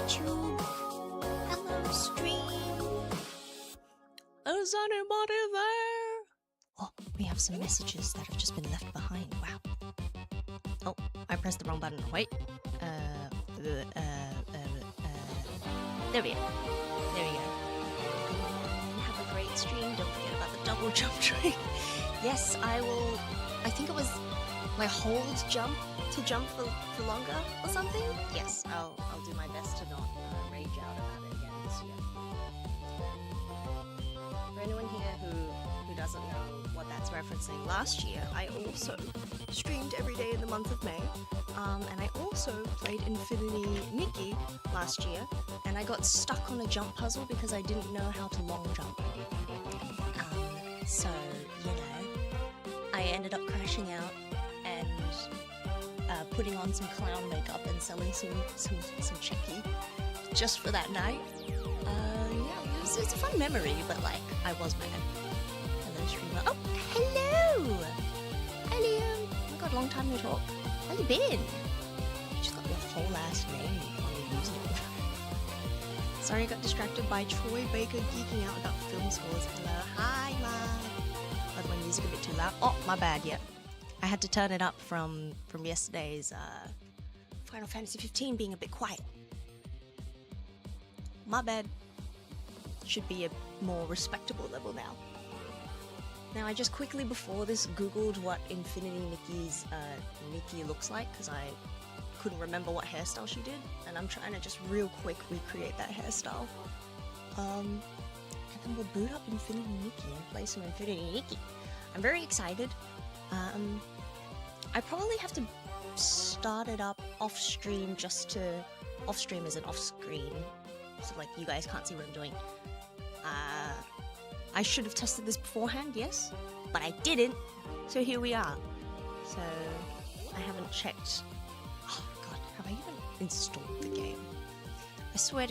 YouTube. Hello, stream. Is anybody there? Oh, we have some messages that have just been left behind. Wow. Oh, I pressed the wrong button. Wait. There we go. There we go. Have a great stream. Don't forget about the double jump trick. Yes, I will. I think it was my hold jump to jump for longer or something. Yes, I'll do my best to not rage out about it again this year. For anyone here who doesn't know what that's referencing, last year I also streamed every day in the month of May, and I also played Infinity Nikki last year, and I got stuck on a jump puzzle because I didn't know how to long jump. So, you know, I ended up crashing out and putting on some clown makeup and selling some checky just for that night. Yeah, it's a fun memory, but like, I was mad. Hello, streamer. Oh, hello! Hello! Oh my god, long time no talk. How you been? You just got your whole ass name on your username. Sorry, I got distracted by Troy Baker geeking out about film scores. Hello, hi, ma. Oh, my music a bit too loud. Oh, my bad, yeah. I had to turn it up from yesterday's Final Fantasy 15 being a bit quiet. My bad. Should be a more respectable level now. Now, I just quickly before this googled what Infinity Nikki's Nikki looks like because I couldn't remember what hairstyle she did, and I'm trying to just real quick recreate that hairstyle. And then we'll boot up Infinity Nikki and play some Infinity Nikki. I'm very excited. I probably have to start it up off stream just to off stream as an off screen, so like you guys can't see what I'm doing. I should have tested this beforehand, yes, but I didn't, so here we are. So I haven't checked. Oh god, have I even installed the game? I swear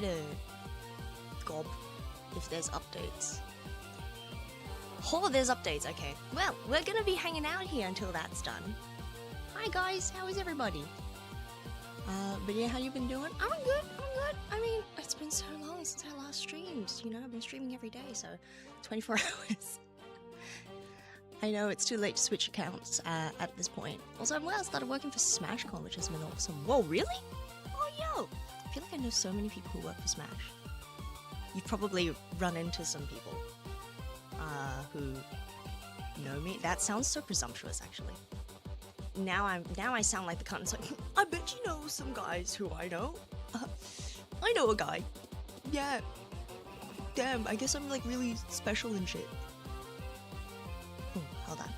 to gob if there's updates. Oh, there's updates, okay. Well, we're gonna be hanging out here until that's done. Hi guys, how is everybody? But yeah, how you been doing? I'm good. I mean, it's been so long since I last streamed, you know, I've been streaming every day, so 24 hours. I know it's too late to switch accounts at this point. Also, I started working for SmashCon, which has been awesome. Whoa, really? Oh, yo! I feel like I know so many people who work for Smash. You've probably run into some people who know me. That sounds so presumptuous, actually. Now I sound like the cunt. It's like, I bet you know some guys who I know. I know a guy. Yeah. Damn, I guess I'm like really special and shit. Oh, hold on.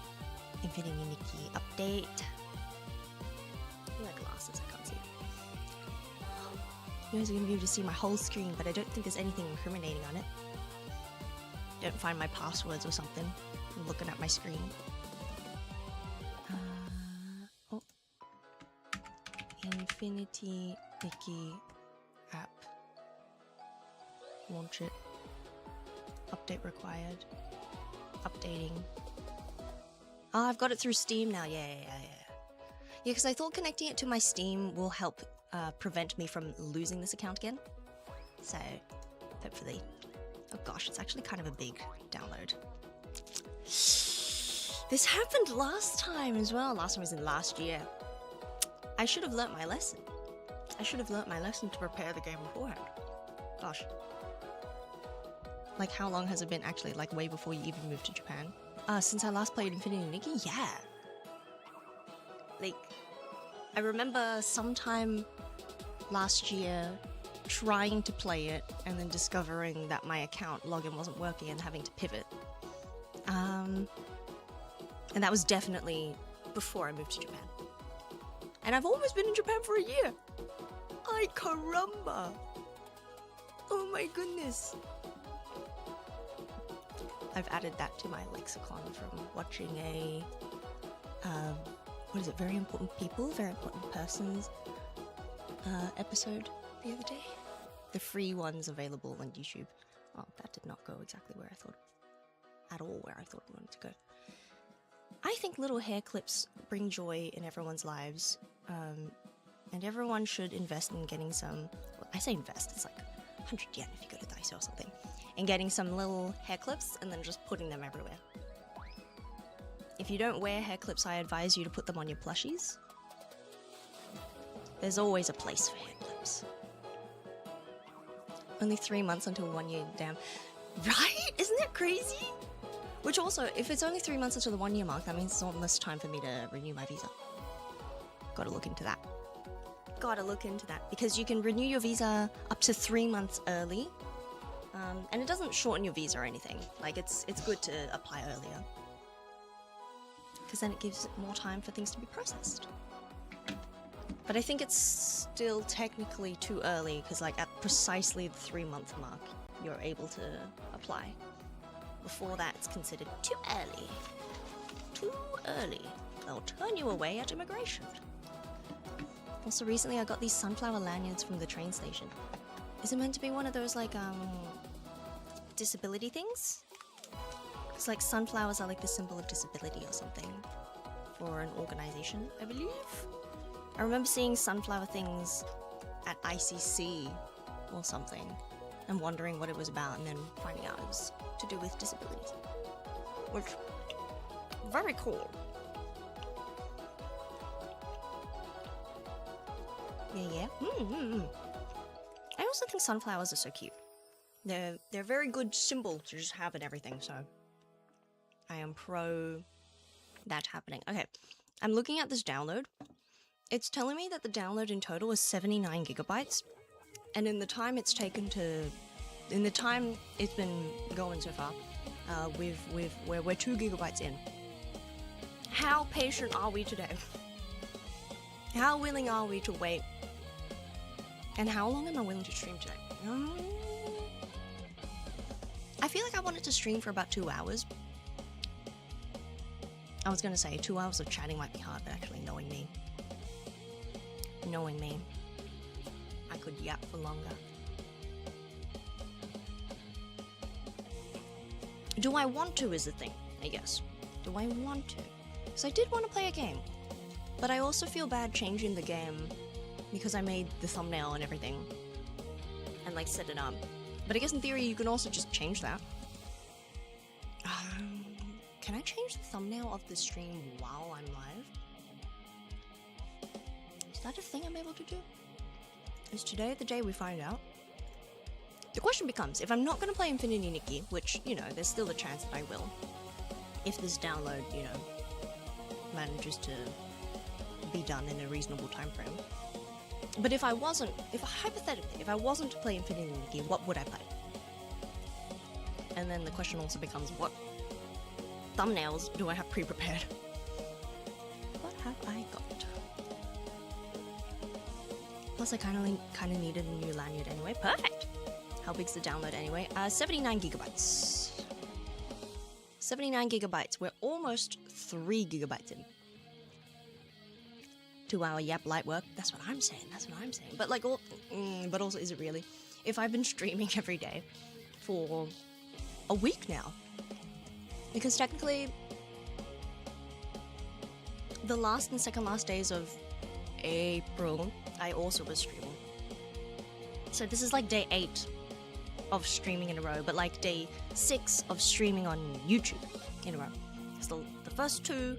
Infinity Nikki update. My glasses, I can't see it. You guys are gonna be able to see my whole screen, but I don't think there's anything incriminating on it. Don't find my passwords or something. I'm looking at my screen. Oh. Infinity Nikki app. Launch it. Update required. Updating. Oh, I've got it through Steam now. Yeah, because I thought connecting it to my Steam will help prevent me from losing this account again. So, hopefully. Oh gosh, it's actually kind of a big download. This happened last time as well. Last time was in last year. I should have learnt my lesson. I should have learnt my lesson to prepare the game beforehand. Gosh. Like, how long has it been actually? Like, way before you even moved to Japan? Since I last played Infinity Nikki? Yeah. Like, I remember sometime last year trying to play it and then discovering that my account login wasn't working and having to pivot. And that was definitely before I moved to Japan. And I've almost been in Japan for a year. Ay caramba! Oh my goodness. I've added that to my lexicon from watching a, what is it, Very Important People, Very Important Persons episode the other day. The free ones available on YouTube. Oh, that did not go exactly where I thought, at all where I thought it wanted to go. I think little hair clips bring joy in everyone's lives. And everyone should invest in getting some, well, I say invest, it's like 100 yen if you go to Daiso or something, and getting some little hair clips and then just putting them everywhere. If you don't wear hair clips, I advise you to put them on your plushies. There's always a place for hair clips. Only 3 months until 1 year, damn. Right? Isn't that crazy? Which also, if it's only 3 months until the 1 year mark, that means it's almost time for me to renew my visa. Gotta look into that. Gotta look into that, because you can renew your visa up to 3 months early, and it doesn't shorten your visa or anything. Like, it's good to apply earlier, because then it gives it more time for things to be processed. But I think it's still technically too early, because like at precisely the 3 month mark, you're able to apply. Before that, it's considered too early. Too early. They'll turn you away at immigration. Also, recently I got these sunflower lanyards from the train station. Is it meant to be one of those, like, disability things? It's like sunflowers are like the symbol of disability or something. For an organization, I believe? I remember seeing sunflower things at ICC or something, and wondering what it was about, and then finding out it was to do with disabilities. Which, very cool. Yeah. I also think sunflowers are so cute. They're a very good symbol to just have in everything, so I am pro that happening. Okay, I'm looking at this download. It's telling me that the download in total is 79 gigabytes, and in the time it's taken to, in the time it's been going so far, we're 2 gigabytes in. How patient are we today? How willing are we to wait? And how long am I willing to stream today? I feel like I wanted to stream for about 2 hours. I was gonna say 2 hours of chatting might be hard, but actually knowing me, I could yap for longer. Do I want to is the thing, I guess. Do I want to? Because I did want to play a game, but I also feel bad changing the game because I made the thumbnail and everything and like set it up. But I guess in theory you can also just change that. Can I change the thumbnail of the stream while I'm live? Is that a thing I'm able to do? Is today the day we find out? The question becomes, if I'm not going to play Infinity Nikki, which, you know, there's still a chance that I will, if this download, you know, manages to be done in a reasonable time frame. But if I wasn't, hypothetically, if I wasn't to play Infinity Nikki, what would I play? And then the question also becomes, what thumbnails do I have pre-prepared? What have I got? Plus, I kind of needed a new lanyard anyway. Perfect! How big's the download anyway? 79 gigabytes. 79 gigabytes. We're almost 3 gigabytes in. 2 hour yap light work. That's what I'm saying. But like, but also, is it really? If I've been streaming every day for a week now, because technically, the last and second last days of April, I also was streaming. So this is like day 8 of streaming in a row, but like day 6 of streaming on YouTube in a row. So the first 2,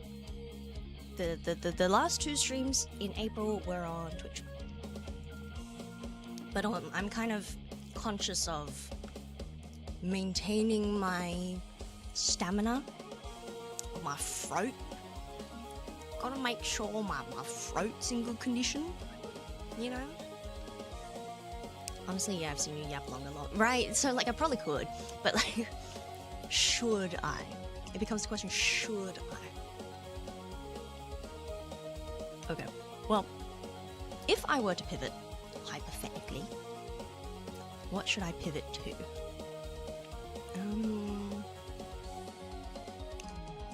the last 2 streams in April were on Twitch. But I'm kind of conscious of maintaining my stamina, my throat. Gotta make sure my throat's in good condition, you know? Honestly, yeah, I've seen you yap long. Right, so like I probably could, but like, should I? It becomes the question, should I? Okay, well, if I were to pivot, hypothetically, what should I pivot to?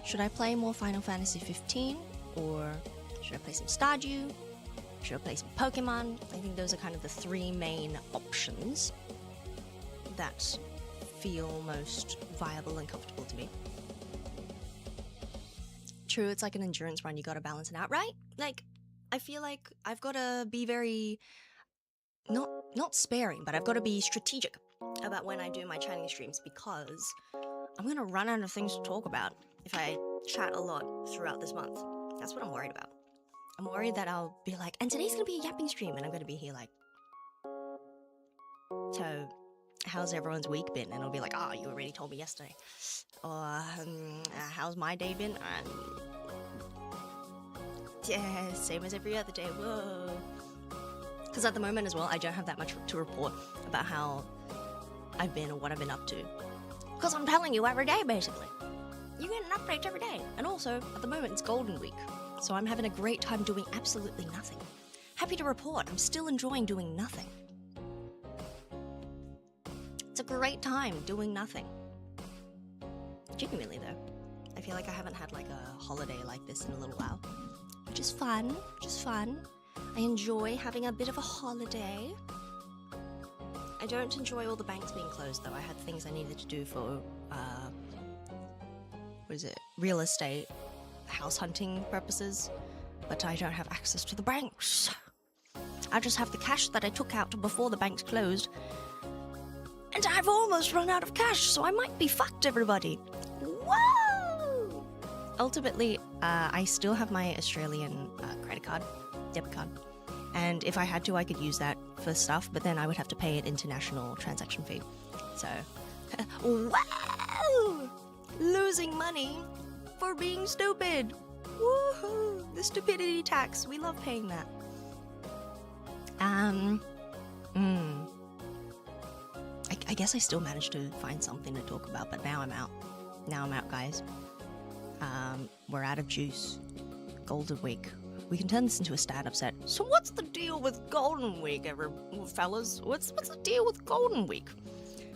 Should I play more Final Fantasy 15? Or should I play some Stardew? Should I play some Pokemon? I think those are kind of the 3 main options that feel most viable and comfortable to me. True, it's like an endurance run, you gotta balance it out, right? Like, I feel like I've got to be very not sparing, but I've got to be strategic about when I do my chatting streams, because I'm gonna run out of things to talk about if I chat a lot throughout this month. That's what I'm worried about. I'm worried that I'll be like, and today's gonna be a yapping stream, and I'm gonna be here like, so how's everyone's week been? And I'll be like, oh, you already told me yesterday. Or how's my day been? Yeah, same as every other day. Whoa. Because at the moment as well, I don't have that much to report about how I've been or what I've been up to. Because I'm telling you every day, basically. You get an update every day. And also, at the moment, it's Golden Week. So I'm having a great time doing absolutely nothing. Happy to report, I'm still enjoying doing nothing. It's a great time doing nothing. Genuinely, though. I feel like I haven't had like a holiday like this in a little while. Which is fun, just fun. I enjoy having a bit of a holiday. I don't enjoy all the banks being closed, though. I had things I needed to do for, real estate, house hunting purposes, but I don't have access to the banks. I just have the cash that I took out before the banks closed, and I've almost run out of cash, so I might be fucked, everybody. Whoa! Ultimately, I still have my Australian credit card, debit card. And if I had to, I could use that for stuff, but then I would have to pay an international transaction fee. So, wow! Losing money for being stupid. Woohoo! The stupidity tax. We love paying that. I guess I still managed to find something to talk about, but now I'm out. Now I'm out, guys. We're out of juice. Golden Week. We can turn this into a stand-up set. So what's the deal with Golden Week, fellas? What's the deal with Golden Week?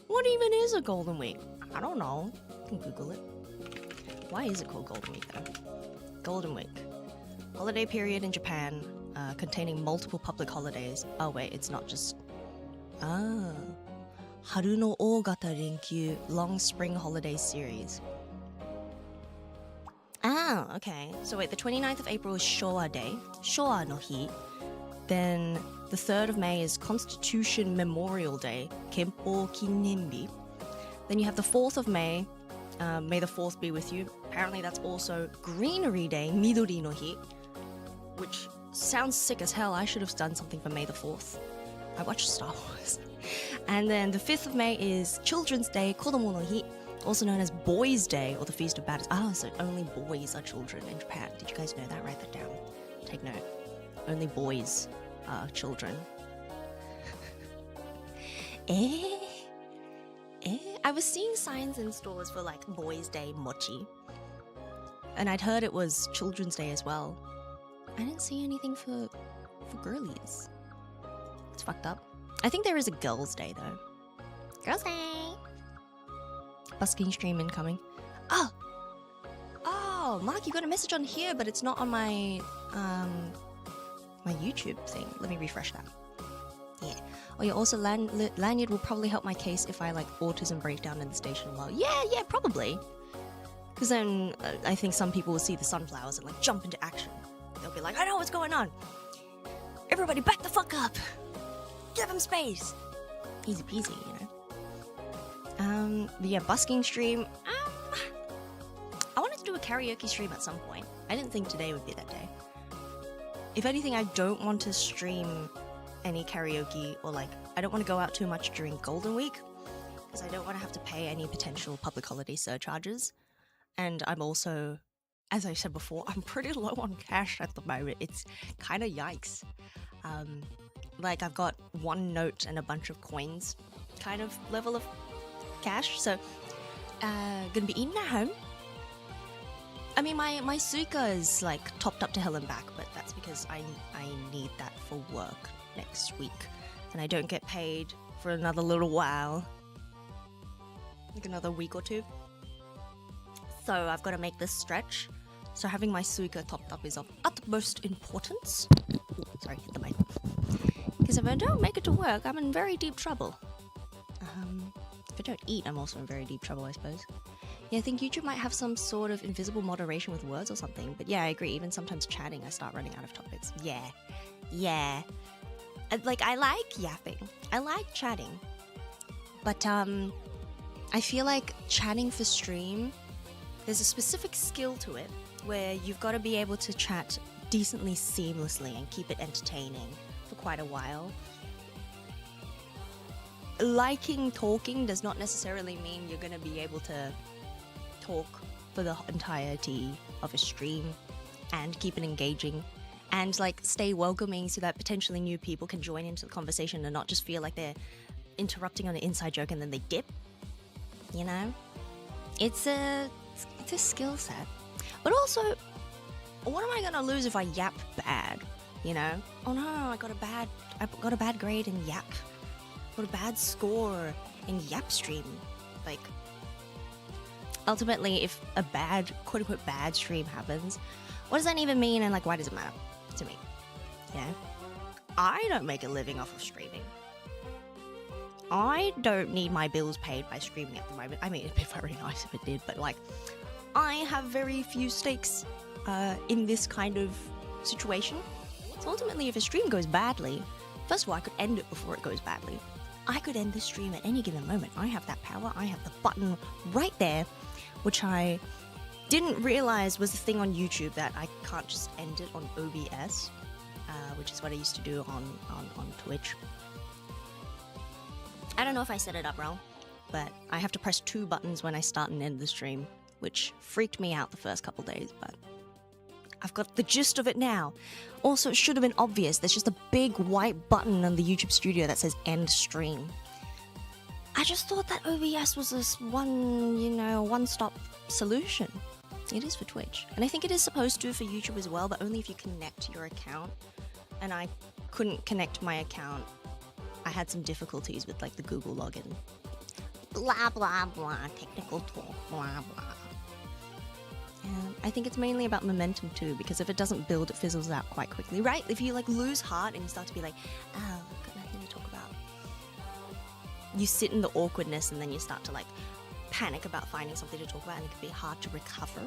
What even is a Golden Week? I don't know. You can Google it. Why is it called Golden Week, though? Golden Week. Holiday period in Japan, containing multiple public holidays. Oh, wait, it's not just... Haru no Ogata Renkyu, long spring holiday series. Ah, okay. So wait, the 29th of April is Showa Day, Showa no Hi. Then the 3rd of May is Constitution Memorial Day, Kenpo Kinnenbi. Then you have the 4th of May, May the 4th be with you. Apparently that's also Greenery Day, Midori no Hi, which sounds sick as hell. I should have done something for May the 4th. I watched Star Wars. And then the 5th of May is Children's Day, Kodomo no Hi, also known as Boys' Day, or the Feast of Baptism. Ah, so only boys are children in Japan. Did you guys know that? Write that down. Take note. Only boys are children. I was seeing signs in stores for like Boys' Day mochi. And I'd heard it was Children's Day as well. I didn't see anything for girlies. It's fucked up. I think there is a Girls' Day though. Girls' Day! Busking stream incoming. Oh, Mark, you got a message on here, but it's not on my my YouTube thing. Let me refresh that. Yeah. Oh yeah. Also, lanyard will probably help my case if I like autism breakdown in the station while. Yeah, probably. Because then I think some people will see the sunflowers and like jump into action. They'll be like, I know what's going on. Everybody, back the fuck up. Give them space. Easy peasy, you know. But yeah, busking stream. I wanted to do a karaoke stream at some point. I didn't think today would be that day. If anything, I don't want to stream any karaoke, or like, I don't want to go out too much during Golden Week, because I don't want to have to pay any potential public holiday surcharges. And I'm also, as I said before, I'm pretty low on cash at the moment. It's kind of yikes. Like, I've got one note and a bunch of coins kind of level of cash, so gonna be eating at home. I mean, my Suica is like topped up to hell and back, but that's because I need that for work next week, and I don't get paid for another little while, like another week or two. So I've got to make this stretch. So having my Suica topped up is of utmost importance. Ooh, sorry, hit the mic. Because if I don't make it to work, I'm in very deep trouble. If I don't eat, I'm also in very deep trouble, I suppose. Yeah, I think YouTube might have some sort of invisible moderation with words or something. But yeah, I agree. Even sometimes chatting, I start running out of topics. Yeah. Like, I like yapping. I like chatting. But I feel like chatting for stream, there's a specific skill to it where you've got to be able to chat decently seamlessly and keep it entertaining for quite a while. Liking talking does not necessarily mean you're going to be able to talk for the entirety of a stream and keep it engaging and like stay welcoming so that potentially new people can join into the conversation and not just feel like they're interrupting on an inside joke and then they dip. You know, it's a skill set. But also, what am I gonna lose if I yap bad? You know? Oh no, I got a bad grade in yap. Got a bad score in yap stream. Like, ultimately, if a bad, quote unquote, bad stream happens, what does that even mean? And like, why does it matter to me? You know? I don't make a living off of streaming. I don't need my bills paid by streaming at the moment. I mean, it'd be very nice if it did, but like, I have very few stakes in this kind of situation. So ultimately, if a stream goes badly, first of all, I could end it before it goes badly. I could end the stream at any given moment. I have that power. I have the button right there, which I didn't realize was the thing on YouTube, that I can't just end it on OBS, which is what I used to do on Twitch. I don't know if I set it up wrong, but I have to press 2 buttons when I start and end the stream, which freaked me out the first couple days, but I've got the gist of it now. Also, it should have been obvious. There's just a big white button on the YouTube studio that says end stream. I just thought that OBS was this one-stop solution. It is for Twitch. And I think it is supposed to for YouTube as well, but only if you connect your account. And I couldn't connect my account. I had some difficulties with like the Google login. Blah, blah, blah, technical talk, blah, blah. And I think it's mainly about momentum too, because if it doesn't build, it fizzles out quite quickly, right? If you like lose heart and you start to be like, oh, I've got nothing to talk about. You sit in the awkwardness and then you start to like panic about finding something to talk about, and it can be hard to recover.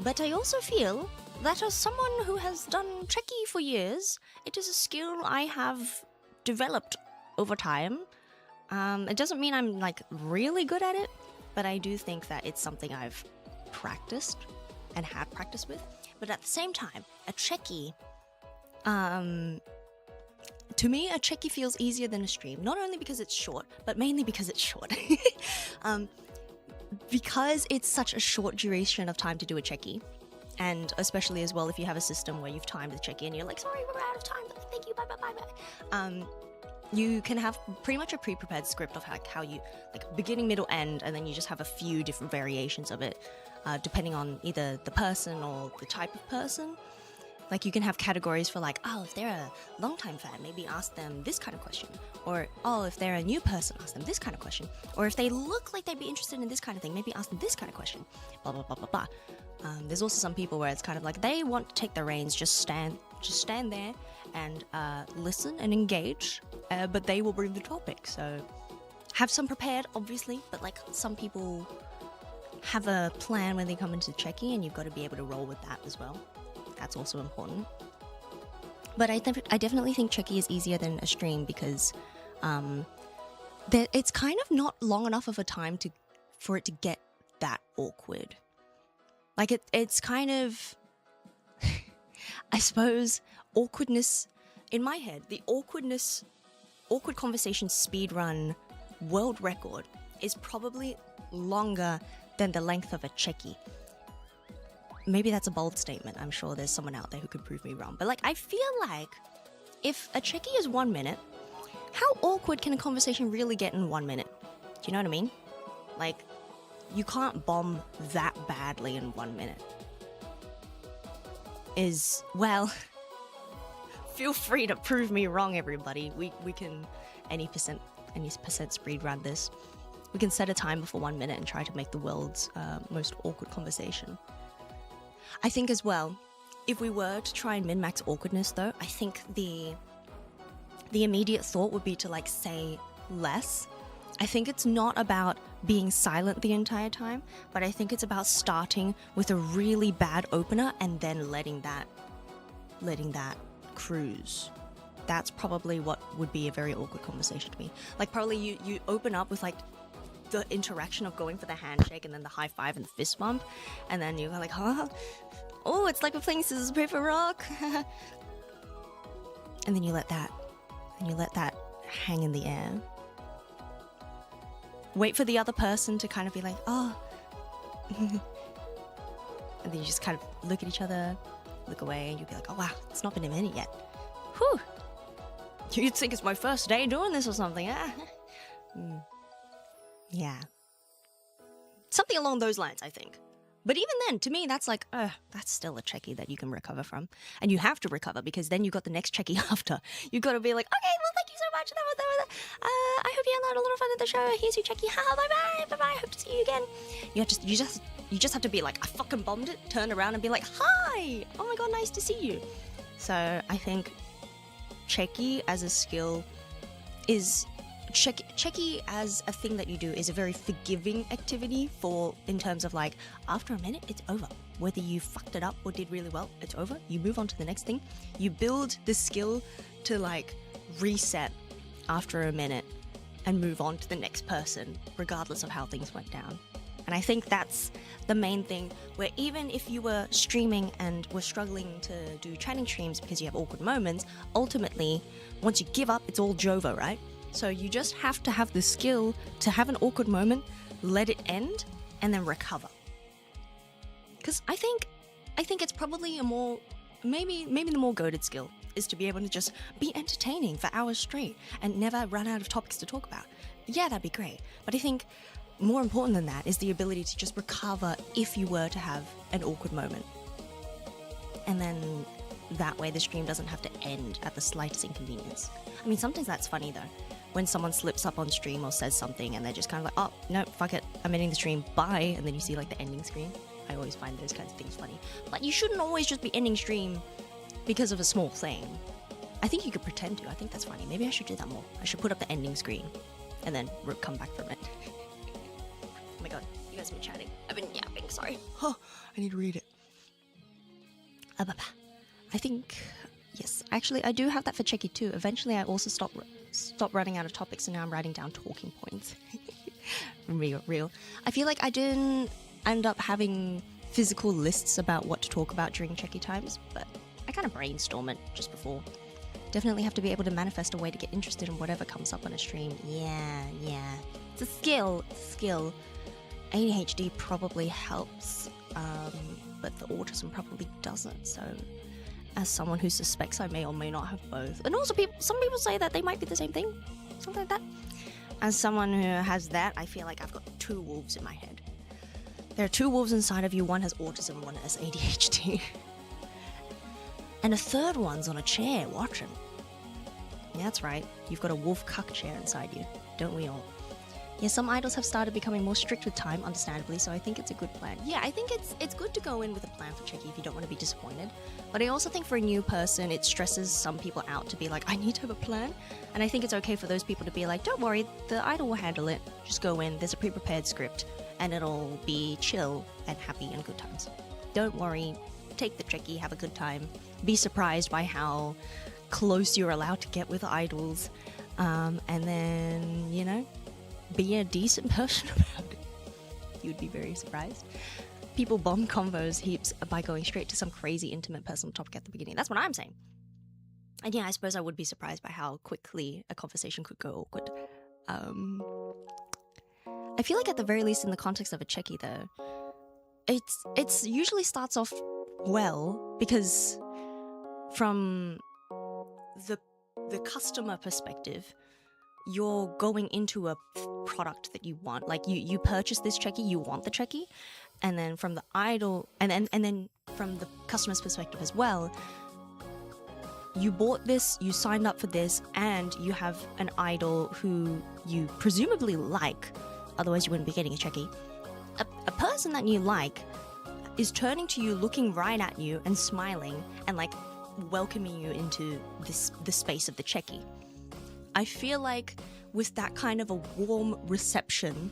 But I also feel that as someone who has done Trekkie for years, it is a skill I have developed over time. It doesn't mean I'm like really good at it, but I do think that it's something I've practiced and had practice with. But at the same time, a Trekkie, to me, a Trekkie feels easier than a stream. Not only because it's short, but mainly because it's short. Because it's such a short duration of time to do a Trekkie, and especially as well if you have a system where you've timed the Trekkie and you're like, sorry, we're out of time, but thank you, bye, bye, bye, bye. You can have pretty much a pre-prepared script of like how you, like beginning, middle, end, and then you just have a few different variations of it, depending on either the person or the type of person. Like you can have categories for like, oh, if they're a long-time fan, maybe ask them this kind of question. Or, oh, if they're a new person, ask them this kind of question. Or if they look like they'd be interested in this kind of thing, maybe ask them this kind of question. Blah, blah, blah, blah, blah. There's also some people where it's kind of like they want to take the reins, just stand there and listen and engage, but they will bring the topic. So have some prepared, obviously, but like some people have a plan when they come into Trekkie, and you've got to be able to roll with that as well. That's also important. But I definitely think Trekkie is easier than a stream because it's kind of not long enough of a time for it to get that awkward. Like it's kind of, I suppose, awkwardness in my head. The awkward conversation speedrun world record is probably longer than the length of a Trekkie. Maybe that's a bold statement. I'm sure there's someone out there who could prove me wrong. But like, I feel like if a Trekkie is 1 minute, how awkward can a conversation really get in 1 minute? Do you know what I mean? Like, you can't bomb that badly in 1 minute. Well, feel free to prove me wrong, everybody. We can any percent speed run this. We can set a time before 1 minute and try to make the world's most awkward conversation. I think as well, if we were to try and min-max awkwardness though, I think the immediate thought would be to like say less I think it's not about being silent the entire time, but I think it's about starting with a really bad opener and then letting that cruise. That's probably what would be a very awkward conversation to me. Like, probably you open up with like the interaction of going for the handshake and then the high five and the fist bump, and then you're like, huh? Oh, it's like we're playing scissors, paper, rock. And then you let that hang in the air. Wait for the other person to kind of be like, oh. And then you just kind of look at each other, look away, and you'll be like, oh wow, it's not been a minute yet. Whew. You'd think it's my first day doing this or something, eh? Yeah. Something along those lines, I think. But even then, to me, that's like, that's still a checky that you can recover from. And you have to recover because then you got the next checky after. You got to be like, okay, well, thank you so much. I hope you had a lot of fun at the show. Here's your checky. Bye bye. Hope to see you again. You just have to be like, I fucking bombed it. Turn around and be like, hi. Oh my god, nice to see you. So I think checky as a skill is checky as a thing that you do is a very forgiving activity in terms of like, after a minute, it's over. Whether you fucked it up or did really well, it's over. You move on to the next thing. You build the skill to like reset after a minute and move on to the next person, regardless of how things went down. And I think that's the main thing, where even if you were streaming and were struggling to do chatting streams because you have awkward moments, ultimately, once you give up, it's all Jova, right? So you just have to have the skill to have an awkward moment, let it end, and then recover. Because I think it's probably maybe the more goated skill is to be able to just be entertaining for hours straight and never run out of topics to talk about. Yeah, that'd be great. But I think more important than that is the ability to just recover if you were to have an awkward moment. And then that way the stream doesn't have to end at the slightest inconvenience. I mean, sometimes that's funny though. When someone slips up on stream or says something and they're just kind of like, oh, no, fuck it, I'm ending the stream, bye. And then you see like the ending screen. I always find those kinds of things funny. But you shouldn't always just be ending stream because of a small thing. I think you could pretend to. I think that's funny. Maybe I should do that more. I should put up the ending screen and then come back from it. Oh my god, you guys have been chatting. I've been yapping, sorry. Oh, I need to read it. I think, yes, actually I do have that for checky too. Eventually I also stopped running out of topics and now I'm writing down talking points. Real. I feel like I didn't end up having physical lists about what to talk about during checky times, but I kind of brainstorm it just before. Definitely have to be able to manifest a way to get interested in whatever comes up on a stream. Yeah. It's a skill. ADHD probably helps, but the autism probably doesn't, so as someone who suspects I may or may not have both. And also some people say that they might be the same thing, something like that. As someone who has that, I feel like I've got two wolves in my head. There are two wolves inside of you, one has autism, one has ADHD. And a third one's on a chair watching. Yeah, that's right, you've got a wolf cuck chair inside you, don't we all? Yeah, some idols have started becoming more strict with time, understandably, so I think it's a good plan. Yeah, I think it's good to go in with a plan for checky if you don't want to be disappointed. But I also think for a new person, it stresses some people out to be like, I need to have a plan. And I think it's okay for those people to be like, don't worry, the idol will handle it. Just go in, there's a pre-prepared script, and it'll be chill and happy and good times. Don't worry, take the checky, have a good time. Be surprised by how close you're allowed to get with idols. And then, you know, be a decent person about it. You'd be very surprised. People bomb convos heaps by going straight to some crazy intimate personal topic at the beginning. That's what I'm saying. And yeah, I suppose I would be surprised by how quickly a conversation could go awkward. I feel like at the very least in the context of a checky though, it's usually starts off well because from the customer perspective, you're going into a product that you want. Like you purchase this checky, you want the checky, and then from the idol, and then from the customer's perspective as well, you bought this, you signed up for this, and you have an idol who you presumably like, otherwise you wouldn't be getting a checky. A person that you like is turning to you, looking right at you, and smiling, and like welcoming you into the space of the checky. I feel like with that kind of a warm reception,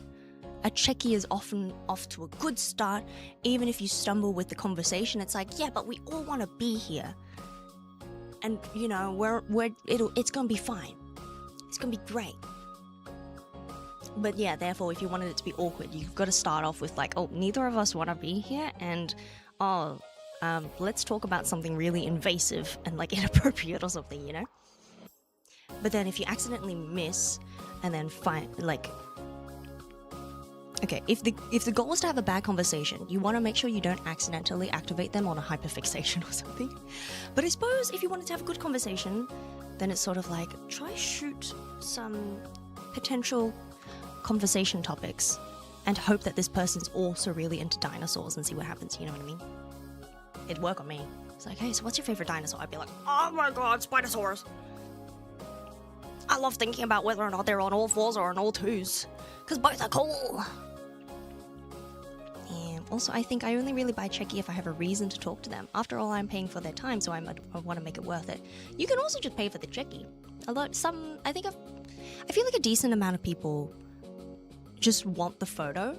a checkie is often off to a good start. Even if you stumble with the conversation, it's like, yeah, but we all want to be here. And, you know, it's going to be fine. It's going to be great. But yeah, therefore, if you wanted it to be awkward, you've got to start off with like, oh, neither of us want to be here, and let's talk about something really invasive and like inappropriate or something, you know? But then if you accidentally miss and then find like, okay, if the goal is to have a bad conversation, you want to make sure you don't accidentally activate them on a hyperfixation or something. But I suppose if you wanted to have a good conversation, then it's sort of like, try shoot some potential conversation topics and hope that this person's also really into dinosaurs and see what happens, you know what I mean? It'd work on me. It's like, hey, so what's your favorite dinosaur? I'd be like, oh my god, Spinosaurus. I love thinking about whether or not they're on all fours or on all twos, because both are cool. And also, I think I only really buy Checky if I have a reason to talk to them. After all, I'm paying for their time, so I want to make it worth it. You can also just pay for the Checky. I feel like a decent amount of people just want the photo,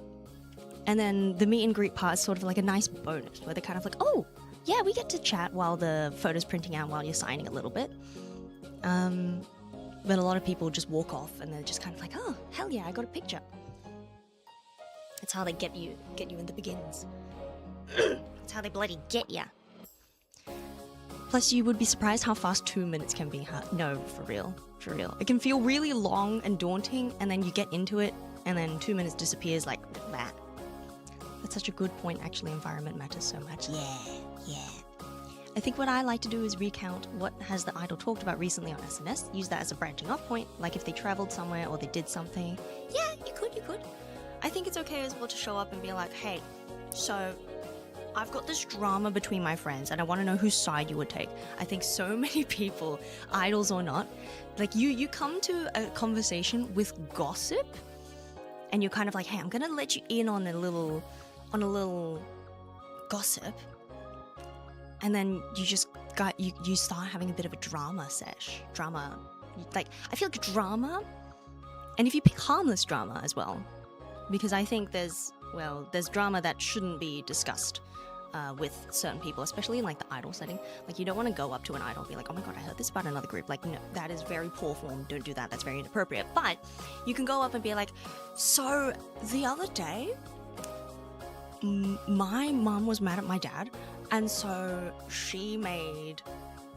and then the meet and greet part is sort of like a nice bonus where they're kind of like, oh yeah, we get to chat while the photo's printing out while you're signing a little bit. But a lot of people just walk off and they're just kind of like, oh hell yeah, I got a picture. That's how they get you in the beginnings. That's how they bloody get ya. Plus, you would be surprised how fast 2 minutes can be. No, for real. It can feel really long and daunting, and then you get into it, and then 2 minutes disappears like that. That's such a good point, actually. Environment matters so much. Yeah. I think what I like to do is recount what has the idol talked about recently on SNS, use that as a branching off point, like if they traveled somewhere or they did something. Yeah, you could. I think it's okay as well to show up and be like, hey, so I've got this drama between my friends and I want to know whose side you would take. I think so many people, idols or not, like you come to a conversation with gossip and you're kind of like, hey, I'm gonna let you in on a little gossip, and then you just you start having a bit of a drama. Like, I feel like drama, and if you pick harmless drama as well, because I think there's drama that shouldn't be discussed with certain people, especially in like the idol setting. Like, you don't want to go up to an idol and be like, oh my god, I heard this about another group. Like, no, that is very poor form. Don't do that. That's very inappropriate. But you can go up and be like, so the other day, my mom was mad at my dad, and so she made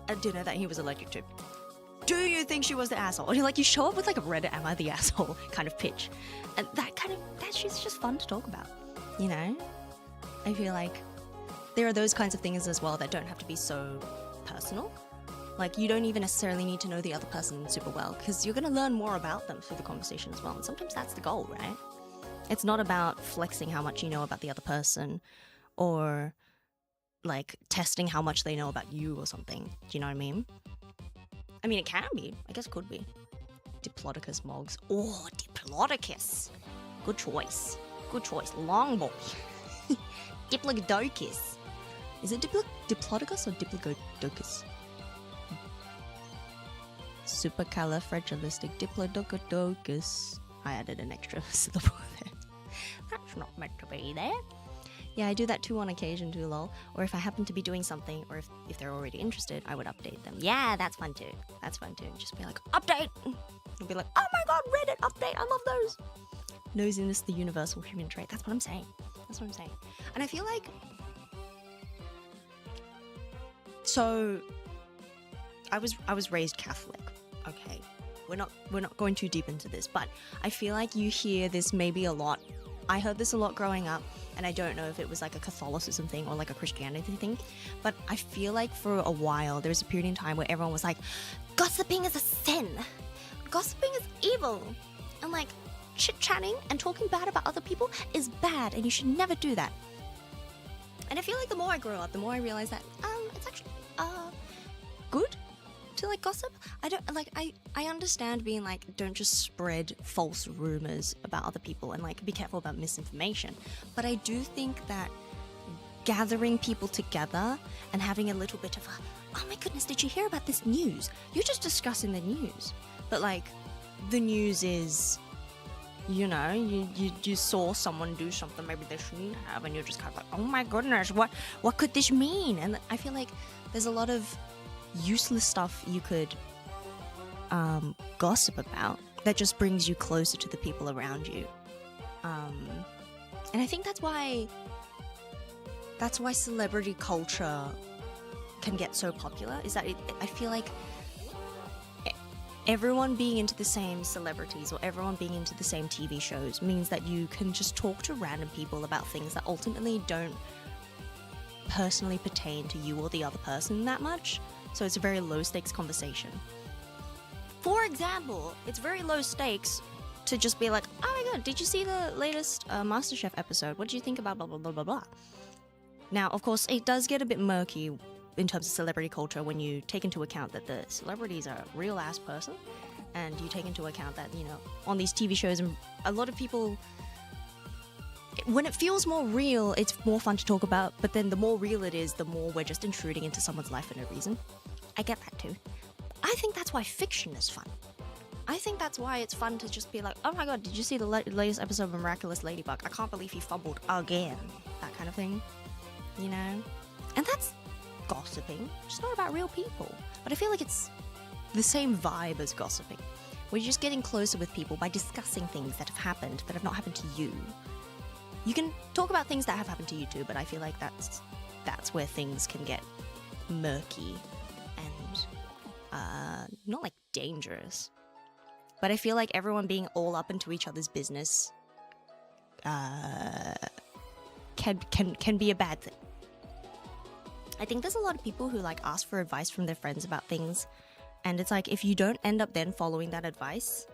a dinner that he was allergic to. Do you think she was the asshole? Or like, you show up with like a Reddit am I the asshole kind of pitch, and that shit's just fun to talk about, you know? I feel like there are those kinds of things as well that don't have to be so personal. Like, you don't even necessarily need to know the other person super well, because you're going to learn more about them through the conversation as well, and sometimes that's the goal, right? It's not about flexing how much you know about the other person, or like testing how much they know about you or something. Do you know what I mean? I mean, it can be. I guess it could be. Diplodocus Mogs. Oh, Diplodocus. Good choice. Long boy. Diplodocus. Is it Diplodocus or Diplodocus? Supercalifragilisticexpialidocious. I added an extra syllable there. That's not meant to be there. Yeah, I do that too on occasion too, lol. Or if I happen to be doing something, or if they're already interested, I would update them. Yeah, that's fun too. Just be like, update! And be like, oh my god, Reddit update, I love those! Nosiness, the universal human trait. That's what I'm saying. And I feel like... So, I was raised Catholic, okay? We're not going too deep into this, but I feel like you hear this maybe a lot. I heard this a lot growing up, and I don't know if it was like a Catholicism thing or like a Christianity thing, but I feel like for a while there was a period in time where everyone was like, gossiping is a sin, gossiping is evil, and like chit-chatting and talking bad about other people is bad and you should never do that. And I feel like the more I grow up, the more I realize that it's actually good to like gossip. I understand being like, don't just spread false rumors about other people and like be careful about misinformation, but I do think that gathering people together and having a little bit of a, oh my goodness, did you hear about this news? You're just discussing the news. But like, the news is, you know, you saw someone do something maybe they shouldn't have, and you're just kind of like, oh my goodness, what could this mean? And I feel like there's a lot of useless stuff you could gossip about that just brings you closer to the people around you. And I think that's why celebrity culture can get so popular, is that I feel like everyone being into the same celebrities or everyone being into the same TV shows means that you can just talk to random people about things that ultimately don't personally pertain to you or the other person that much. So it's a very low stakes conversation. For example, it's very low stakes to just be like, oh my god, did you see the latest MasterChef episode? What did you think about blah blah blah blah blah? Now, of course, it does get a bit murky in terms of celebrity culture when you take into account that the celebrities are a real ass person, and you take into account that, you know, on these TV shows, and a lot of people, when it feels more real, it's more fun to talk about, but then the more real it is, the more we're just intruding into someone's life for no reason. I get that too. I think that's why fiction is fun. I think that's why it's fun to just be like, oh my god, did you see the latest episode of Miraculous Ladybug? I can't believe he fumbled again. That kind of thing, you know? And that's gossiping. It's not about real people. But I feel like it's the same vibe as gossiping, where you're just getting closer with people by discussing things that have happened that have not happened to you. You can talk about things that have happened to you too, but I feel like that's where things can get murky and not like dangerous. But I feel like everyone being all up into each other's business can be a bad thing. I think there's a lot of people who like ask for advice from their friends about things, and it's like, if you don't end up then following that advice,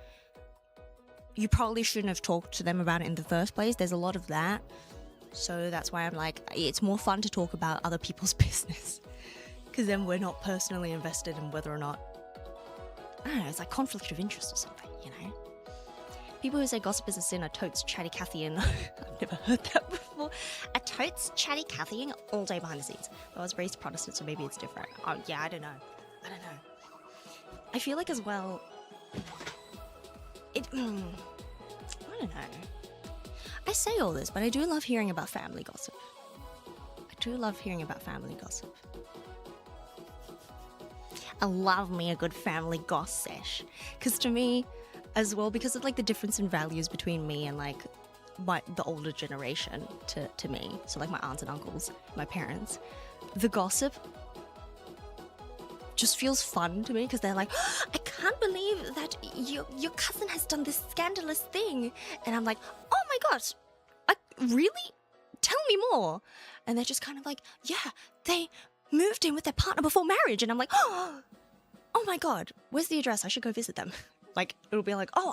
you probably shouldn't have talked to them about it in the first place. There's a lot of that. So that's why I'm like, it's more fun to talk about other people's business, because then we're not personally invested in whether or not, I don't know, it's like conflict of interest or something, you know? People who say gossip is a sin are totes chatty Cathy-ing. I've never heard that before. A totes chatty Cathy-ing all day behind the scenes. I was raised Protestant, so maybe it's different. Oh, yeah, I don't know. I feel like as well, I don't know. I say all this, but I do love hearing about family gossip. I love me a good family gossip sesh. Because to me, as well, because of like the difference in values between me and like the older generation to me, so like my aunts and uncles, my parents, the gossip just feels fun to me, because they're like, oh, I can't believe that your cousin has done this scandalous thing, and I'm like, oh my gosh, really? Tell me more. And they're just kind of like, yeah, they moved in with their partner before marriage, and I'm like, oh my god, where's the address? I should go visit them. Like, it'll be like, oh,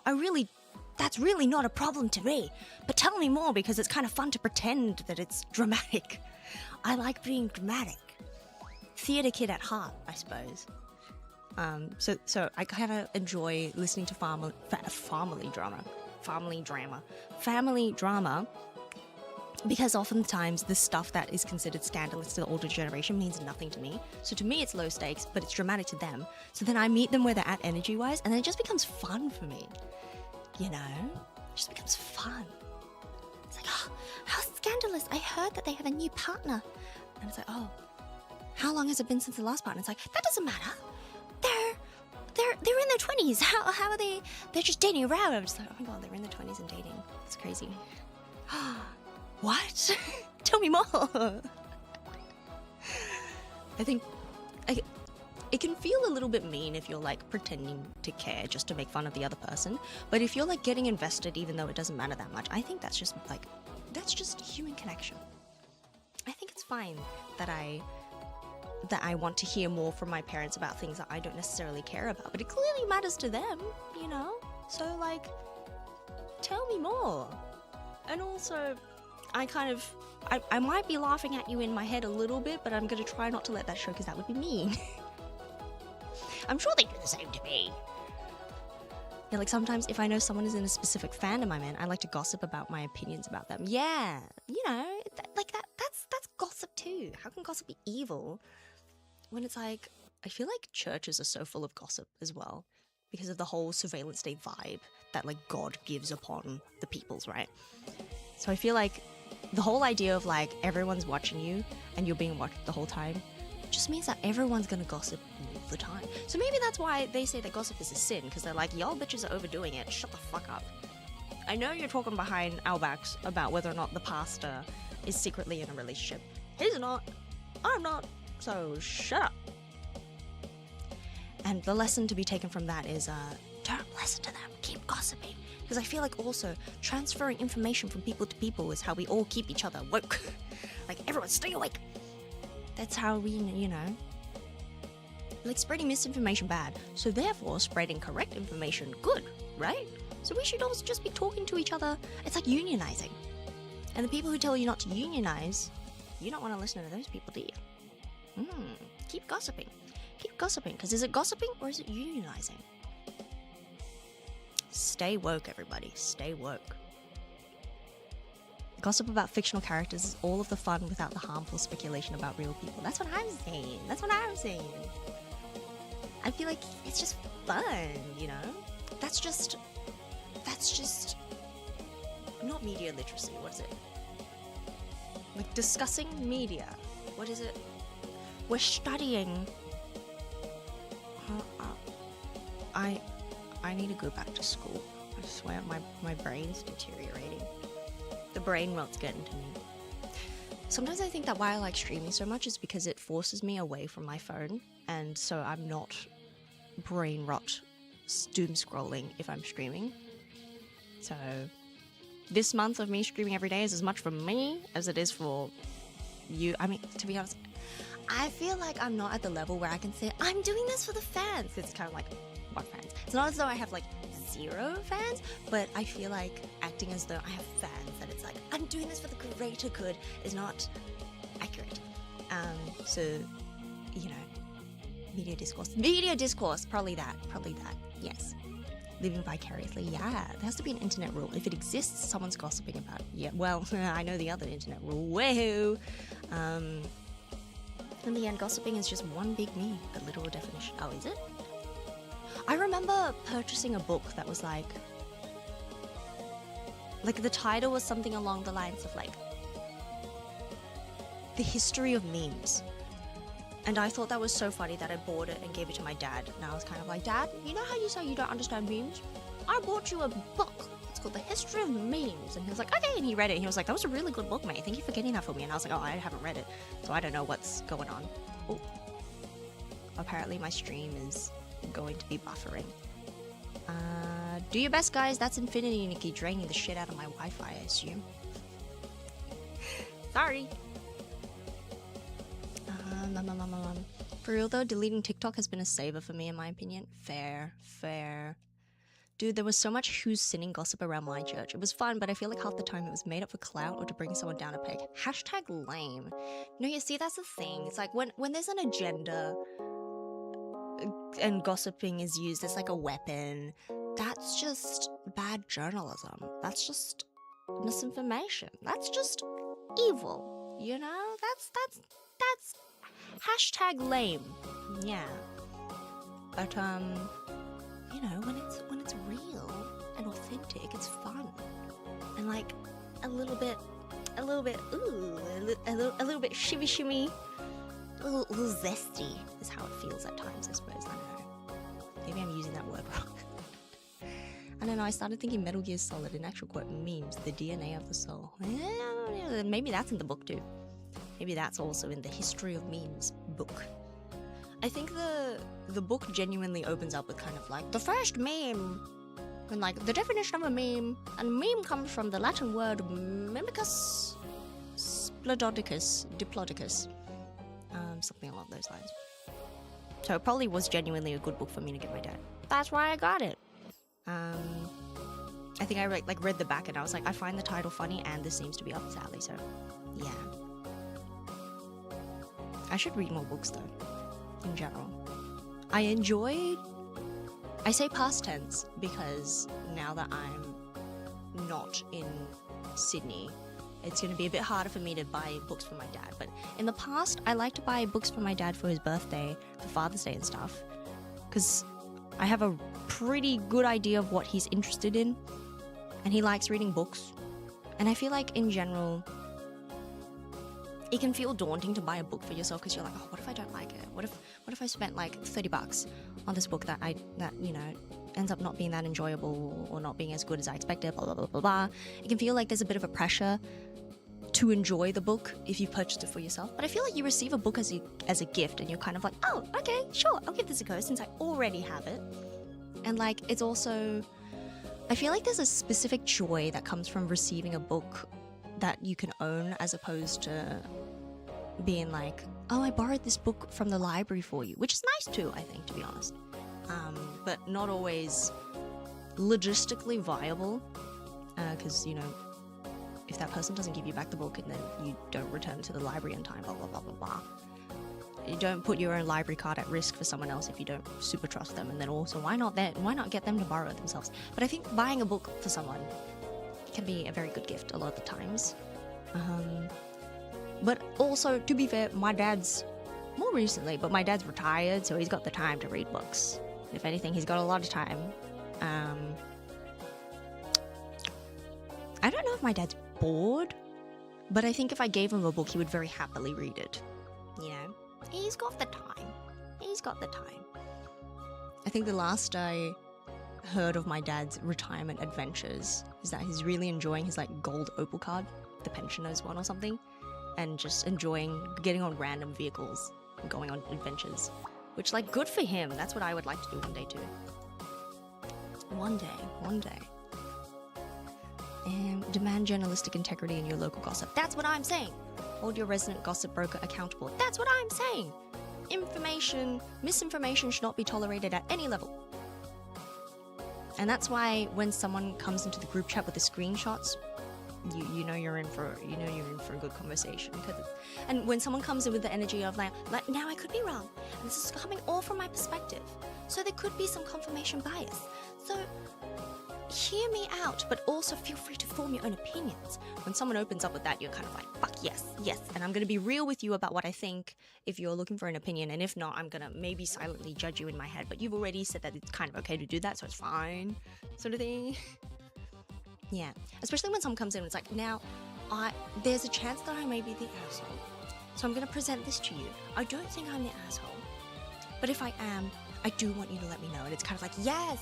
that's really not a problem to me, but tell me more, because it's kind of fun to pretend that it's dramatic. I like being dramatic. Theatre kid at heart, I suppose. So I kind of enjoy listening to family drama, because oftentimes the stuff that is considered scandalous to the older generation means nothing to me. So to me, it's low stakes, but it's dramatic to them. So then I meet them where they're at energy-wise, and then it just becomes fun for me. You know? It just becomes fun. It's like, oh, how scandalous. I heard that they have a new partner. And it's like, oh, how long has it been since the last partner? It's like, that doesn't matter. They're in their 20s. How are they? They're just dating around. I'm just like, oh my god, they're in their 20s and dating. It's crazy. What? Tell me more. I think it can feel a little bit mean if you're like pretending to care just to make fun of the other person. But if you're like getting invested even though it doesn't matter that much, I think that's just human connection. I think it's fine that I want to hear more from my parents about things that I don't necessarily care about, but it clearly matters to them, you know? So like, tell me more. And also, I might be laughing at you in my head a little bit, but I'm going to try not to let that show, because that would be mean. I'm sure they do the same to me. Yeah, like sometimes if I know someone is in a specific fandom I'm in, I like to gossip about my opinions about them. Yeah, you know, that's gossip too. How can gossip be evil? When it's like, I feel like churches are so full of gossip as well. because of the whole surveillance state vibe that like God gives upon the peoples, right? So I feel like the whole idea of like everyone's watching you and you're being watched the whole time just means that everyone's gonna gossip all the time. So maybe that's why they say that gossip is a sin, because they're like, y'all bitches are overdoing it, shut the fuck up. I know you're talking behind our backs about whether or not the pastor is secretly in a relationship. He's not, I'm not, so shut up. And the lesson to be taken from that is don't listen to them, keep gossiping. Because I feel like also transferring information from people to people is how we all keep each other woke. Like, everyone stay awake. That's how we, you know, like spreading misinformation bad. So therefore, spreading correct information good, right? So we should also just be talking to each other. It's like unionizing. And the people who tell you not to unionize, you don't want to listen to those people, do you? Keep gossiping. Keep gossiping. Because is it gossiping or is it unionizing? Stay woke, everybody. Stay woke. Gossip about fictional characters is all of the fun without the harmful speculation about real people. That's what I'm saying. That's what I'm saying. I feel like it's just fun, you know? That's just not media literacy. What is it? Like discussing media. What is it? We're studying. I need to go back to school. I swear my brain's deteriorating. The brain rot's getting to me. Sometimes I think that why I like streaming so much is because it forces me away from my phone, and so I'm not brain rot doom scrolling if I'm streaming. So this month of me streaming every day is as much for me as it is for you. I mean, to be honest, I feel like I'm not at the level where I can say I'm doing this for the fans. It's kind of like, what fans? It's not as though I have like 0 fans, but I feel like acting as though I have fans, that it's like I'm doing this for the greater good is not accurate. So, you know, media discourse, probably that, yes. Living vicariously, yeah, there has to be an internet rule. If it exists, someone's gossiping about it. Yeah, well, I know the other internet rule. Woohoo! In the end, gossiping is just one big me, a literal definition. Oh, is it? I remember purchasing a book that was like the title was something along the lines of like the history of memes. And I thought that was so funny that I bought it and gave it to my dad. And I was kind of like, Dad, you know how you say you don't understand memes? I bought you a book. It's called The History of Memes. And he was like, okay. And he read it. And he was like, that was a really good book, mate. Thank you for getting that for me. And I was like, oh, I haven't read it. So I don't know what's going on. Oh, apparently my stream is going to be buffering. Do your best, guys. That's Infinity Nikki draining the shit out of my Wi-Fi, I assume. Sorry. For real though, deleting TikTok has been a saver for me in my opinion. Fair. Dude, there was so much who's sinning gossip around my church. It was fun, but I feel like half the time it was made up for clout or to bring someone down a peg. Hashtag lame. No, you see, that's the thing. It's like when there's an agenda and gossiping is used as like a weapon, that's just bad journalism. That's just misinformation. That's just evil. You know? That's hashtag lame. Yeah. But you know, when it's real and authentic, it's fun. And like a little bit ooh, a little bit shimmy, a little zesty is how it feels at times, I suppose. I don't know. Maybe I'm using that word wrong. I don't know, I started thinking Metal Gear Solid, in actual quote, memes, the DNA of the soul. Yeah, maybe that's in the book too. Maybe that's also in the History of Memes book. I think the book genuinely opens up with kind of like the first meme, and like the definition of a meme, and meme comes from the Latin word mimicus splododicus, diplodocus, something along those lines. So it probably was genuinely a good book for me to get my dad. That's why I got it. I think I read the back and I was like, I find the title funny and this seems to be up his alley, so yeah. I should read more books though, in general. I say past tense because now that I'm not in Sydney, it's going to be a bit harder for me to buy books for my dad. But in the past, I like to buy books for my dad for his birthday, for Father's Day and stuff. Because I have a pretty good idea of what he's interested in, and he likes reading books. And I feel like in general, it can feel daunting to buy a book for yourself because you're like, oh, what if I don't like it? What if I spent like $30 on this book that ends up not being that enjoyable or not being as good as I expected, blah, blah, blah, blah, blah. It can feel like there's a bit of a pressure to enjoy the book if you purchased it for yourself. But I feel like you receive a book as a gift and you're kind of like, oh, okay, sure, I'll give this a go since I already have it. And like, it's also, I feel like there's a specific joy that comes from receiving a book that you can own as opposed to being like, oh, I borrowed this book from the library for you, which is nice too, I think, to be honest. But not always logistically viable, because, you know, if that person doesn't give you back the book and then you don't return it to the library in time, blah, blah, blah, blah, blah. You don't put your own library card at risk for someone else if you don't super trust them, and then also, why not get them to borrow it themselves? But I think buying a book for someone can be a very good gift a lot of the times. But also, to be fair, my dad's retired, so he's got the time to read books. If anything, he's got a lot of time. I don't know if my dad's bored, but I think if I gave him a book, he would very happily read it. You know? He's got the time. I think the last I heard of my dad's retirement adventures is that he's really enjoying his like gold Opal card, the pensioners one or something, and just enjoying getting on random vehicles and going on adventures. Which, like, good for him. That's what I would like to do one day too. One day. And demand journalistic integrity in your local gossip. That's what I'm saying. Hold your resident gossip broker accountable. That's what I'm saying. Misinformation should not be tolerated at any level. And that's why when someone comes into the group chat with the screenshots, you know you're in for a good conversation. And when someone comes in with the energy of like now I could be wrong, and this is coming all from my perspective, so there could be some confirmation bias. So hear me out, but also feel free to form your own opinions. When someone opens up with that, you're kind of like, fuck yes, and I'm gonna be real with you about what I think if you're looking for an opinion, and if not, I'm gonna maybe silently judge you in my head, but you've already said that it's kind of okay to do that, so it's fine, sort of thing. Yeah, especially when someone comes in and it's like, now, there's a chance that I may be the asshole, so I'm gonna present this to you. I don't think I'm the asshole, but if I am, I do want you to let me know. And it's kind of like, yes,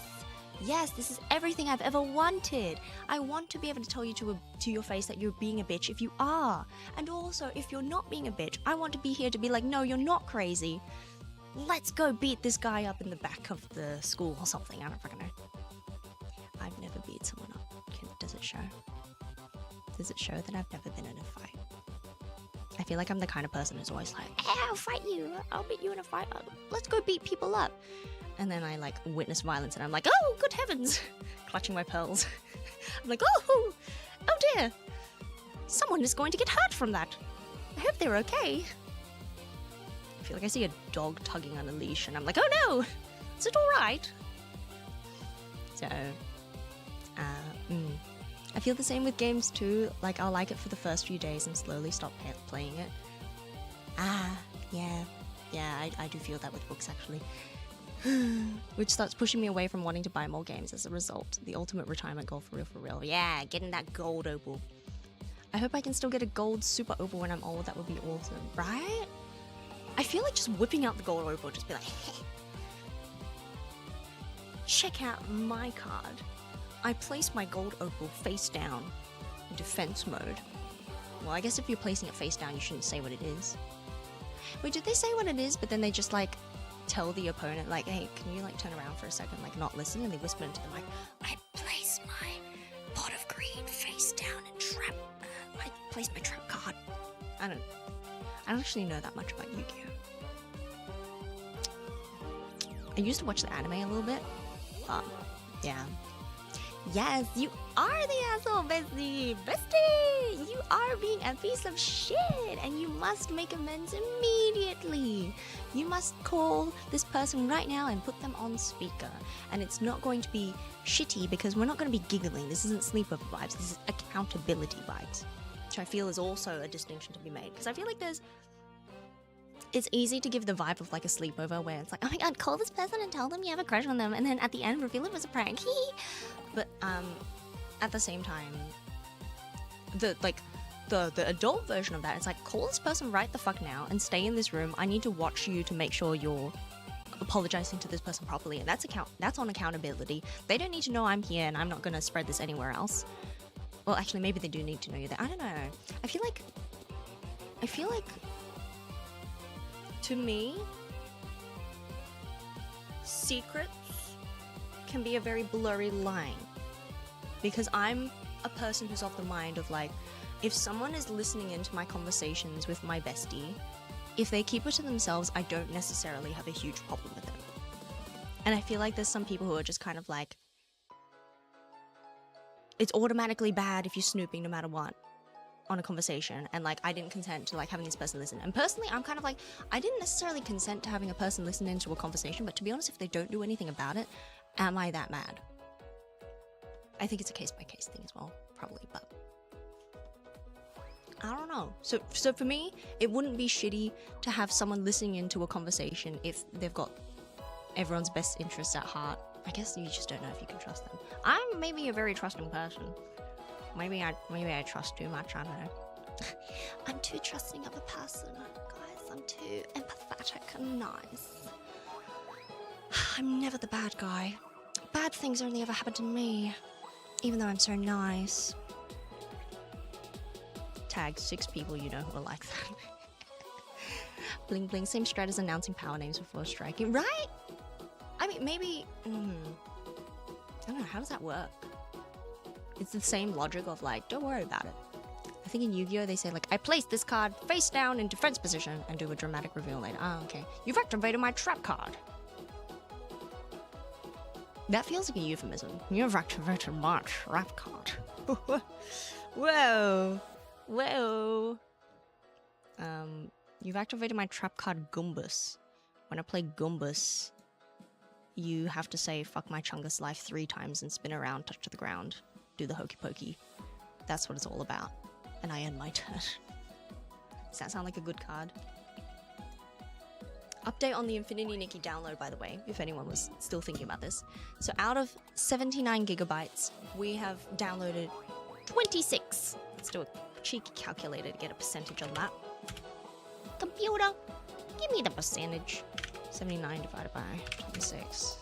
this is everything I've ever wanted. I want to be able to tell you to your face that you're being a bitch if you are. And also, if you're not being a bitch, I want to be here to be like, no, you're not crazy. Let's go beat this guy up in the back of the school or something. I don't fucking know. I've never beat someone up. Does it show? Does it show that I've never been in a fight? I feel like I'm the kind of person who's always like, hey, I'll fight you. I'll beat you in a fight. Let's go beat people up. And then I like witness violence and I'm like, oh, good heavens. Clutching my pearls. I'm like, oh dear. Someone is going to get hurt from that. I hope they're okay. I feel like I see a dog tugging on a leash and I'm like, oh no, is it all right? So, I feel the same with games too. Like, I'll like it for the first few days and slowly stop playing it. Yeah, I do feel that with books actually. Which starts pushing me away from wanting to buy more games as a result. The ultimate retirement goal for real. Yeah, getting that gold opal. I hope I can still get a gold super opal when I'm old. That would be awesome, right? I feel like just whipping out the gold opal, just be like, check out my card. I place my gold opal face down in defense mode. Well, I guess if you're placing it face down, you shouldn't say what it is. Wait, did they say what it is, but then they just like tell the opponent like, hey, can you like turn around for a second, like not listen? And they whisper into the mic, I place my pot of green face down and trap. I place my trap card. I don't actually know that much about Yu-Gi-Oh. I used to watch the anime a little bit. Yeah. Yes, you are the asshole, bestie! Bestie! You are being a piece of shit, and you must make amends immediately. You must call this person right now and put them on speaker. And it's not going to be shitty because we're not going to be giggling. This isn't sleepover vibes. This is accountability vibes, which I feel is also a distinction to be made. Because I feel like there's it's easy to give the vibe of like a sleepover where it's like, oh my god, call this person and tell them you have a crush on them, and then at the end reveal it was a prank. But at the same time, the adult version of that, it's like, call this person right the fuck now and stay in this room. I need to watch you to make sure you're apologizing to this person properly, and that's on accountability. They don't need to know I'm here and I'm not gonna spread this anywhere else. Well, actually, maybe they do need to know you're there. I don't know. I feel like to me, secrets can be a very blurry line, because I'm a person who's of the mind of like, if someone is listening into my conversations with my bestie, if they keep it to themselves, I don't necessarily have a huge problem with it. And I feel like there's some people who are just kind of like, it's automatically bad if you're snooping no matter what on a conversation, and like, I didn't consent to like having this person listen. And personally, I'm kind of like, I didn't necessarily consent to having a person listen into a conversation, but to be honest, if they don't do anything about it, am I that mad? I think it's a case-by-case thing as well, probably, but I don't know. So for me, it wouldn't be shitty to have someone listening into a conversation if they've got everyone's best interests at heart. I guess you just don't know if you can trust them. I'm maybe a very trusting person. Maybe I trust too much, I don't know. I'm too trusting of a person, guys. I'm too empathetic and nice. I'm never the bad guy. Bad things only ever happen to me, even though I'm so nice. Tag 6 people you know who are like that. Bling bling, same strat as announcing power names before striking, right? I mean, maybe, I don't know, how does that work? It's the same logic of like, don't worry about it. I think in Yu-Gi-Oh! They say like, I place this card face down in defense position and do a dramatic reveal later. Ah, okay. You've activated my trap card. That feels like a euphemism. You've activated my trap card. Whoa. Whoa. You've activated my trap card Gumbus. When I play Gumbus, you have to say fuck my Chungus life 3 times and spin around, touch to the ground, do the hokey pokey. That's what it's all about. And I end my turn. Does that sound like a good card? Update on the Infinity Nikki download, by the way, if anyone was still thinking about this. So out of 79 gigabytes, we have downloaded 26. Let's do a cheeky calculator to get a percentage on that. Computer, give me the percentage. 79 divided by 26.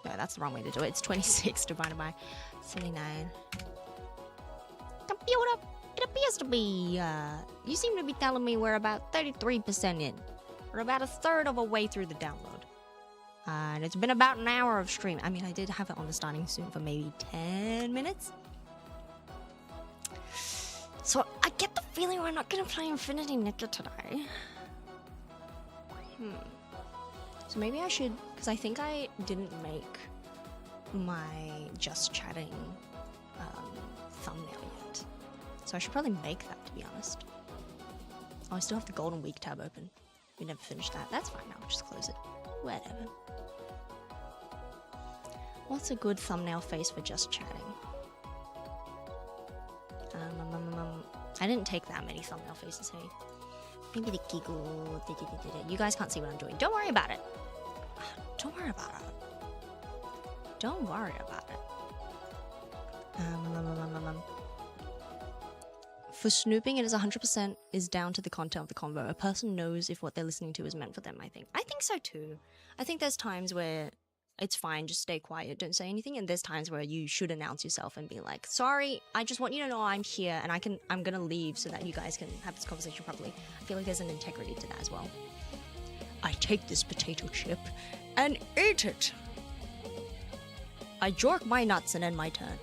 No, that's the wrong way to do it. It's 26 divided by 79. Computer, it appears to be, you seem to be telling me we're about 33% in. We're about a third of a way through the download. And it's been about an hour of stream. I mean, I did have it on the starting soon for maybe 10 minutes. So I get the feeling we're not going to play Infinity Nikki today. So maybe I should, because I think I didn't make my just chatting thumbnail yet. So I should probably make that, to be honest. Oh, I still have the Golden Week tab open. We never finished that. That's fine, I'll just close it. Whatever. What's a good thumbnail face for just chatting? I didn't take that many thumbnail faces, hey. Maybe the giggle. You guys can't see what I'm doing. Don't worry about it. Don't worry about it. Don't worry about it. For snooping, it is 100% is down to the content of the convo. A person knows if what they're listening to is meant for them, I think. I think so too. I think there's times where it's fine, just stay quiet, don't say anything, and there's times where you should announce yourself and be like, sorry, I just want you to know I'm here and I'm gonna leave so that you guys can have this conversation properly. I feel like there's an integrity to that as well. I take this potato chip and eat it. I jork my nuts and end my turn.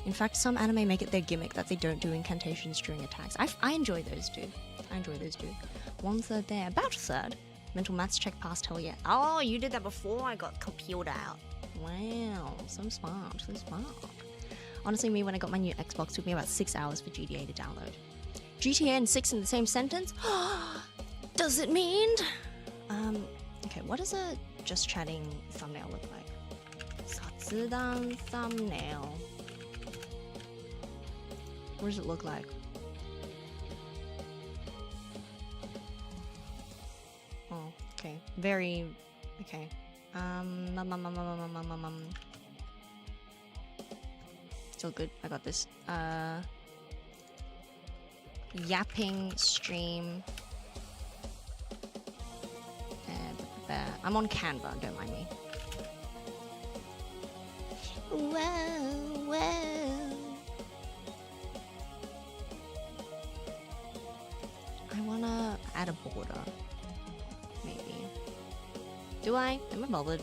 In fact, some anime make it their gimmick that they don't do incantations during attacks. I enjoy those too. I enjoy those too. 1/3 there, about a third. Mental maths check passed, hell yeah. Oh, you did that before I got computer out. Wow, so smart, so smart. Honestly, me, when I got my new Xbox, it took me about 6 hours for GTA to download. GTA and 6 in the same sentence? Does it mean? Okay, what does a just chatting thumbnail look like? Satsudan thumbnail. What does it look like? Oh. very okay. Still good. I got this. Yapping stream. I'm on Canva. Don't mind me. Whoa, whoa. I wanna add a border. Maybe. Do I? Am I bothered?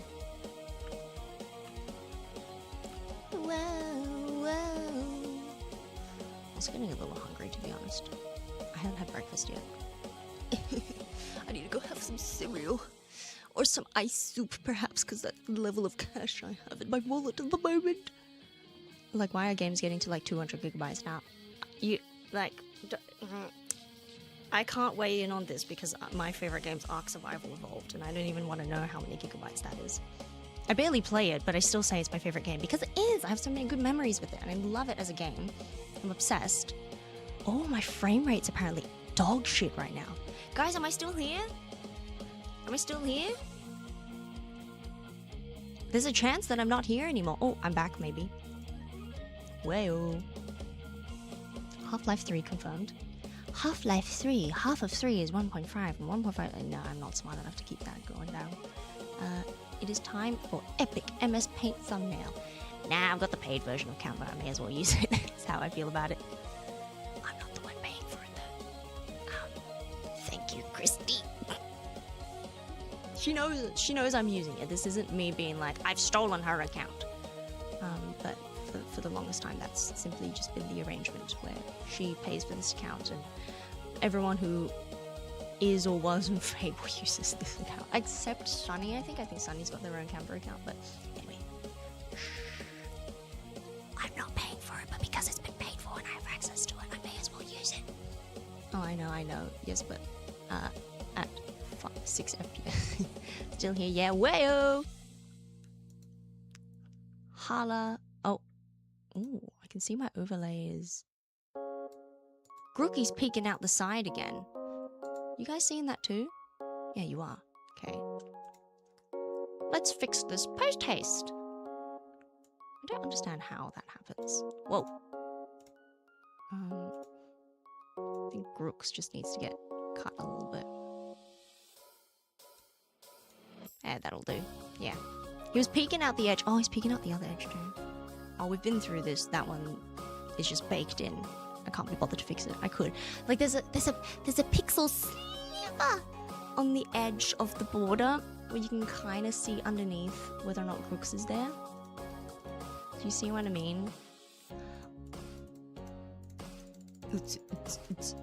Whoa, whoa. I was getting a little hungry, to be honest. I haven't had breakfast yet. I need to go have some cereal. Or some ice soup, perhaps, because that's the level of cash I have in my wallet at the moment. Like, why are games getting to like 200 gigabytes now? I can't weigh in on this because my favorite game's Ark Survival Evolved, and I don't even want to know how many gigabytes that is. I barely play it, but I still say it's my favorite game because it is. I have so many good memories with it, and I love it as a game. I'm obsessed. Oh, my frame rate's apparently dog shit right now. Guys, am I still here? Am I still here? There's a chance that I'm not here anymore. Oh, I'm back, maybe. Well. Half-Life 3 confirmed. Half-Life 3. Half of 3 is 1.5, and 1.5... No, I'm not smart enough to keep that going down. It is time for epic MS Paint thumbnail. Nah, I've got the paid version of Canva. I may as well use it. That's how I feel about it. I'm not the one paying for it, though. Thank you, Christy. She knows I'm using it. This isn't me being like, I've stolen her account. But for the longest time, that's simply just been the arrangement where she pays for this account and everyone who is or was in Fable uses this account. Except Sunny, I think. I think Sunny's got their own Canva account, but anyway. I'm not paying for it, but because it's been paid for and I have access to it, I may as well use it. Oh, I know. Yes, but at 6 FPS. Still here, yeah, wayo! Holla. Oh. Ooh, I can see my overlays. Grookie's peeking out the side again. You guys seeing that too? Yeah, you are. Okay. Let's fix this post-haste. I don't understand how that happens. Whoa. I think Grooks just needs to get cut a little bit. Yeah, that'll do. Yeah. He was peeking out the edge. Oh, he's peeking out the other edge too. Oh, we've been through this. That one is just baked in. I can't be bothered to fix it. I could. Like, there's a pixel sliver on the edge of the border where you can kind of see underneath whether or not Crooks is there. Do you see what I mean?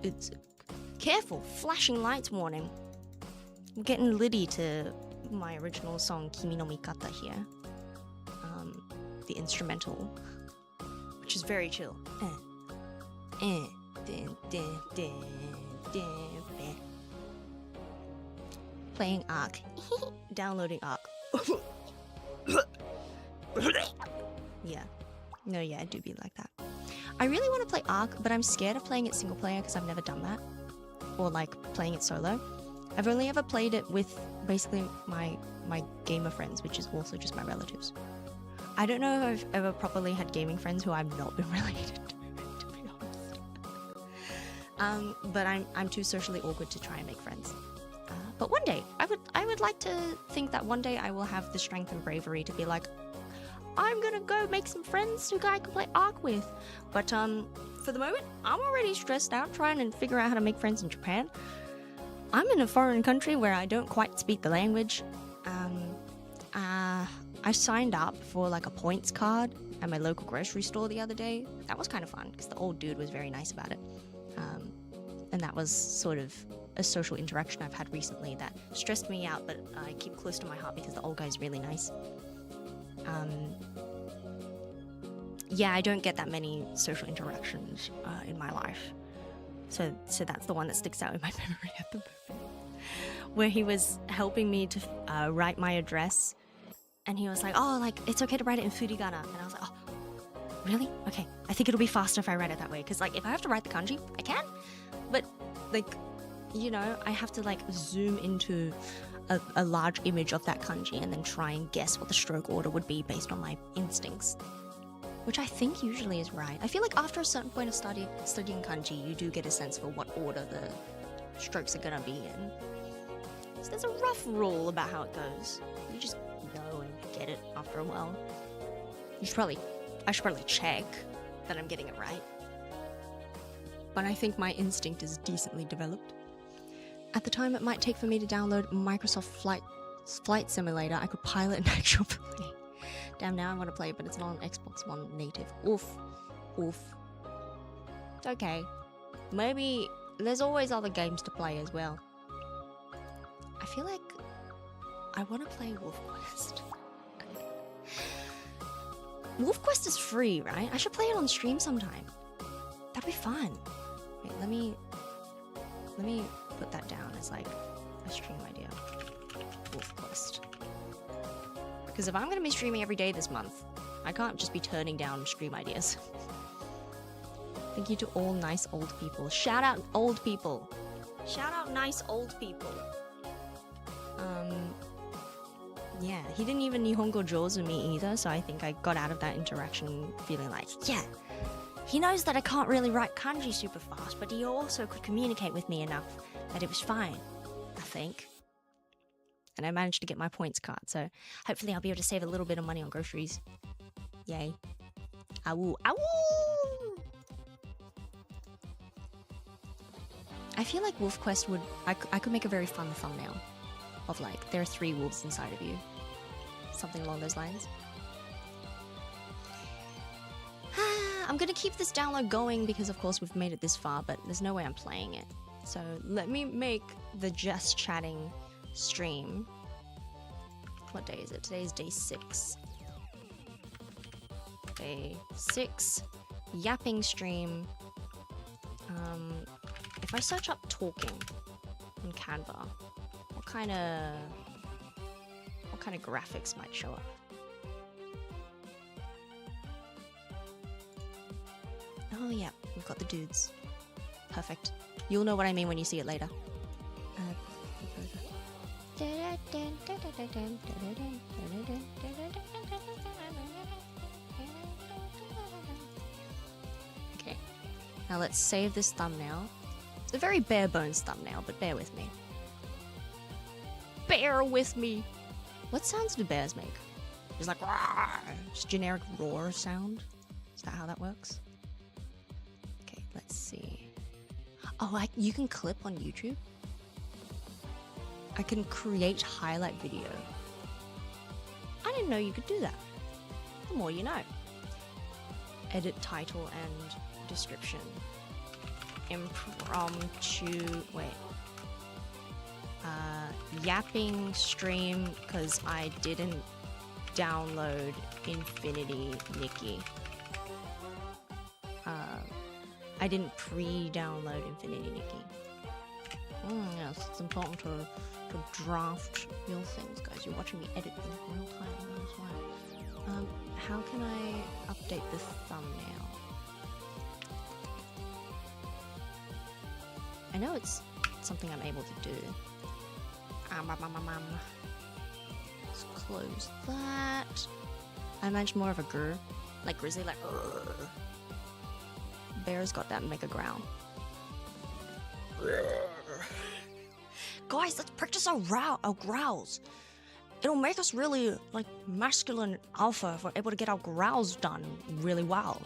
It's careful. Flashing lights warning. I'm getting Liddy to my original song Kimi no Mikata here. The instrumental, which is very chill. Playing Ark. Downloading Ark. Yeah. No, yeah, I do be like that. I really want to play Ark, but I'm scared of playing it single player because I've never done that. Or like playing it solo. I've only ever played it with basically my gamer friends, which is also just my relatives. I don't know if I've ever properly had gaming friends who I've not been related to be honest. But I'm too socially awkward to try and make friends. But one day, I would like to think that one day I will have the strength and bravery to be like, I'm gonna go make some friends who I can play Ark with. But for the moment, I'm already stressed out trying to figure out how to make friends in Japan. I'm in a foreign country where I don't quite speak the language. I signed up for like a points card at my local grocery store the other day. That was kind of fun because the old dude was very nice about it. And that was sort of a social interaction I've had recently that stressed me out, but I keep close to my heart because the old guy's really nice. Yeah, I don't get that many social interactions in my life. So that's the one that sticks out in my memory at the moment. Where he was helping me to write my address. And he was like, oh, like, it's okay to write it in furigana. And I was like, oh, really? Okay. I think it'll be faster if I write it that way. Because, like, if I have to write the kanji, I can. But, like, you know, I have to, like, zoom into a large image of that kanji and then try and guess what the stroke order would be based on my instincts. Which I think usually is right. I feel like after a certain point of studying kanji, you do get a sense for what order the strokes are gonna be in. So there's a rough rule about how it goes. You just know and get it after a while. I should probably check that I'm getting it right. But I think my instinct is decently developed. At the time it might take for me to download Microsoft Flight Simulator, I could pilot an actual plane. Damn, now I want to play it, but it's not on Xbox One native. Oof. Oof. It's okay. Maybe there's always other games to play as well. I feel like I want to play WolfQuest. WolfQuest is free, right? I should play it on stream sometime. That'd be fun. Wait, let me put that down as like a stream idea. WolfQuest. Because if I'm going to be streaming every day this month, I can't just be turning down stream ideas. Thank you to all nice old people. Shout out old people. Shout out nice old people. Yeah, he didn't even Nihongo Jaws with me either, so I think I got out of that interaction feeling like, yeah, he knows that I can't really write kanji super fast, but he also could communicate with me enough that it was fine, I think. And I managed to get my points card, so hopefully I'll be able to save a little bit of money on groceries. Yay. Awoo, awoo! I feel like WolfQuest would... I could make a very fun thumbnail of like, there are 3 wolves inside of you. Something along those lines. I'm gonna keep this download going because of course we've made it this far, but there's no way I'm playing it. So let me make the just chatting stream. What day is it? Today is day 6. Day 6. Yapping stream. If I search up talking in Canva, what kind of graphics might show up? Oh yeah, we've got the dudes. Perfect. You'll know what I mean when you see it later. Okay, now let's save this thumbnail. It's a very bare bones thumbnail, but bear with me. Bear with me! What sounds do bears make? Just like, roar, just generic roar sound? Is that how that works? Okay, let's see. Oh, you can clip on YouTube? I can create highlight video. I didn't know you could do that. The more you know. Edit title and description. Impromptu, wait. Yapping stream because I didn't download Infinity Nikki. I didn't pre-download Infinity Nikki. Yes, it's important to draft your things, guys. You're watching me edit things in real time. That's why. How can I update the thumbnail? I know it's something I'm able to do. Let's close that. I imagine more of a grr, like grizzly, like. Urgh. Bear's got that mega growl. Guys, let's practice our growls. It'll make us really like masculine alpha if we're able to get our growls done really well.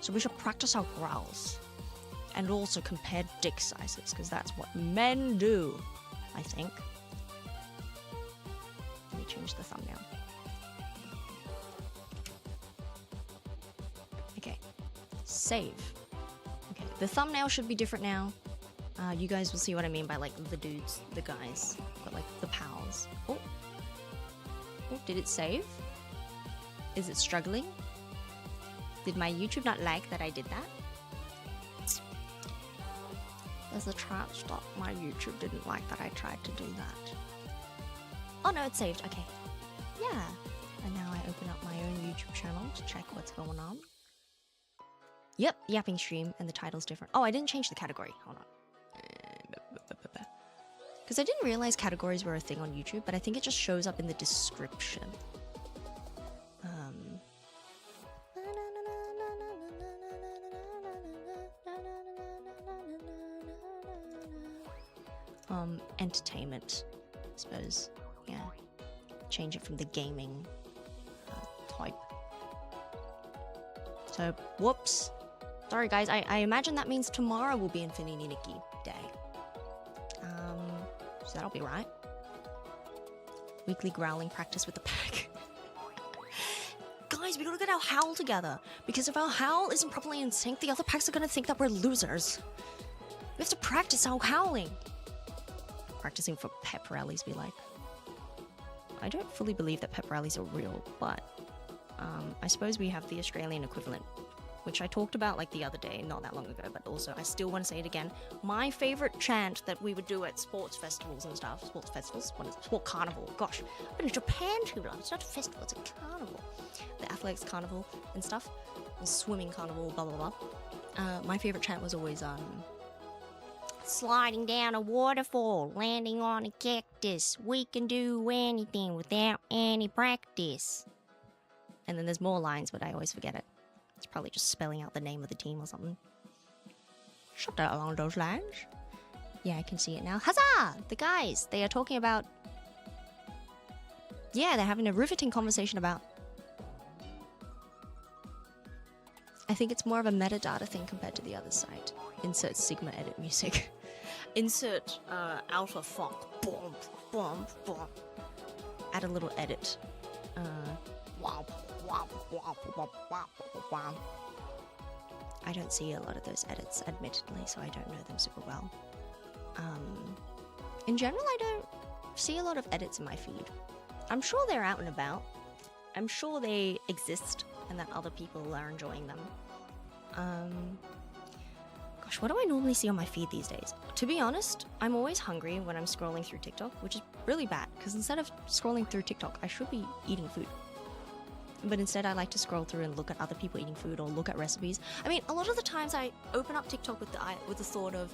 So we should practice our growls. And also compare dick sizes, because that's what men do, I think. Let me change the thumbnail. Okay, save. Okay, the thumbnail should be different now. You guys will see what I mean by like the dudes, the guys, but like the pals. Oh, did it save? Is it struggling? Did my YouTube not like that I did that? There's a chat stop. My YouTube didn't like that I tried to do that. Oh no, it's saved. Okay. Yeah. And now I open up my own YouTube channel to check what's going on. Yep, yapping stream, and the title's different. Oh, I didn't change the category. Hold on. Because I didn't realize categories were a thing on YouTube, but I think it just shows up in the description. Entertainment, I suppose. Yeah. Change it from the gaming type. So, whoops. Sorry guys, I imagine that means tomorrow will be Infinity Nikki Day. So that'll be right. Weekly growling practice with the pack. Guys, we gotta get our howl together. Because if our howl isn't properly in sync, the other packs are gonna think that we're losers. We have to practice our howling. Practicing for pep rallies, be like. I don't fully believe that pep rallies are real, but I suppose we have the Australian equivalent, which I talked about like the other day, not that long ago, but also I still want to say it again. My favorite chant that we would do at sports festivals and stuff, sports festivals, what is it? Sport carnival, gosh, I've been in Japan too long, it's not a festival, it's a carnival. The athletics carnival and stuff, the swimming carnival, blah, blah, blah. My favorite chant was always, sliding down a waterfall, landing on a cactus, we can do anything without any practice. And then there's more lines, but I always forget it. It's probably just spelling out the name of the team or something. Shut out along those lines. Yeah, I can see it now. Huzzah! The guys, they are talking about... Yeah, they're having a riveting conversation about... I think it's more of a metadata thing compared to the other side. Insert Sigma edit music. Insert alpha funk. Boom, boom, boom. Add a little edit. I don't see a lot of those edits, admittedly, so I don't know them super well. In general, I don't see a lot of edits in my feed. I'm sure they're out and about. I'm sure they exist and that other people are enjoying them. Gosh, what do I normally see on my feed these days? To be honest, I'm always hungry when I'm scrolling through TikTok, which is really bad, because instead of scrolling through TikTok, I should be eating food. But instead I like to scroll through and look at other people eating food or look at recipes. I mean, a lot of the times I open up TikTok with the thought of,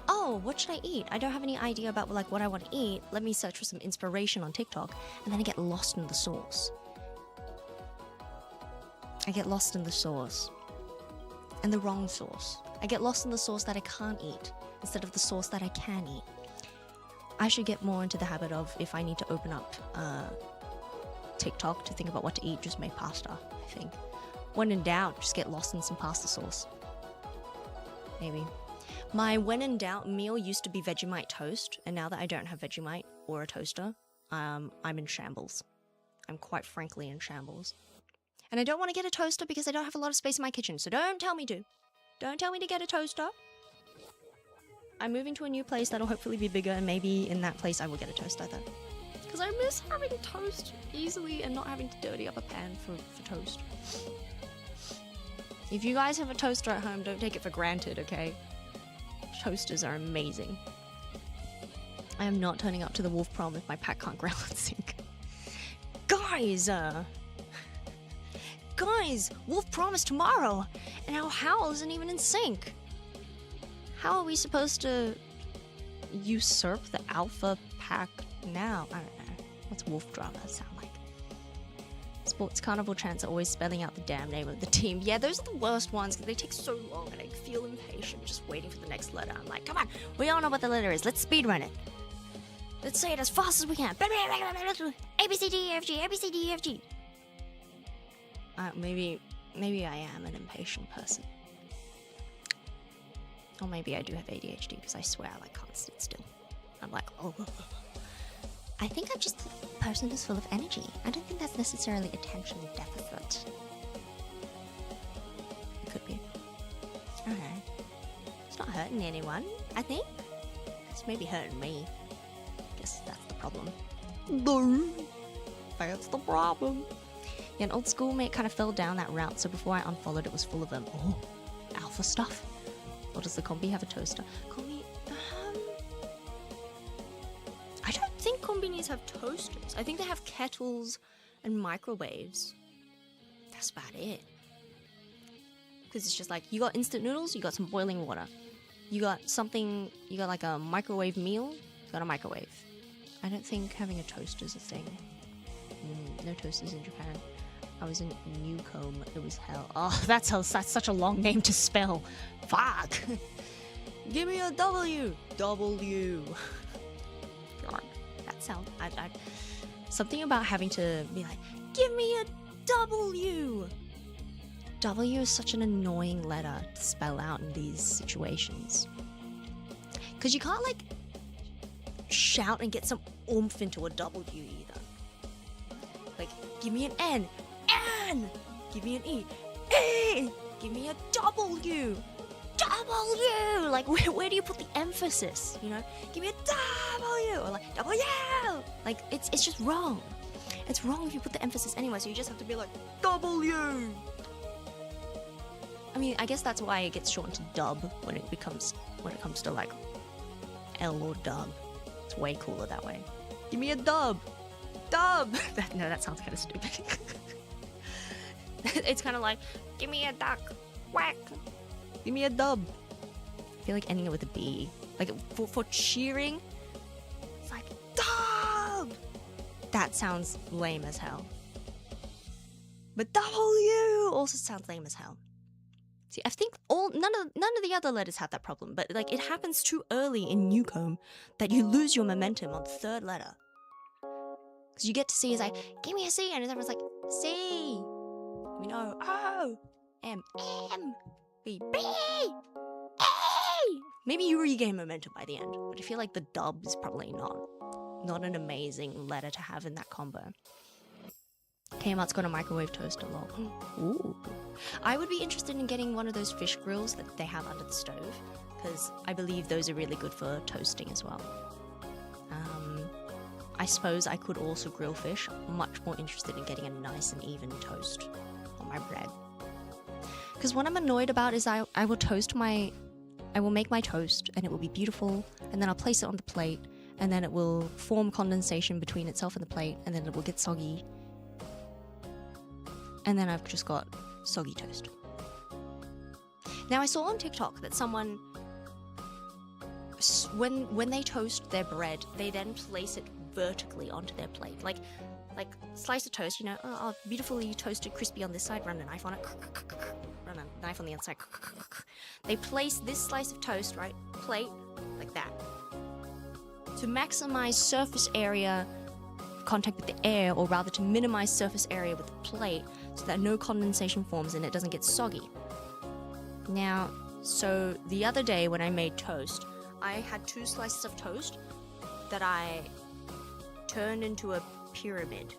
oh, what should I eat? I don't have any idea about like what I want to eat. Let me search for some inspiration on TikTok, and then I get lost in the sauce. I get lost in the sauce. And the wrong sauce. I get lost in the sauce that I can't eat instead of the sauce that I can eat. I should get more into the habit of, if I need to open up TikTok to think about what to eat, just make pasta, I think. When in doubt, just get lost in some pasta sauce. Maybe. My when in doubt meal used to be Vegemite toast, and now that I don't have Vegemite or a toaster, I'm in shambles. I'm quite frankly in shambles. And I don't want to get a toaster because I don't have a lot of space in my kitchen, so don't tell me to. Don't tell me to get a toaster. I'm moving to a new place that'll hopefully be bigger, and maybe in that place I will get a toaster then. Because I miss having toast easily and not having to dirty up a pan for toast. If you guys have a toaster at home, don't take it for granted, okay? Toasters are amazing. I am not turning up to the wolf prom if my pack can't growl and sync. Guys, wolf prom is tomorrow, and our howl isn't even in sync. How are we supposed to usurp the alpha pack now? I don't know. What's wolf drama sound like? Sports carnival chants are always spelling out the damn name of the team. Yeah, those are the worst ones because they take so long and I feel impatient just waiting for the next letter. I'm like, come on, we all know what the letter is. Let's speedrun it. Let's say it as fast as we can. A, B, C, D, E, F, G, A, B, C, D, E, F, G. Maybe I am an impatient person. Or maybe I do have ADHD because I swear I can't sit still. I'm like, oh. I think I'm just a person who's full of energy. I don't think that's necessarily attention deficit. It could be. I don't know. It's not hurting anyone, I think. It's maybe hurting me. Guess that's the problem. No, that's the problem. Yeah, an old schoolmate kind of fell down that route, so before I unfollowed, it was full of them. Oh, alpha stuff. Or does the combi have a toaster? Combi, I don't think combinis have toasters. I think they have kettles and microwaves. That's about it. Because it's just like, you got instant noodles, you got some boiling water. You got something, you got like a microwave meal, got a microwave. I don't think having a toaster is a thing. No toasters in Japan. I was in Newcomb. It was hell. Oh, that's such a long name to spell. Fuck. Give me a W. W. God, that sounds. Something about having to be like, give me a W. W is such an annoying letter to spell out in these situations. Because you can't, like, shout and get some oomph into a W either. Like, give me an N. N! Give me an E. E! Give me a W. W! Like, where do you put the emphasis, you know? Give me a W! Or like, W! Like, it's just wrong. It's wrong if you put the emphasis anywhere, so you just have to be like, W! I mean, I guess that's why it gets shortened to dub when it comes to like L or dub. It's way cooler that way. Give me a dub! Dub! No, that sounds kind of stupid. It's kind of like, give me a duck! Whack! Give me a dub! I feel like ending it with a B. Like, for cheering, it's like, dub! That sounds lame as hell. But W also sounds lame as hell. See, I think none of the other letters have that problem, but like it happens too early in Newcomb that you lose your momentum on the third letter. Because you get to C is like, give me a C, and everyone's like, C. We know O, M, B, B, A. Maybe you regain momentum by the end, but I feel like the dub is probably not an amazing letter to have in that combo. Kmart's got a microwave toaster, lol. Ooh. I would be interested in getting one of those fish grills that they have under the stove, because I believe those are really good for toasting as well. I suppose I could also grill fish. I'm much more interested in getting a nice and even toast on my bread. Because what I'm annoyed about is I will make my toast and it will be beautiful, and then I'll place it on the plate, and then it will form condensation between itself and the plate, and then it will get soggy. And then I've just got soggy toast. Now I saw on TikTok that someone, when they toast their bread, they then place it vertically onto their plate. Like slice of toast, you know, oh, beautifully toasted, crispy on this side, run a knife on it, run a knife on the other side. They place this slice of toast, right, plate, like that. To maximize surface area contact with the air, or rather to minimize surface area with the plate so that no condensation forms and it doesn't get soggy. Now, so the other day when I made toast, I had 2 slices of toast that I turned into a pyramid.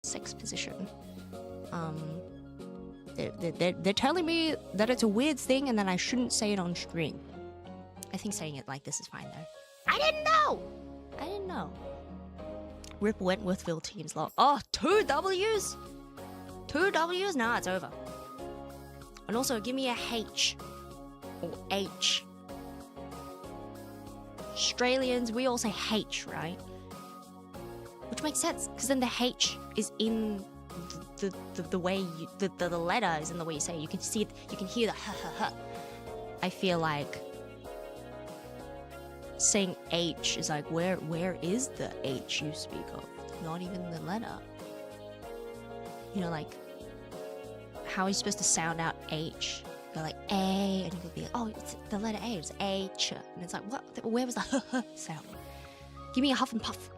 6 position. They're telling me that it's a weird thing and that I shouldn't say it on stream. I think saying it like this is fine though. I didn't know! Rip Wentworthville teams log. Oh, 2 W's? 2 W's? Nah, it's over. And also, give me a H. Or H. Australians, we all say H, right? Which makes sense, because then the H is in the way you, the letter is in the way you say it. You can see it, you can hear the ha ha ha. I feel like saying H is like, where is the H you speak of? Not even the letter. You know, like, how are you supposed to sound out H? You're like A, and you could be like, oh, it's the letter A, it's H. And it's like, what? Where was the sound? Give me a huff and puff.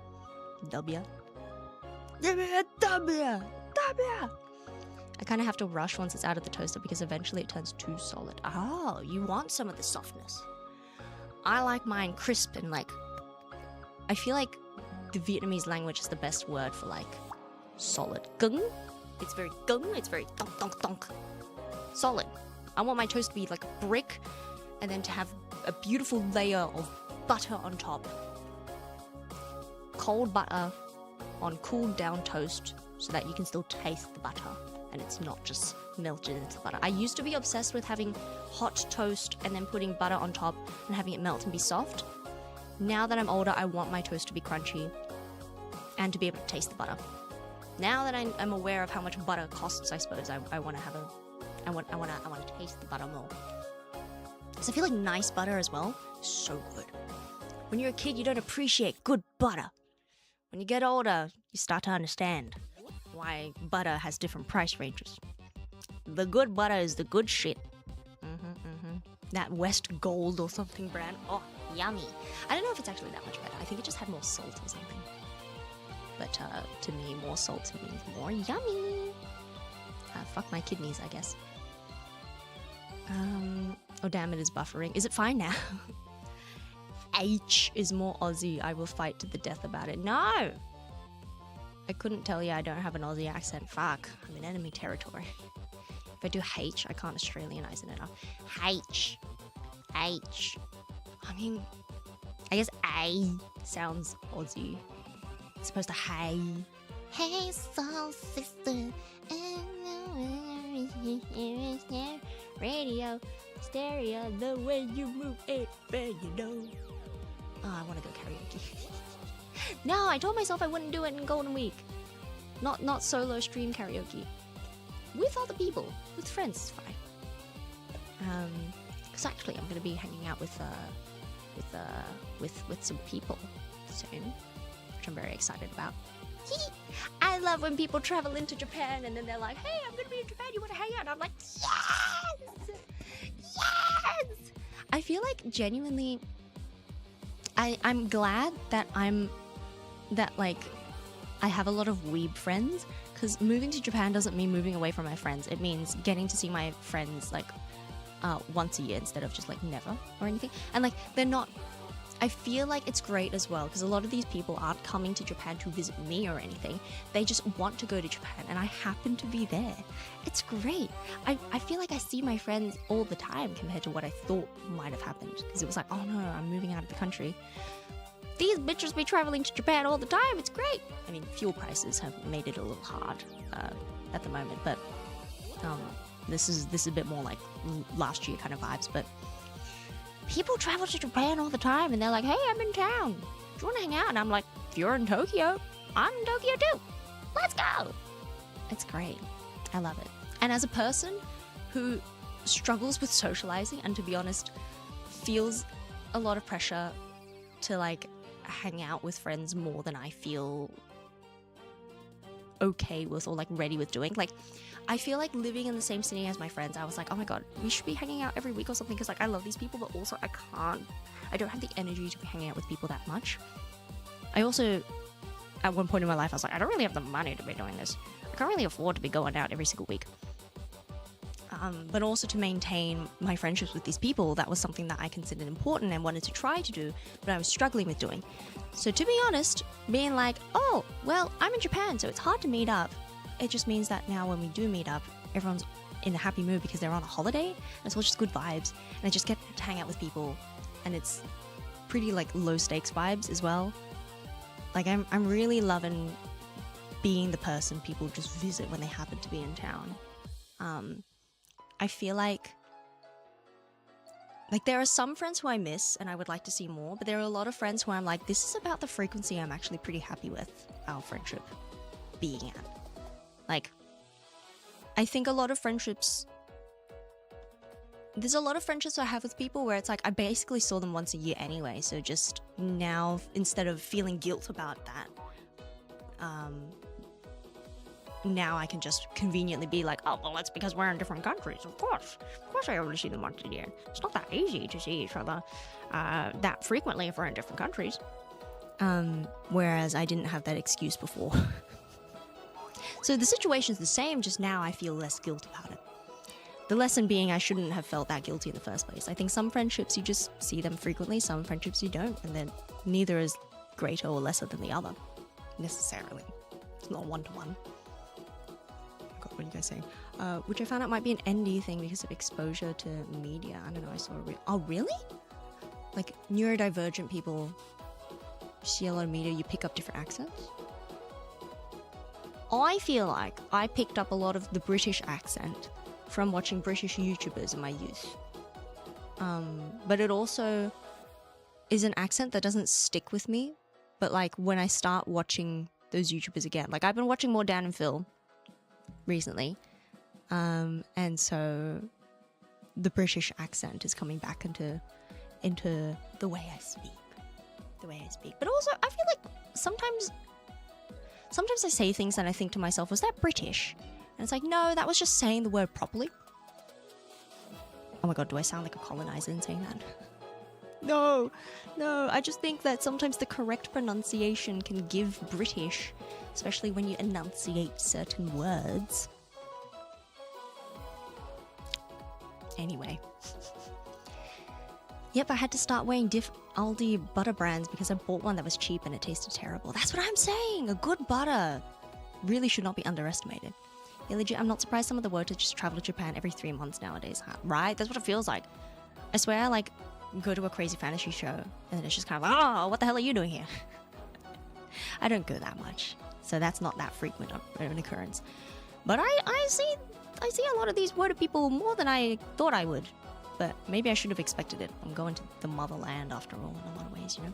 W. Give me a W. W. I kind of have to rush once it's out of the toaster because eventually it turns too solid. Oh, you want some of the softness. I like mine crisp and like, I feel like the Vietnamese language is the best word for like solid. Gung. It's very gung. It's very donk donk donk. Solid. I want my toast to be like a brick, and then to have a beautiful layer of butter on top. Cold butter on cooled down toast so that you can still taste the butter and it's not just melted into the butter. I used to be obsessed with having hot toast and then putting butter on top and having it melt and be soft. Now that I'm older, I want my toast to be crunchy and to be able to taste the butter. Now that I'm aware of how much butter costs, I suppose I want to taste the butter more. Because I feel like nice butter as well So good. When you're a kid, you don't appreciate good butter. When you get older, you start to understand why butter has different price ranges. The good butter is the good shit. That West Gold or something brand. Oh, yummy. I don't know if it's actually that much better. I think it just had more salt or something. But to me, more salt means more yummy. Fuck my kidneys, I guess. Oh damn, it is buffering. Is it fine now? H is more Aussie. I will fight to the death about it. No! I couldn't tell you I don't have an Aussie accent. Fuck. I'm in enemy territory. If I do H, I can't Australianize it enough. H. H. I mean, I guess A sounds Aussie. It's supposed to hey. Hey, soul sister. Radio, stereo, the way you move it, man, you know. Oh, I want to go karaoke. No, I told myself I wouldn't do it in Golden Week. Not solo stream karaoke. With other people, with friends, it's fine. Because actually, I'm gonna be hanging out with some people soon, which I'm very excited about. I love when people travel into Japan and then they're like, "Hey, I'm gonna be in Japan. You want to hang out?" And I'm like, "Yes, yes." I feel like genuinely, I'm glad that I have a lot of weeb friends, because moving to Japan doesn't mean moving away from my friends. It means getting to see my friends like once a year instead of just like never or anything. And like they're not. I feel like it's great as well, because a lot of these people aren't coming to Japan to visit me or anything. They just want to go to Japan, and I happen to be there. It's great. I feel like I see my friends all the time compared to what I thought might have happened, because it was like, oh no, I'm moving out of the country. These bitches be traveling to Japan all the time. It's great. I mean, fuel prices have made it a little hard at the moment, but this is a bit more like last year kind of vibes, but people travel to Japan all the time and they're like, "Hey, I'm in town. Do you want to hang out?" And I'm like, "If you're in Tokyo, I'm in Tokyo too. Let's go." It's great. I love it. And as a person who struggles with socializing and, to be honest, feels a lot of pressure to like hang out with friends more than I feel okay with or like ready with doing. Like, I feel like living in the same city as my friends, I was like, oh my god, we should be hanging out every week or something, because like I love these people, but also I don't have the energy to be hanging out with people that much. I also, at one point in my life, I was like, I don't really have the money to be doing this. I can't really afford to be going out every single week. But also to maintain my friendships with these people, that was something that I considered important and wanted to try to do, but I was struggling with doing. So to be honest, being like, oh, well, I'm in Japan, so it's hard to meet up. It just means that now when we do meet up, everyone's in a happy mood because they're on a holiday, and it's all just good vibes, and I just get to hang out with people, and it's pretty like low stakes vibes as well. Like I'm really loving being the person people just visit when they happen to be in town. I feel like there are some friends who I miss and I would like to see more, but there are a lot of friends who I'm like, this is about the frequency I'm actually pretty happy with our friendship being at. Like, I think a lot of friendships, there's a lot of friendships I have with people where it's like, I basically saw them once a year anyway, so just now, instead of feeling guilt about that, now I can just conveniently be like, oh, well, that's because we're in different countries. Of course I only see them once a year. It's not that easy to see each other that frequently if we're in different countries. Whereas I didn't have that excuse before. So the situation's the same, just now I feel less guilt about it. The lesson being I shouldn't have felt that guilty in the first place. I think some friendships you just see them frequently, some friendships you don't, and then neither is greater or lesser than the other, necessarily. It's not one-to-one. God, what are you guys saying? Which I found out might be an ND thing because of exposure to media. I don't know, I saw a oh, really? Like, neurodivergent people, you see a lot of media, you pick up different accents? I feel like I picked up a lot of the British accent from watching British YouTubers in my youth. But it also is an accent that doesn't stick with me. But like when I start watching those YouTubers again, like I've been watching more Dan and Phil recently. And so the British accent is coming back into into the way I speak. But also, I feel like sometimes I say things and I think to myself, was that British? And it's like, no, that was just saying the word properly. Oh my god, do I sound like a colonizer in saying that? No, I just think that sometimes the correct pronunciation can give British, especially when you enunciate certain words. Anyway. Yep, I had to start wearing Aldi butter brands because I bought one that was cheap and it tasted terrible. That's what I'm saying! A good butter really should not be underestimated. Yeah, legit, I'm not surprised some of the workers just travel to Japan every 3 months nowadays, huh? Right? That's what it feels like. I swear I, like, go to a crazy fantasy show and then it's just kind of like, oh, what the hell are you doing here? I don't go that much, so that's not that frequent of an occurrence. But I see a lot of these worded people more than I thought I would. But maybe I should have expected it. I'm going to the motherland after all in a lot of ways, you know?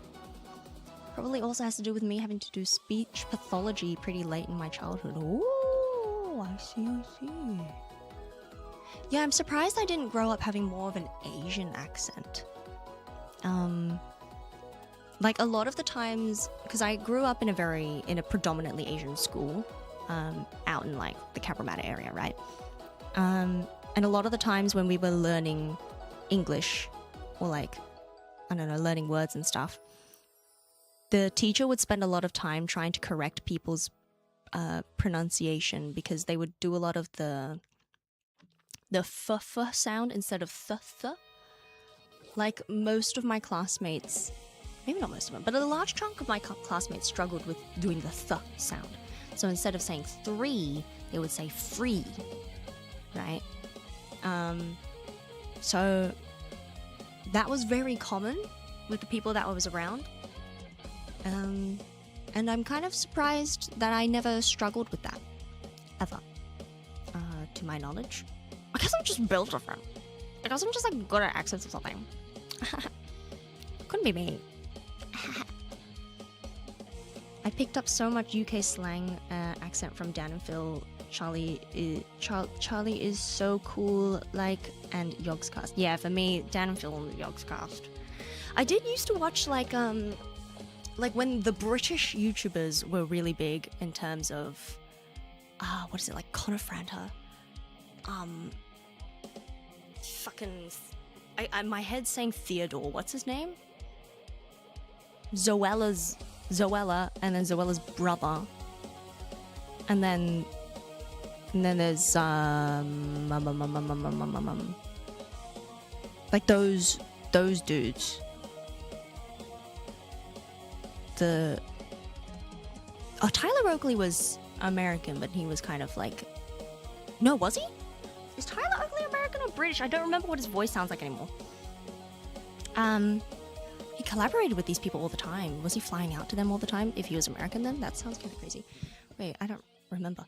Probably also has to do with me having to do speech pathology pretty late in my childhood. Ooh, I see. Yeah, I'm surprised I didn't grow up having more of an Asian accent. Like a lot of the times, because I grew up in a predominantly Asian school, out in like the Cabramatta area, right? And a lot of the times when we were learning English, or like, I don't know, learning words and stuff, the teacher would spend a lot of time trying to correct people's pronunciation because they would do a lot of the f sound instead of th. Like most of my classmates, maybe not most of them, but a large chunk of my classmates struggled with doing the th sound. So instead of saying 3, they would say free, right? So that was very common with the people that I was around. And I'm kind of surprised that I never struggled with that, ever, to my knowledge. I guess I'm just built different. I guess I'm just like good at accents or something. Couldn't be me. I picked up so much UK slang accent from Dan and Phil. Charlie is so cool, like, and Yogscast. Yeah, for me, Dan and Phil and Yogscast. I did used to watch like when the British YouTubers were really big in terms of what is it, like Connor Franta, my head's saying Theodore. What's his name? Zoella, and then Zoella's brother, and then there's like those dudes. Tyler Oakley was American, but he was kind of like, no, was he? Is Tyler Oakley American or British? I don't remember what his voice sounds like anymore. He collaborated with these people all the time. Was he flying out to them all the time? If he was American, then that sounds kind of crazy. Wait, I don't remember.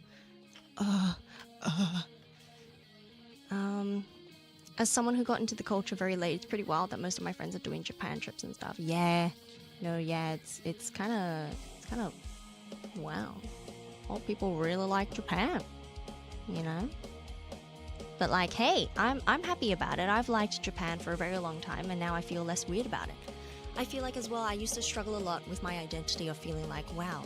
As someone who got into the culture very late, it's pretty wild that most of my friends are doing Japan trips and stuff. Yeah, it's kind of wow. All people really like Japan, you know. But like, hey, I'm happy about it. I've liked Japan for a very long time, and now I feel less weird about it. I feel like as well, I used to struggle a lot with my identity of feeling like, wow,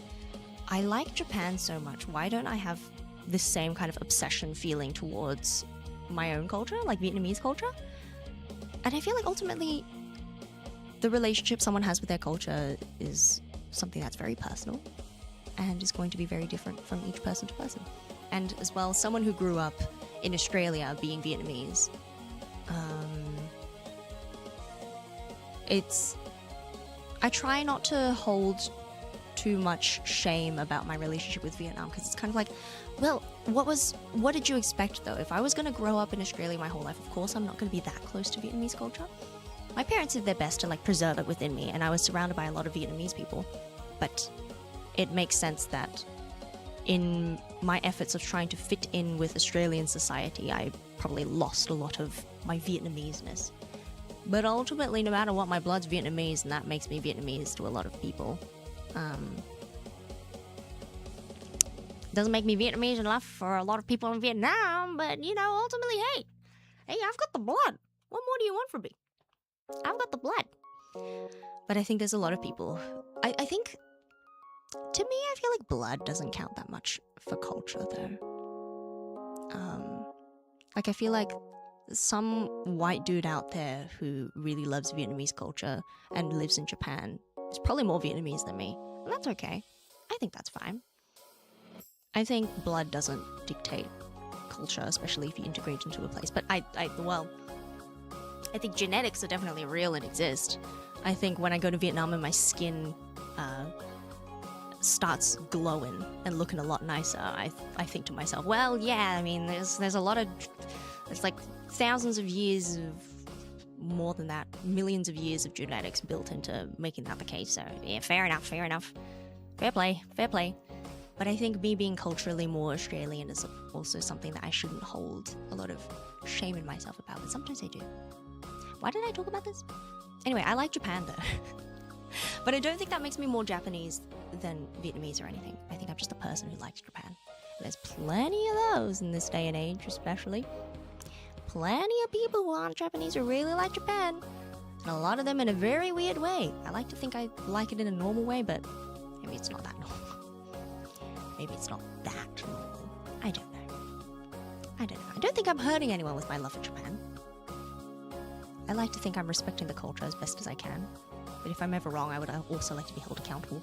I like Japan so much. Why don't I have this same kind of obsession feeling towards my own culture, like Vietnamese culture? And I feel like ultimately, the relationship someone has with their culture is something that's very personal and is going to be very different from each person to person. And as well, someone who grew up in Australia being Vietnamese, I try not to hold too much shame about my relationship with Vietnam, because it's kind of like, well, what did you expect though? If I was going to grow up in Australia my whole life, of course I'm not going to be that close to Vietnamese culture. My parents did their best to like preserve it within me, and I was surrounded by a lot of Vietnamese people, but it makes sense that in my efforts of trying to fit in with Australian society, I probably lost a lot of my Vietnamese-ness. But ultimately, no matter what, my blood's Vietnamese, and that makes me Vietnamese to a lot of people. Doesn't make me Vietnamese enough for a lot of people in Vietnam, but, you know, ultimately, hey, I've got the blood. What more do you want from me? I've got the blood. But I think there's a lot of people. I think, to me, I feel like blood doesn't count that much for culture, though. Like, I feel like some white dude out there who really loves Vietnamese culture and lives in Japan is probably more Vietnamese than me. And that's okay. I think that's fine. I think blood doesn't dictate culture, especially if you integrate into a place. But I think genetics are definitely real and exist. I think when I go to Vietnam and my skin starts glowing and looking a lot nicer, I think to myself, well, yeah, I mean, there's a lot of, it's like thousands of years of, more than that, millions of years of genetics built into making that the case. So yeah, fair enough. Fair play. But I think me being culturally more Australian is also something that I shouldn't hold a lot of shame in myself about, but sometimes I do. Why did I talk about this? Anyway, I like Japan though. But I don't think that makes me more Japanese than Vietnamese or anything. I think I'm just a person who likes Japan. And there's plenty of those in this day and age, especially. Plenty of people who aren't Japanese who really like Japan. And a lot of them in a very weird way. I like to think I like it in a normal way, but maybe it's not that normal. Maybe it's not that normal. I don't know. I don't think I'm hurting anyone with my love for Japan. I like to think I'm respecting the culture as best as I can. But if I'm ever wrong, I would also like to be held accountable.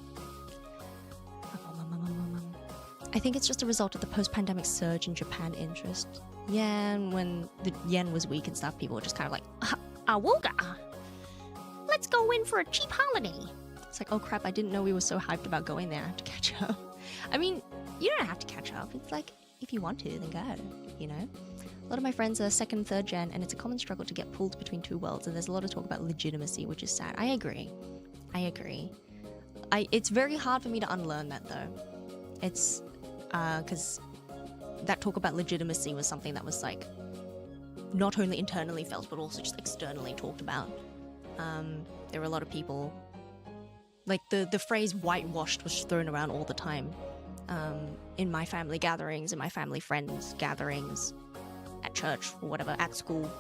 I think it's just a result of the post-pandemic surge in Japan interest. Yeah, and when the yen was weak and stuff, people were just kind of like, awooga! Let's go in for a cheap holiday! It's like, oh crap, I didn't know we were so hyped about going there. I have to catch up. I mean, you don't have to catch up. It's like, if you want to, then go, you know? A lot of my friends are second, third gen, and it's a common struggle to get pulled between two worlds, and there's a lot of talk about legitimacy, which is sad. I agree. It's very hard for me to unlearn that, though. It's, because that talk about legitimacy was something that was, like, not only internally felt, but also just externally talked about. There were a lot of people, like, the phrase whitewashed was thrown around all the time. In my family gatherings, in my family friends' gatherings, at church or whatever, at school.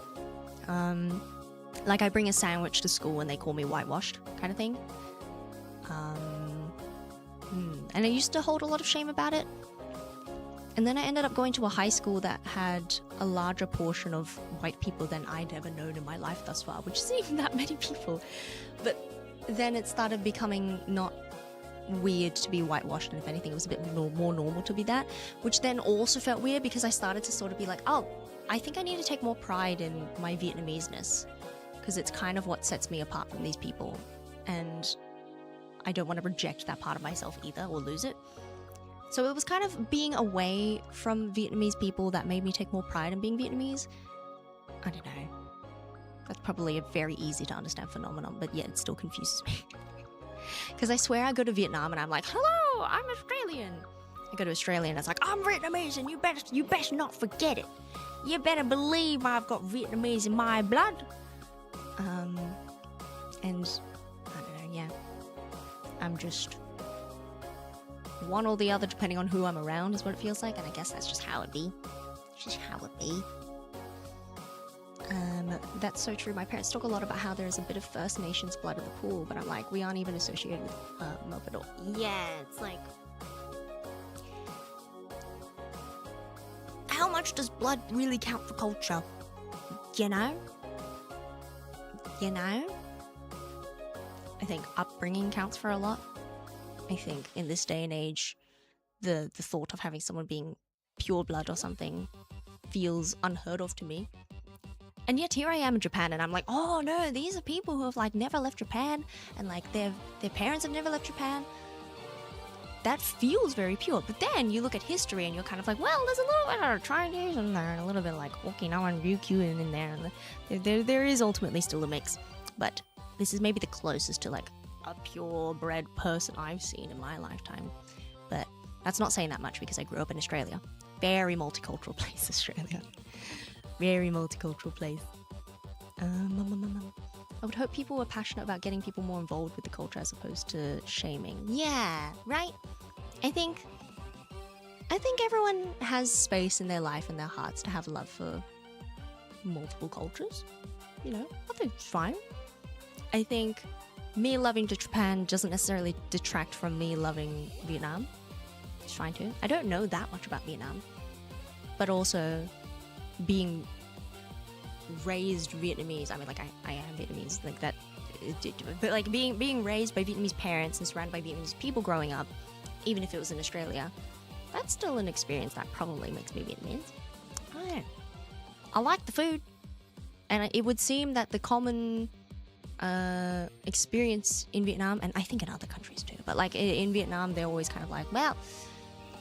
Like I bring a sandwich to school and they call me whitewashed kind of thing. And I used to hold a lot of shame about it. And then I ended up going to a high school that had a larger portion of white people than I'd ever known in my life thus far, which isn't even that many people. But then it started becoming not weird to be whitewashed, and if anything, it was a bit more normal to be that, which then also felt weird because I started to sort of be like, oh, I think I need to take more pride in my Vietnamese-ness because it's kind of what sets me apart from these people, and I don't want to reject that part of myself either or lose it. So it was kind of being away from Vietnamese people that made me take more pride in being Vietnamese. I don't know. That's probably a very easy to understand phenomenon, but yet it still confuses me. Because I swear I go to Vietnam and I'm like, hello, I'm Australian. I go to Australia and it's like, I'm Vietnamese and you best not forget it. You better believe I've got Vietnamese in my blood. And I don't know, yeah. I'm just one or the other depending on who I'm around is what it feels like, and I guess that's just how it be. It's just how it be. That's so true. My parents talk a lot about how there's a bit of First Nations blood in the pool, but I'm like, we aren't even associated with Mob at all. Yeah, it's like, how much does blood really count for culture? You know? I think upbringing counts for a lot. I think in this day and age, the thought of having someone being pure blood or something feels unheard of to me. And yet here I am in Japan and I'm like, oh no, these are people who have like never left Japan and like their parents have never left Japan. That feels very pure. But then you look at history and you're kind of like, well, there's a little bit of Chinese in there and a little bit like Okinawa and Ryukyu in there. And there is ultimately still a mix. But this is maybe the closest to like a purebred person I've seen in my lifetime. But that's not saying that much because I grew up in Australia. Very multicultural place, Australia. Very multicultural place. I would hope people were passionate about getting people more involved with the culture as opposed to shaming. Yeah, right? I think everyone has space in their life and their hearts to have love for multiple cultures. You know, I think it's fine. I think me loving Japan doesn't necessarily detract from me loving Vietnam. It's trying to. I don't know that much about Vietnam. But also being raised Vietnamese. I mean, like, I am Vietnamese. Like, that. But, like, being raised by Vietnamese parents and surrounded by Vietnamese people growing up, even if it was in Australia, that's still an experience that probably makes me Vietnamese. I don't know. I like the food. And it would seem that the common experience in Vietnam, and I think in other countries too, but like in Vietnam, they're always kind of like, well,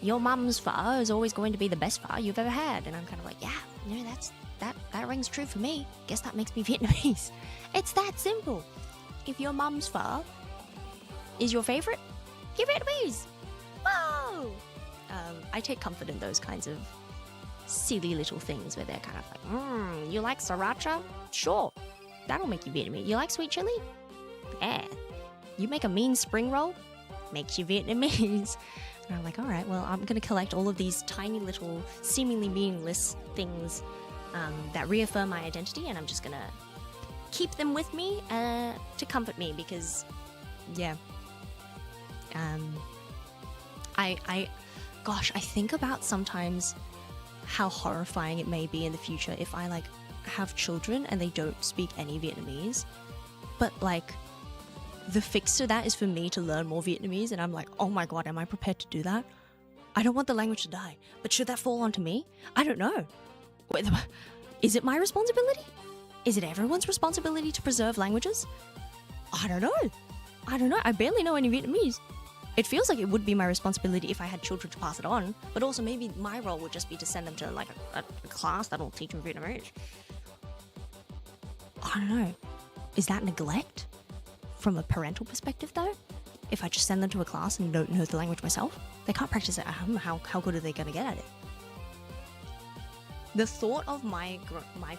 your mum's pho is always going to be the best pho you've ever had. And I'm kind of like, yeah, no, that rings true for me. Guess that makes me Vietnamese. It's that simple. If your mum's pho is your favorite, you're Vietnamese. Whoa! I take comfort in those kinds of silly little things where they're kind of like, you like sriracha? Sure. That'll make you Vietnamese. You like sweet chili? Yeah. You make a mean spring roll? Makes you Vietnamese. And I'm like, all right, well, I'm going to collect all of these tiny little, seemingly meaningless things that reaffirm my identity, and I'm just going to keep them with me to comfort me because, yeah. I think about sometimes how horrifying it may be in the future if I, like, have children and they don't speak any Vietnamese, but like the fix to that is for me to learn more Vietnamese, and I'm like, oh my god, am I prepared to do that? I don't want the language to die, but should that fall onto me? I don't know. Is it my responsibility? Is it everyone's responsibility to preserve languages? I don't know. I barely know any Vietnamese. It feels like it would be my responsibility if I had children to pass it on, but also maybe my role would just be to send them to like a class that'll teach them Vietnamese. I don't know. Is that neglect? From a parental perspective, though? If I just send them to a class and don't know the language myself? They can't practice it at home. How good are they going to get at it? The thought of my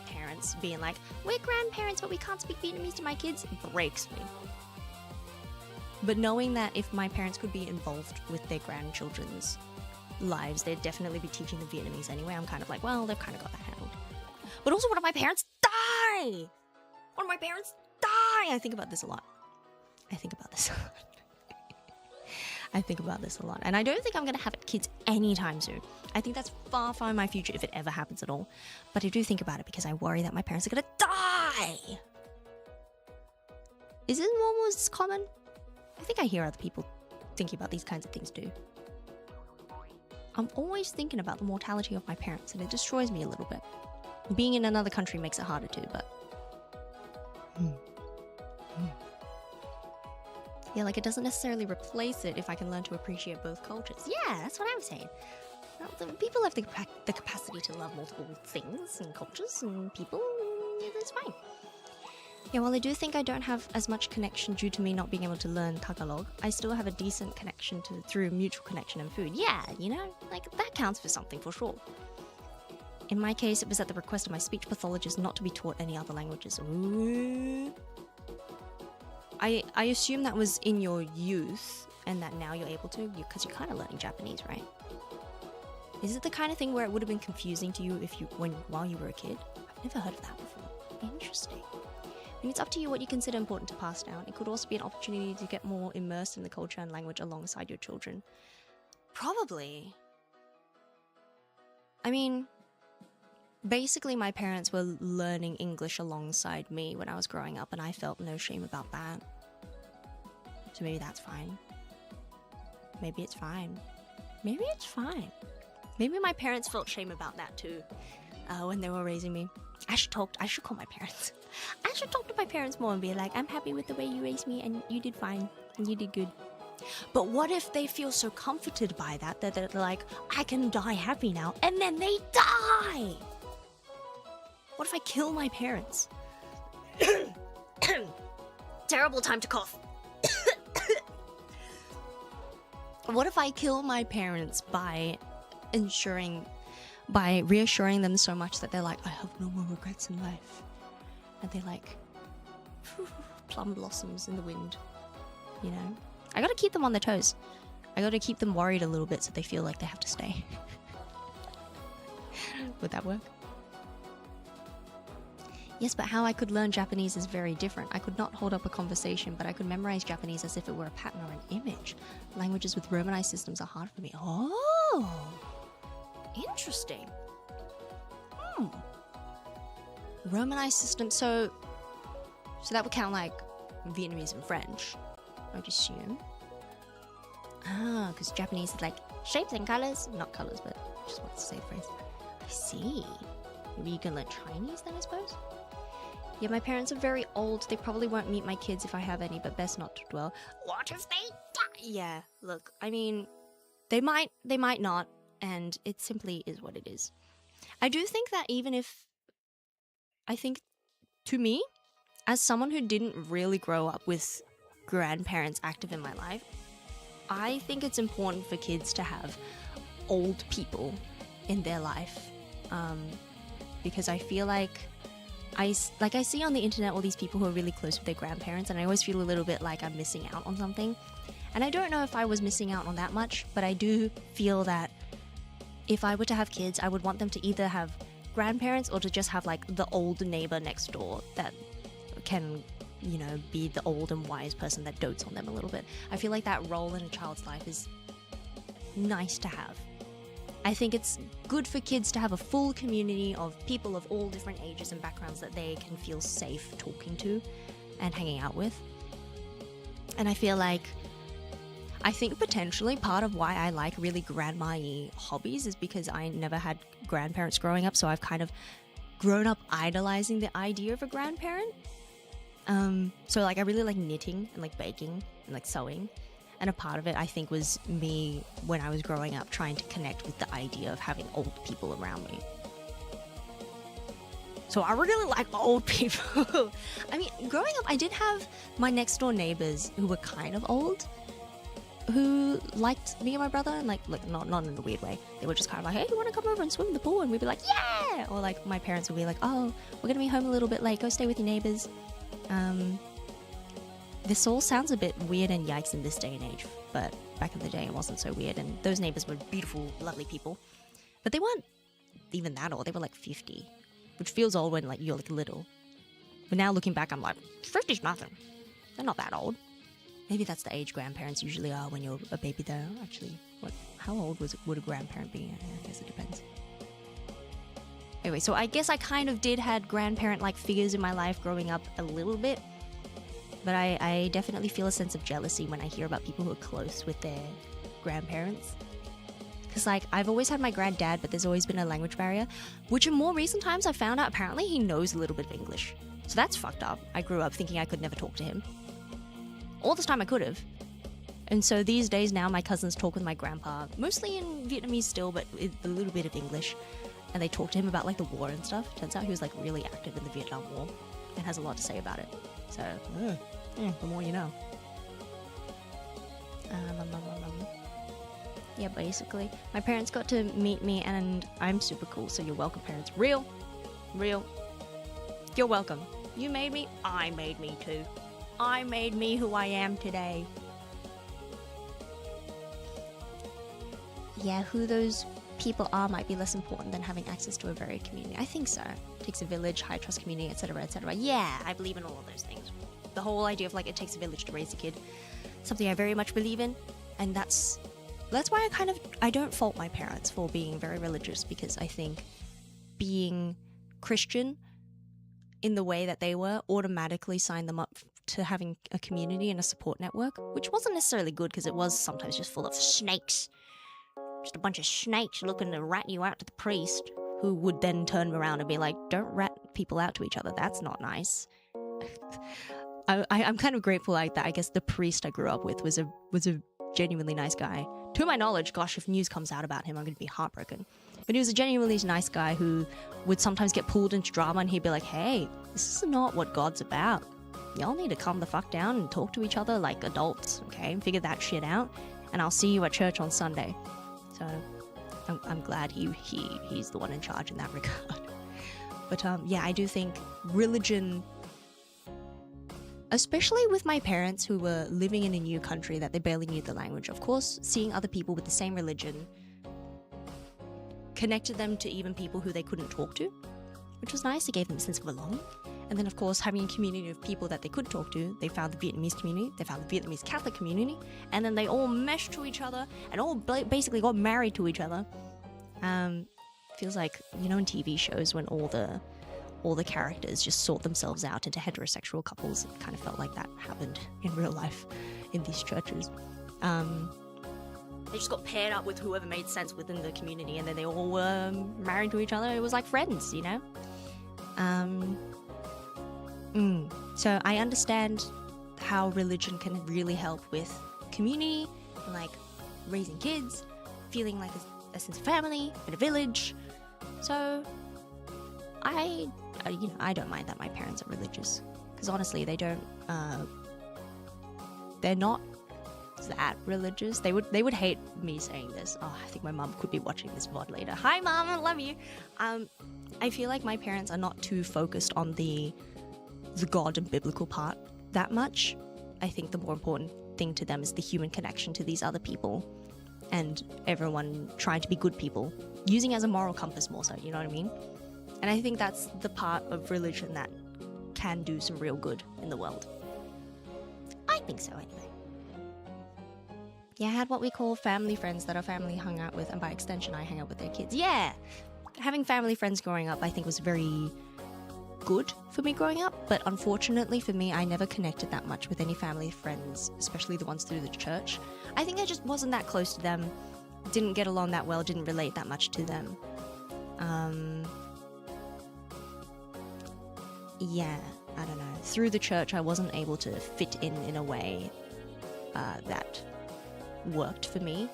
parents being like, we're grandparents, but we can't speak Vietnamese to my kids, breaks me. But knowing that if my parents could be involved with their grandchildren's lives, they'd definitely be teaching them Vietnamese anyway, I'm kind of like, well, they've kind of got that handled. But also, what if my parents die? What if my parents die? I think about this a lot. I think about this a lot. And I don't think I'm going to have kids anytime soon. I think that's far, far in my future if it ever happens at all. But I do think about it because I worry that my parents are going to die. Is it almost common? I think I hear other people thinking about these kinds of things too. I'm always thinking about the mortality of my parents, and it destroys me a little bit. Being in another country makes it harder too, but... Yeah, like it doesn't necessarily replace it if I can learn to appreciate both cultures. Yeah, that's what I'm saying. Well, people have the capacity to love multiple things and cultures and people, that's fine. Yeah, while I do think I don't have as much connection due to me not being able to learn Tagalog, I still have a decent connection through mutual connection and food. Yeah, you know, like that counts for something for sure. In my case, it was at the request of my speech pathologist not to be taught any other languages. Ooh. I assume that was in your youth and that now you're able to, because you're kind of learning Japanese, right? Is it the kind of thing where it would have been confusing to you while you were a kid? I've never heard of that before. Interesting. I mean, it's up to you what you consider important to pass down. It could also be an opportunity to get more immersed in the culture and language alongside your children. Probably. I mean, basically my parents were learning English alongside me when I was growing up, and I felt no shame about that. So maybe that's fine. Maybe it's fine. Maybe it's fine. Maybe my parents felt shame about that too, when they were raising me. I should call my parents. I should talk to my parents more and be like, I'm happy with the way you raised me and you did fine and you did good. But what if they feel so comforted by that they're like, I can die happy now, and then they die? What if I kill my parents? Terrible time to cough. What if I kill my parents by reassuring them so much that they're like, I have no more regrets in life. And they're like, plum blossoms in the wind, you know? I gotta keep them on their toes. I gotta keep them worried a little bit so they feel like they have to stay. Would that work? Yes, but how I could learn Japanese is very different. I could not hold up a conversation, but I could memorize Japanese as if it were a pattern or an image. Languages with romanized systems are hard for me. Oh, interesting. Romanized system. So that would count like Vietnamese and French, I would assume. Ah, because Japanese is like shapes and colors. Not colors, but I just want to say the phrase. I see. Maybe you can learn Chinese then, I suppose? Yeah, my parents are very old. They probably won't meet my kids if I have any, but best not to dwell. What if they die? Yeah, look, I mean, they might not, and it simply is what it is. I do think that I think, to me, as someone who didn't really grow up with grandparents active in my life, I think it's important for kids to have old people in their life, because I feel like I see on the internet all these people who are really close with their grandparents, and I always feel a little bit like I'm missing out on something. And I don't know if I was missing out on that much, but I do feel that if I were to have kids, I would want them to either have grandparents or to just have like the old neighbor next door that can, you know, be the old and wise person that dotes on them a little bit. I feel like that role in a child's life is nice to have. I think it's good for kids to have a full community of people of all different ages and backgrounds that they can feel safe talking to and hanging out with. And I think potentially part of why I like really grandma-y hobbies is because I never had grandparents growing up, so I've kind of grown up idolizing the idea of a grandparent. So like I really like knitting and like baking and like sewing. And a part of it, I think, was me, when I was growing up, trying to connect with the idea of having old people around me. So I really like old people. I mean, growing up, I did have my next door neighbors who were kind of old, who liked me and my brother, and like not in a weird way. They were just kind of like, hey, you want to come over and swim in the pool? And we'd be like, yeah! Or like my parents would be like, oh, we're going to be home a little bit late. Go stay with your neighbors. This all sounds a bit weird and yikes in this day and age, but back in the day it wasn't so weird, and those neighbors were beautiful, lovely people. But they weren't even that old. They were like 50, which feels old when like you're like little. But now looking back, I'm like, 50's nothing. They're not that old. Maybe that's the age grandparents usually are when you're a baby though. Actually, how old would a grandparent be? I guess it depends. Anyway, so I guess I kind of did had grandparent-like figures in my life growing up a little bit. But I definitely feel a sense of jealousy when I hear about people who are close with their grandparents. Because, like, I've always had my granddad, but there's always been a language barrier, which in more recent times I found out apparently he knows a little bit of English. So that's fucked up. I grew up thinking I could never talk to him. All this time I could have. And so these days now my cousins talk with my grandpa, mostly in Vietnamese still, but with a little bit of English. And they talk to him about, like, the war and stuff. Turns out he was, like, really active in the Vietnam War and has a lot to say about it. So, the more you know. Yeah, basically. My parents got to meet me, and I'm super cool, so you're welcome, parents. Real. You're welcome. You made me, I made me too. I made me who I am today. Yeah, who those people are might be less important than having access to a varied community. I think so. It takes a village, high trust community, etc., etc. Yeah, I believe in all of those things. The whole idea of like it takes a village to raise a kid, something I very much believe in, and that's why I don't fault my parents for being very religious, because I think being Christian in the way that they were automatically signed them up to having a community and a support network, which wasn't necessarily good because it was sometimes just full of snakes. Just a bunch of snakes looking to rat you out to the priest, who would then turn around and be like, don't rat people out to each other. That's not nice. I'm kind of grateful like that. I guess the priest I grew up with was a genuinely nice guy. To my knowledge, gosh, if news comes out about him, I'm going to be heartbroken. But he was a genuinely nice guy who would sometimes get pulled into drama, and he'd be like, hey, this is not what God's about. Y'all need to calm the fuck down and talk to each other like adults, okay? And figure that shit out. And I'll see you at church on Sunday. So I'm glad he's the one in charge in that regard. But yeah, I do think religion, especially with my parents who were living in a new country that they barely knew the language, of course, seeing other people with the same religion connected them to even people who they couldn't talk to. which was nice. It gave them a sense of belonging. And then, of course, having a community of people that they could talk to. They found the Vietnamese community, they found the Vietnamese Catholic community, and then they all meshed to each other and all basically got married to each other. Feels like, you know, in TV shows when all the characters just sort themselves out into heterosexual couples. It kind of felt like that happened in real life in these churches. They just got paired up with whoever made sense within the community, and then they all were married to each other. It was like friends, you know? So I understand how religion can really help with community, and like raising kids, feeling like a sense of family in a village. So I don't mind that my parents are religious, because honestly, they're not that religious. They would hate me saying this. Oh, I think my mum could be watching this VOD later. Hi mum, I love you. I feel like my parents are not too focused on the God and biblical part that much. I think the more important thing to them is the human connection to these other people, and everyone trying to be good people, using as a moral compass more so, you know what I mean? And I think that's the part of religion that can do some real good in the world. I think so, anyway. Yeah, I had what we call family friends that our family hung out with, and by extension, I hang out with their kids. Yeah! Having family friends growing up, I think, was very good for me growing up, but unfortunately for me, I never connected that much with any family friends, especially the ones through the church. I think I just wasn't that close to them, didn't get along that well, didn't relate that much to them. Yeah, I don't know. Through the church, I wasn't able to fit in a way that worked for me.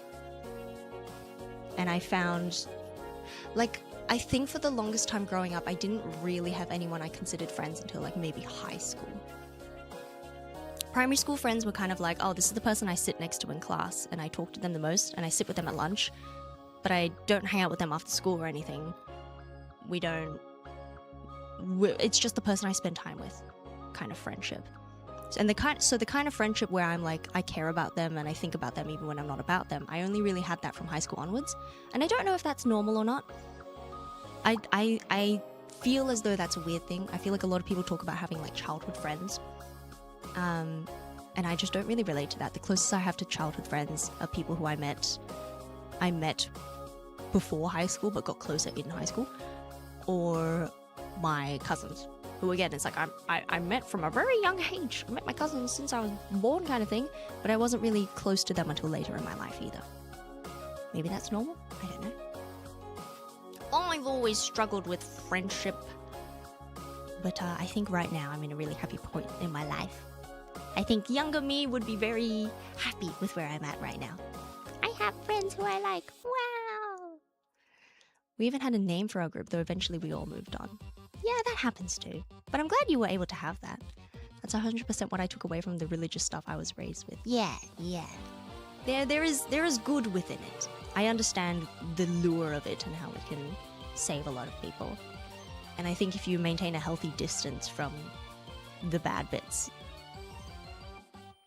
And I found, like, I think for the longest time growing up, I didn't really have anyone I considered friends until like maybe high school. Primary school friends were kind of like, oh, this is the person I sit next to in class, and I talk to them the most, and I sit with them at lunch, but I don't hang out with them after school or anything. It's just the person I spend time with, kind of friendship. And the kind of friendship where I'm like, I care about them and I think about them even when I'm not about them, I only really had that from high school onwards. And I don't know if that's normal or not. I feel as though that's a weird thing. I feel like a lot of people talk about having like childhood friends. And I just don't really relate to that. The closest I have to childhood friends are people who I met before high school but got closer in high school. Or my cousins, who again, it's like I met from a very young age. I met my cousins since I was born kind of thing, but I wasn't really close to them until later in my life either. Maybe that's normal? I don't know. I've always struggled with friendship, but I think right now I'm in a really happy point in my life. I think younger me would be very happy with where I'm at right now. I have friends who I like. Wow! We even had a name for our group, though eventually we all moved on. Yeah, that happens too. But I'm glad you were able to have that. That's 100% what I took away from the religious stuff I was raised with. Yeah. There is good within it. I understand the lure of it and how it can save a lot of people. And I think if you maintain a healthy distance from the bad bits,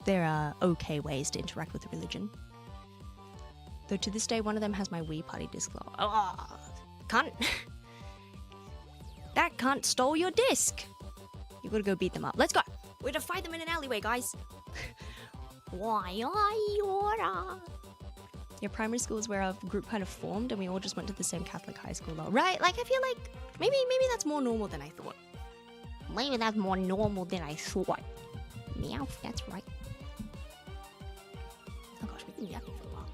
there are okay ways to interact with religion. Though to this day, one of them has my Wii Party disc lock. Oh, can't... That cunt stole your disc. You gotta go beat them up. Let's go. We're gonna fight them in an alleyway, guys. Why are you? Your primary school is where our group kind of formed, and we all just went to the same Catholic high school, though. Right? Like, I feel like maybe that's more normal than I thought. Maybe that's more normal than I thought. Meow. That's right. Oh gosh, we've been yapping for a while.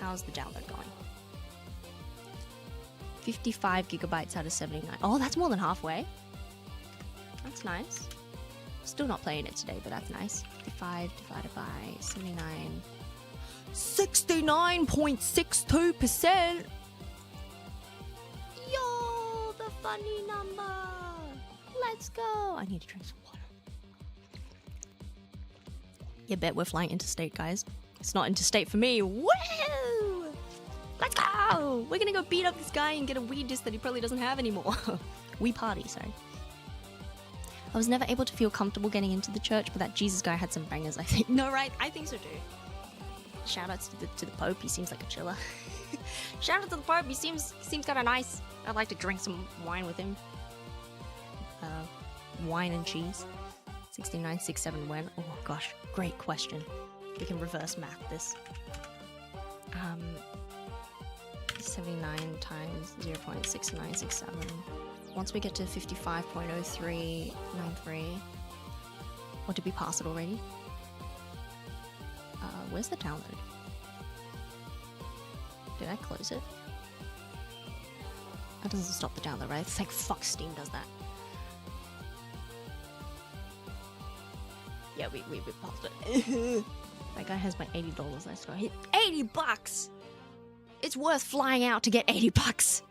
How's the download going? 55 gigabytes out of 79. Oh, that's more than halfway. That's nice. Still not playing it today, but that's nice. 55 divided by 79. 69.62%! Yo, the funny number! Let's go! I need to drink some water. You bet we're flying interstate, guys. It's not interstate for me. Woo! Let's go! We're gonna go beat up this guy and get a Wii disc that he probably doesn't have anymore. Wii Party, sorry. I was never able to feel comfortable getting into the church, but that Jesus guy had some bangers, I think. No, right? I think so too. Shoutouts to the Pope, he seems like a chiller. Shout out to the Pope, he seems kind of nice. I'd like to drink some wine with him. wine and cheese. 69, 67 when? Oh gosh, great question. We can reverse math this. 79 times 0.6967. Once we get to 55.0393, or did we pass it already? Where's the download? Did I close it? That doesn't stop the download, right? Thank fuck Steam does that. Yeah, we paused it. That guy has my $80. Let's go. $80! It's worth flying out to get $80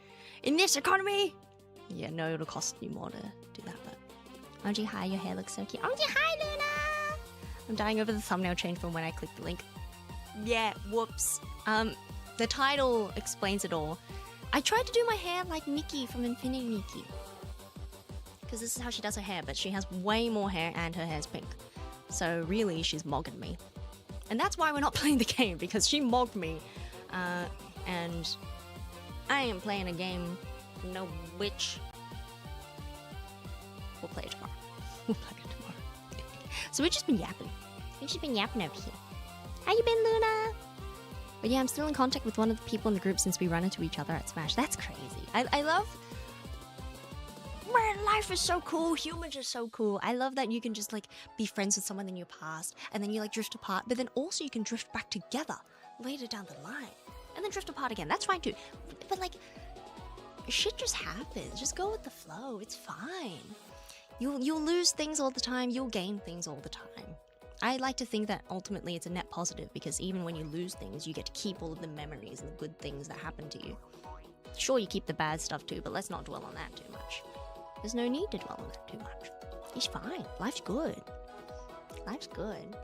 in this economy. Yeah, no, it'll cost you more to do that, but OG hi, your hair looks so cute. OG hi, Luna! I'm dying over the thumbnail change from when I clicked the link. Yeah, whoops. The title explains it all. I tried to do my hair like Nikki from Infinity Nikki, because this is how she does her hair, but she has way more hair and her hair's pink. So really, she's mogging me. And that's why we're not playing the game, because she mogged me. And I am playing a game, no witch. We'll play it tomorrow. We'll play it tomorrow. So we've just been yapping. We've just been yapping over here. How you been, Luna? But yeah, I'm still in contact with one of the people in the group since we run into each other at Smash. That's crazy. I love... Man, life is so cool. Humans are so cool. I love that you can just like be friends with someone in your past and then you like drift apart, but then also you can drift back together later down the line and then drift apart again. That's fine too. But like, shit just happens. Just go with the flow. It's fine. You'll lose things all the time. You'll gain things all the time. I like to think that ultimately it's a net positive, because even when you lose things, you get to keep all of the memories and the good things that happen to you. Sure, you keep the bad stuff too, but let's not dwell on that too much. There's no need to dwell on that too much. It's fine. Life's good. Life's good.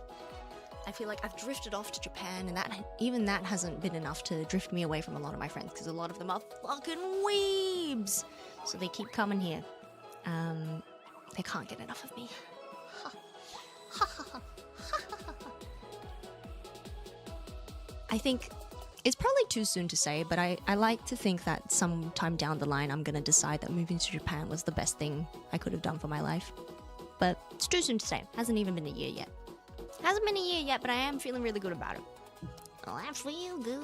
I feel like I've drifted off to Japan, and even that hasn't been enough to drift me away from a lot of my friends, because a lot of them are fucking weebs. So they keep coming here. They can't get enough of me. I think it's probably too soon to say, but I like to think that sometime down the line I'm gonna decide that moving to Japan was the best thing I could have done for my life. But it's too soon to say. Hasn't even been a year yet. Hasn't been a year yet, but I am feeling really good about it. Oh, I feel good.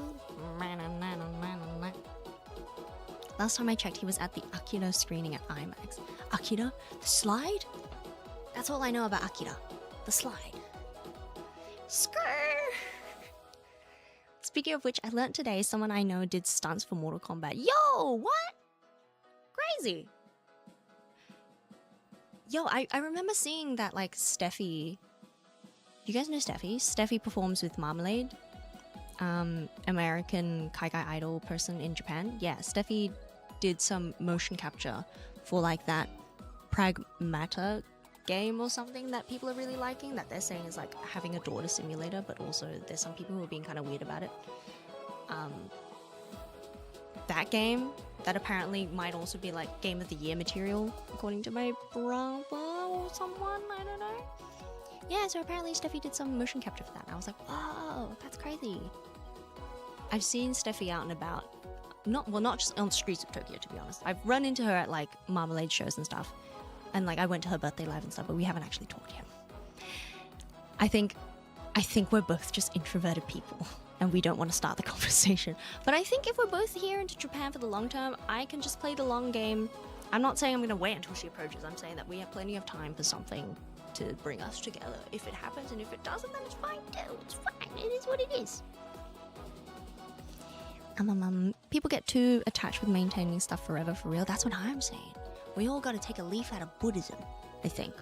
Last time I checked, he was at the Akira screening at IMAX. Akira? The slide? That's all I know about Akira. The slide. Skrrr! Speaking of which, I learnt today someone I know did stunts for Mortal Kombat. Yo, what? Crazy. Yo, I remember seeing that, like, Steffi... You guys know Steffi? Steffi performs with Marmalade. American Kaigai Idol person in Japan. Yeah, Steffi did some motion capture for, like, that Pragmata game or something that people are really liking, that they're saying is like having a daughter simulator, but also there's some people who are being kind of weird about it. That game, that apparently might also be like Game of the Year material, according to my brother or someone, I don't know. Yeah, so apparently Steffi did some motion capture for that, and I was like, whoa, that's crazy. I've seen Steffi out and about, not just on the streets of Tokyo, to be honest. I've run into her at like Marmalade shows and stuff. And like I went to her birthday live and stuff, but we haven't actually talked yet. I think we're both just introverted people and we don't want to start the conversation. But I think if we're both here into Japan for the long term, I can just play the long game. I'm not saying I'm going to wait until she approaches. I'm saying that we have plenty of time for something to bring us together. If it happens, and if it doesn't, then it's fine too. It's fine. It is what it is. People get too attached with maintaining stuff forever, for real. That's what I'm saying. We all got to take a leaf out of Buddhism, I think.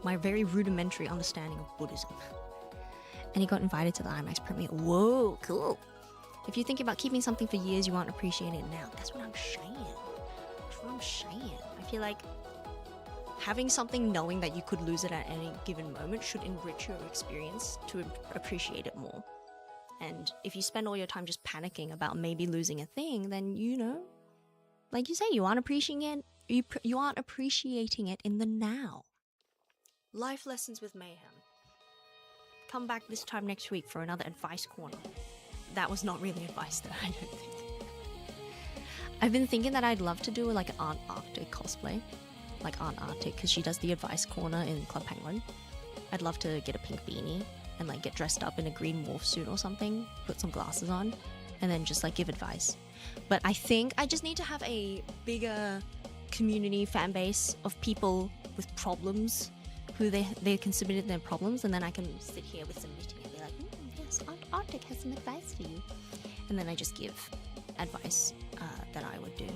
My very rudimentary understanding of Buddhism. And he got invited to the IMAX premiere. Whoa, cool. If you're thinking about keeping something for years, you aren't appreciating it now. That's what I'm saying. That's what I'm saying. I feel like having something, knowing that you could lose it at any given moment, should enrich your experience to appreciate it more. And if you spend all your time just panicking about maybe losing a thing, then, you know, like you say, you aren't appreciating it. You aren't appreciating it in the now. Life lessons with mayhem. Come back this time next week for another advice corner. That was not really advice, though, I don't think. I've been thinking that I'd love to do like an Aunt Arctic cosplay. like Aunt Arctic, because she does the advice corner in Club Penguin. I'd love to get a pink beanie and like get dressed up in a green morph suit or something, put some glasses on, and then just like give advice. But I think I just need to have a bigger community fan base of people with problems who they can submit their problems, and then I can sit here with some knitting and be like, yes, Aunt Arctic has some advice for you. And then I just give advice that I would do.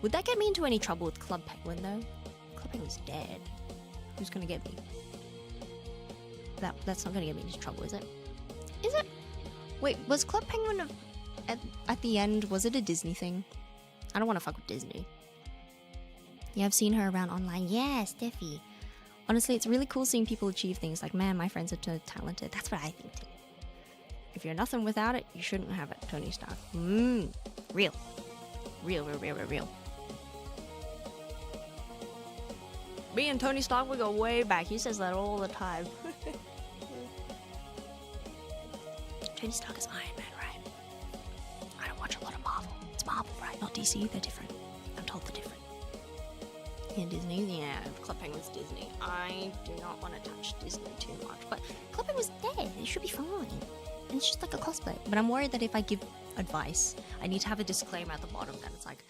Would that get me into any trouble with Club Penguin though? Club Penguin's dead. Who's gonna get me? That's not gonna get me into trouble, is it? Is it? Wait, was Club Penguin at the end, was it a Disney thing? I don't want to fuck with Disney. Yeah, I've seen her around online. Yeah, Steffi. Honestly, it's really cool seeing people achieve things like, man, my friends are too talented. That's what I think too. If you're nothing without it, you shouldn't have it, Tony Stark. Real. Real. Me and Tony Stark, we go way back. He says that all the time. Tony Stark is Iron Man, right? I don't watch a lot of Marvel. It's Marvel, right? Not DC. They're different. I'm told they're different. Yeah, Disney. Yeah, Club Penguin's Disney. I do not want to touch Disney too much, but Club Penguin's dead. It should be fine. And it's just like a cosplay. But I'm worried that if I give advice, I need to have a disclaimer at the bottom that it's like,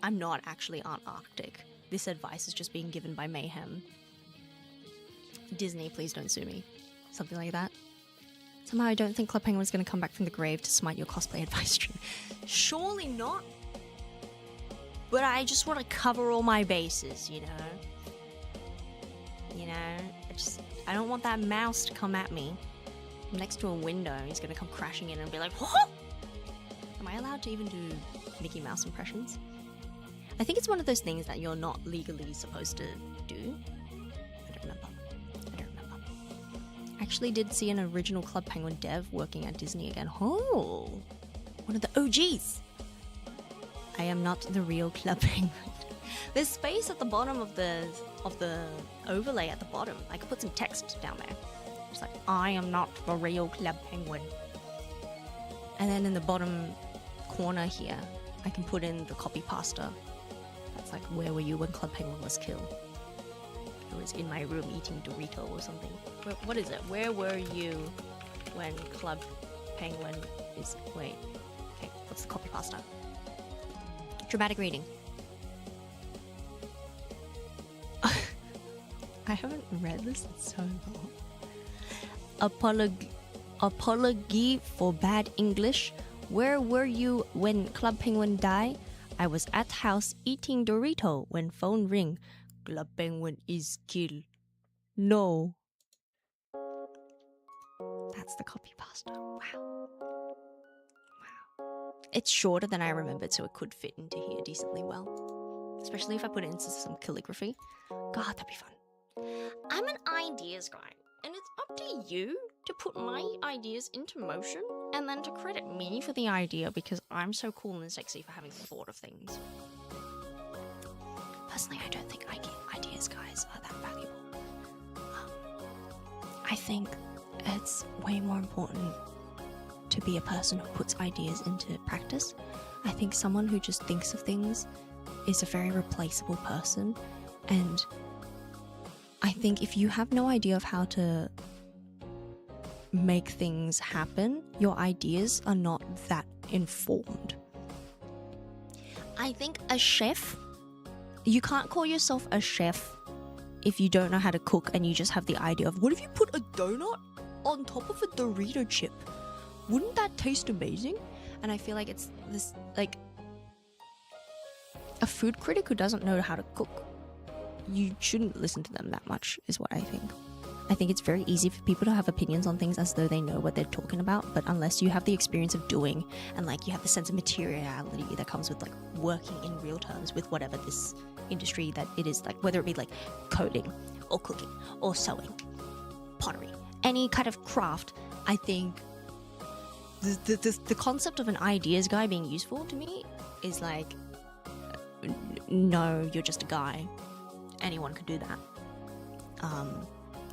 I'm not actually Aunt Arctic. This advice is just being given by Mayhem. Disney, please don't sue me. Something like that. Somehow I don't think Club Penguin's going to come back from the grave to smite your cosplay advice stream. Surely not. But I just want to cover all my bases, you know? I don't want that mouse to come at me. I'm next to a window, he's going to come crashing in and be like, whoa! Am I allowed to even do Mickey Mouse impressions? I think it's one of those things that you're not legally supposed to do. I don't remember. I actually did see an original Club Penguin dev working at Disney again. Oh! One of the OGs! I am not the real Club Penguin. There's space at the bottom of the overlay at the bottom. I could put some text down there. It's like, I am not the real Club Penguin. And then in the bottom corner here, I can put in the copy pasta. That's like, where were you when Club Penguin was killed? I was in my room eating Dorito or something. What is it? Where were you when Club Penguin is... Wait. Okay, what's the copy pasta? Dramatic reading. I haven't read this in so long. Apology for bad English. Where were you when Club Penguin died? I was at house eating Dorito when phone ring. Club Penguin is killed. No. That's the copy pasta. Wow. It's shorter than I remembered, so it could fit into here decently well. Especially if I put it into some calligraphy. God, that'd be fun. I'm an ideas guy, and it's up to you to put my ideas into motion and then to credit me for the idea because I'm so cool and sexy for having thought of things. Personally, I don't think ideas guys are that valuable. I think it's way more important to be a person who puts ideas into practice. I think someone who just thinks of things is a very replaceable person, and I think if you have no idea of how to make things happen, your ideas are not that informed. I think a chef, you can't call yourself a chef if you don't know how to cook and you just have the idea of, what if you put a donut on top of a Dorito chip? Wouldn't that taste amazing? And I feel like it's this, like, a food critic who doesn't know how to cook, you shouldn't listen to them that much, is what I think. I think it's very easy for people to have opinions on things as though they know what they're talking about, but unless you have the experience of doing and like you have the sense of materiality that comes with like working in real terms with whatever this industry that it is, like whether it be like coding or cooking or sewing, pottery, any kind of craft, I think the concept of an ideas guy being useful to me is like, no, you're just a guy. Anyone could do that.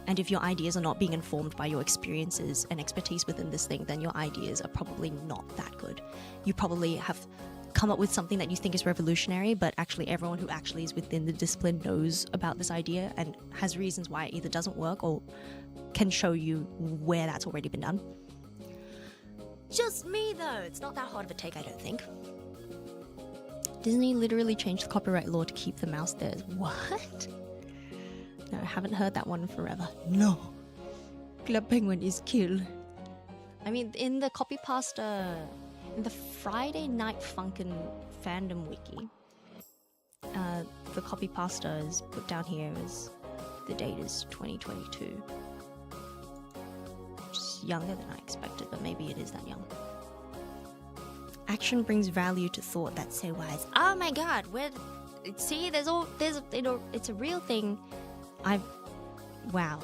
And if your ideas are not being informed by your experiences and expertise within this thing, then your ideas are probably not that good. You probably have come up with something that you think is revolutionary, but actually everyone who actually is within the discipline knows about this idea and has reasons why it either doesn't work or can show you where that's already been done. Just me though, it's not that hard of a take, I don't think. Disney literally changed the copyright law to keep the mouse there. What? No, I haven't heard that one in forever. No. Club Penguin is killed. I mean, in the copypasta, in the Friday Night Funkin' fandom wiki, the copypasta is put down here as the date is 2022. Which is younger than I expected, but maybe it is that young. Action brings value to thought, that's so wise. Oh my god, see, it's a real thing. Wow.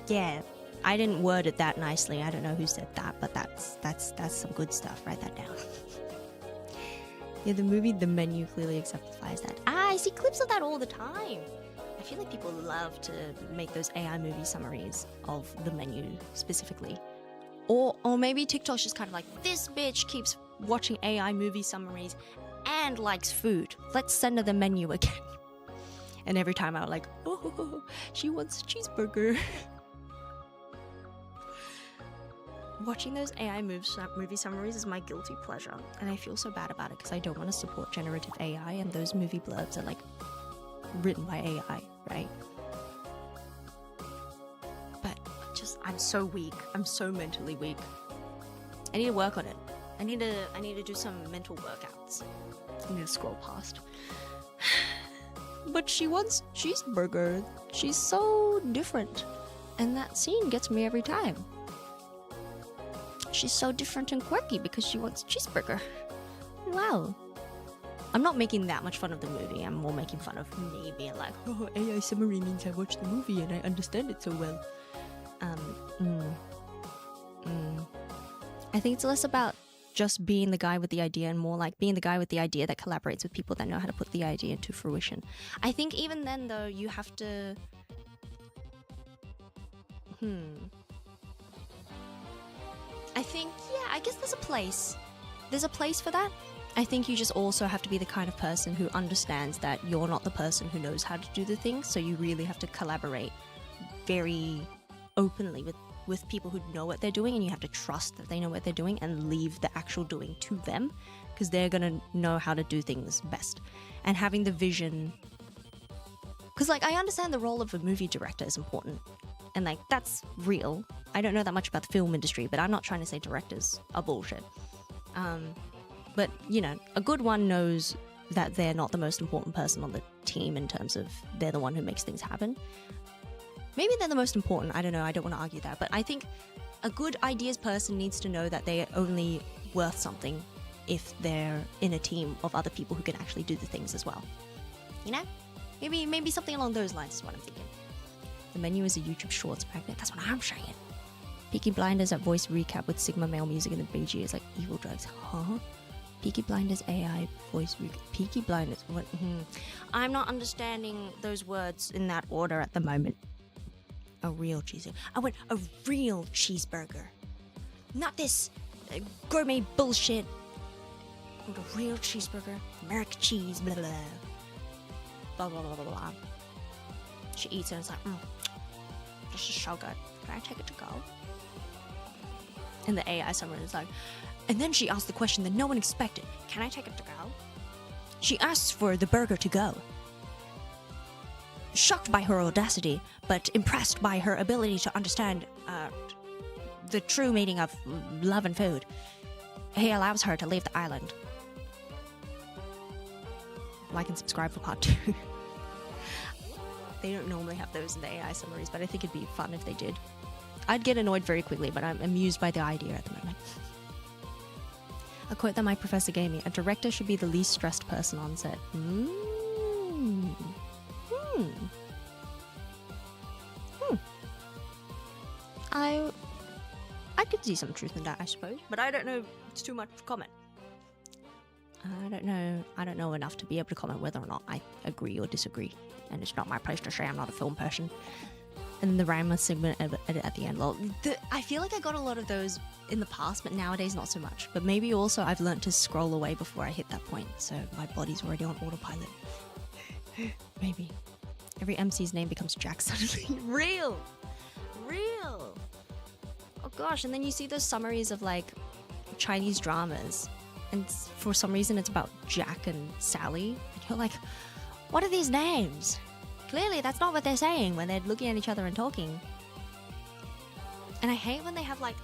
Yeah, I didn't word it that nicely. I don't know who said that, but that's some good stuff. Write that down. Yeah, the movie The Menu clearly exemplifies that. I see clips of that all the time. I feel like people love to make those AI movie summaries of The Menu specifically. Or maybe TikTok's just kind of like, this bitch keeps watching AI movie summaries and likes food. Let's send her The Menu again. And every time I'm like, oh, she wants a cheeseburger. Watching those AI movie summaries is my guilty pleasure. And I feel so bad about it because I don't want to support generative AI, and those movie blurbs are like written by AI, right? But I'm so weak. I'm so mentally weak. I need to work on it. I need to do some mental workouts. I need to scroll past. But she wants cheeseburger. She's so different. And that scene gets me every time. She's so different and quirky because she wants cheeseburger. Wow. I'm not making that much fun of the movie. I'm more making fun of me being like, oh, AI summary means I watched the movie and I understand it so well. I think it's less about just being the guy with the idea and more like being the guy with the idea that collaborates with people that know how to put the idea into fruition. I think even then though, you have to... I think, yeah, I guess there's a place. There's a place for that. I think you just also have to be the kind of person who understands that you're not the person who knows how to do the thing, so you really have to collaborate very openly with people who know what they're doing, and you have to trust that they know what they're doing and leave the actual doing to them, because they're gonna know how to do things best. And having the vision, because like I understand the role of a movie director is important, and like that's real. I don't know that much about the film industry, but I'm not trying to say directors are bullshit. But you know, a good one knows that they're not the most important person on the team in terms of they're the one who makes things happen. Maybe they're the most important, I don't know, I don't want to argue that, but I think a good ideas person needs to know that they're only worth something if they're in a team of other people who can actually do the things as well. You know? Maybe something along those lines is what I'm thinking. The Menu is a YouTube Shorts magnet, that's what I'm saying. Peaky Blinders at voice recap with Sigma male music and the BG is like evil drugs. Huh? Peaky Blinders AI voice recap. Peaky Blinders, what? I'm not understanding those words in that order at the moment. A real cheeseburger. I want a real cheeseburger. Not this gourmet bullshit. I want a real cheeseburger. American cheese, blah, blah, blah. Blah, blah, blah, blah, blah. She eats it and it's like, this is so good. Can I take it to go? And the AI summary is like, and then she asks the question that no one expected. Can I take it to go? She asks for the burger to go. Shocked by her audacity, but impressed by her ability to understand the true meaning of love and food, he allows her to leave the island. Like and subscribe for part 2. They don't normally have those in the AI summaries, but I think it'd be fun if they did. I'd get annoyed very quickly, but I'm amused by the idea at the moment. A quote that my professor gave me: a director should be the least stressed person on set. I could see some truth in that, I suppose, but I don't know. It's too much to comment. I don't know enough to be able to comment whether or not I agree or disagree, and it's not my place to say. I'm not a film person. And then the rhyme segment at the end. Lol. I feel like I got a lot of those in the past, but nowadays not so much. But maybe also I've learned to scroll away before I hit that point, so my body's already on autopilot. Maybe. Every MC's name becomes Jack suddenly. Real! Oh gosh, and then you see those summaries of like Chinese dramas, and for some reason it's about Jack and Sally, and you're like, what are these names? Clearly that's not what they're saying when they're looking at each other and talking. And I hate when they have like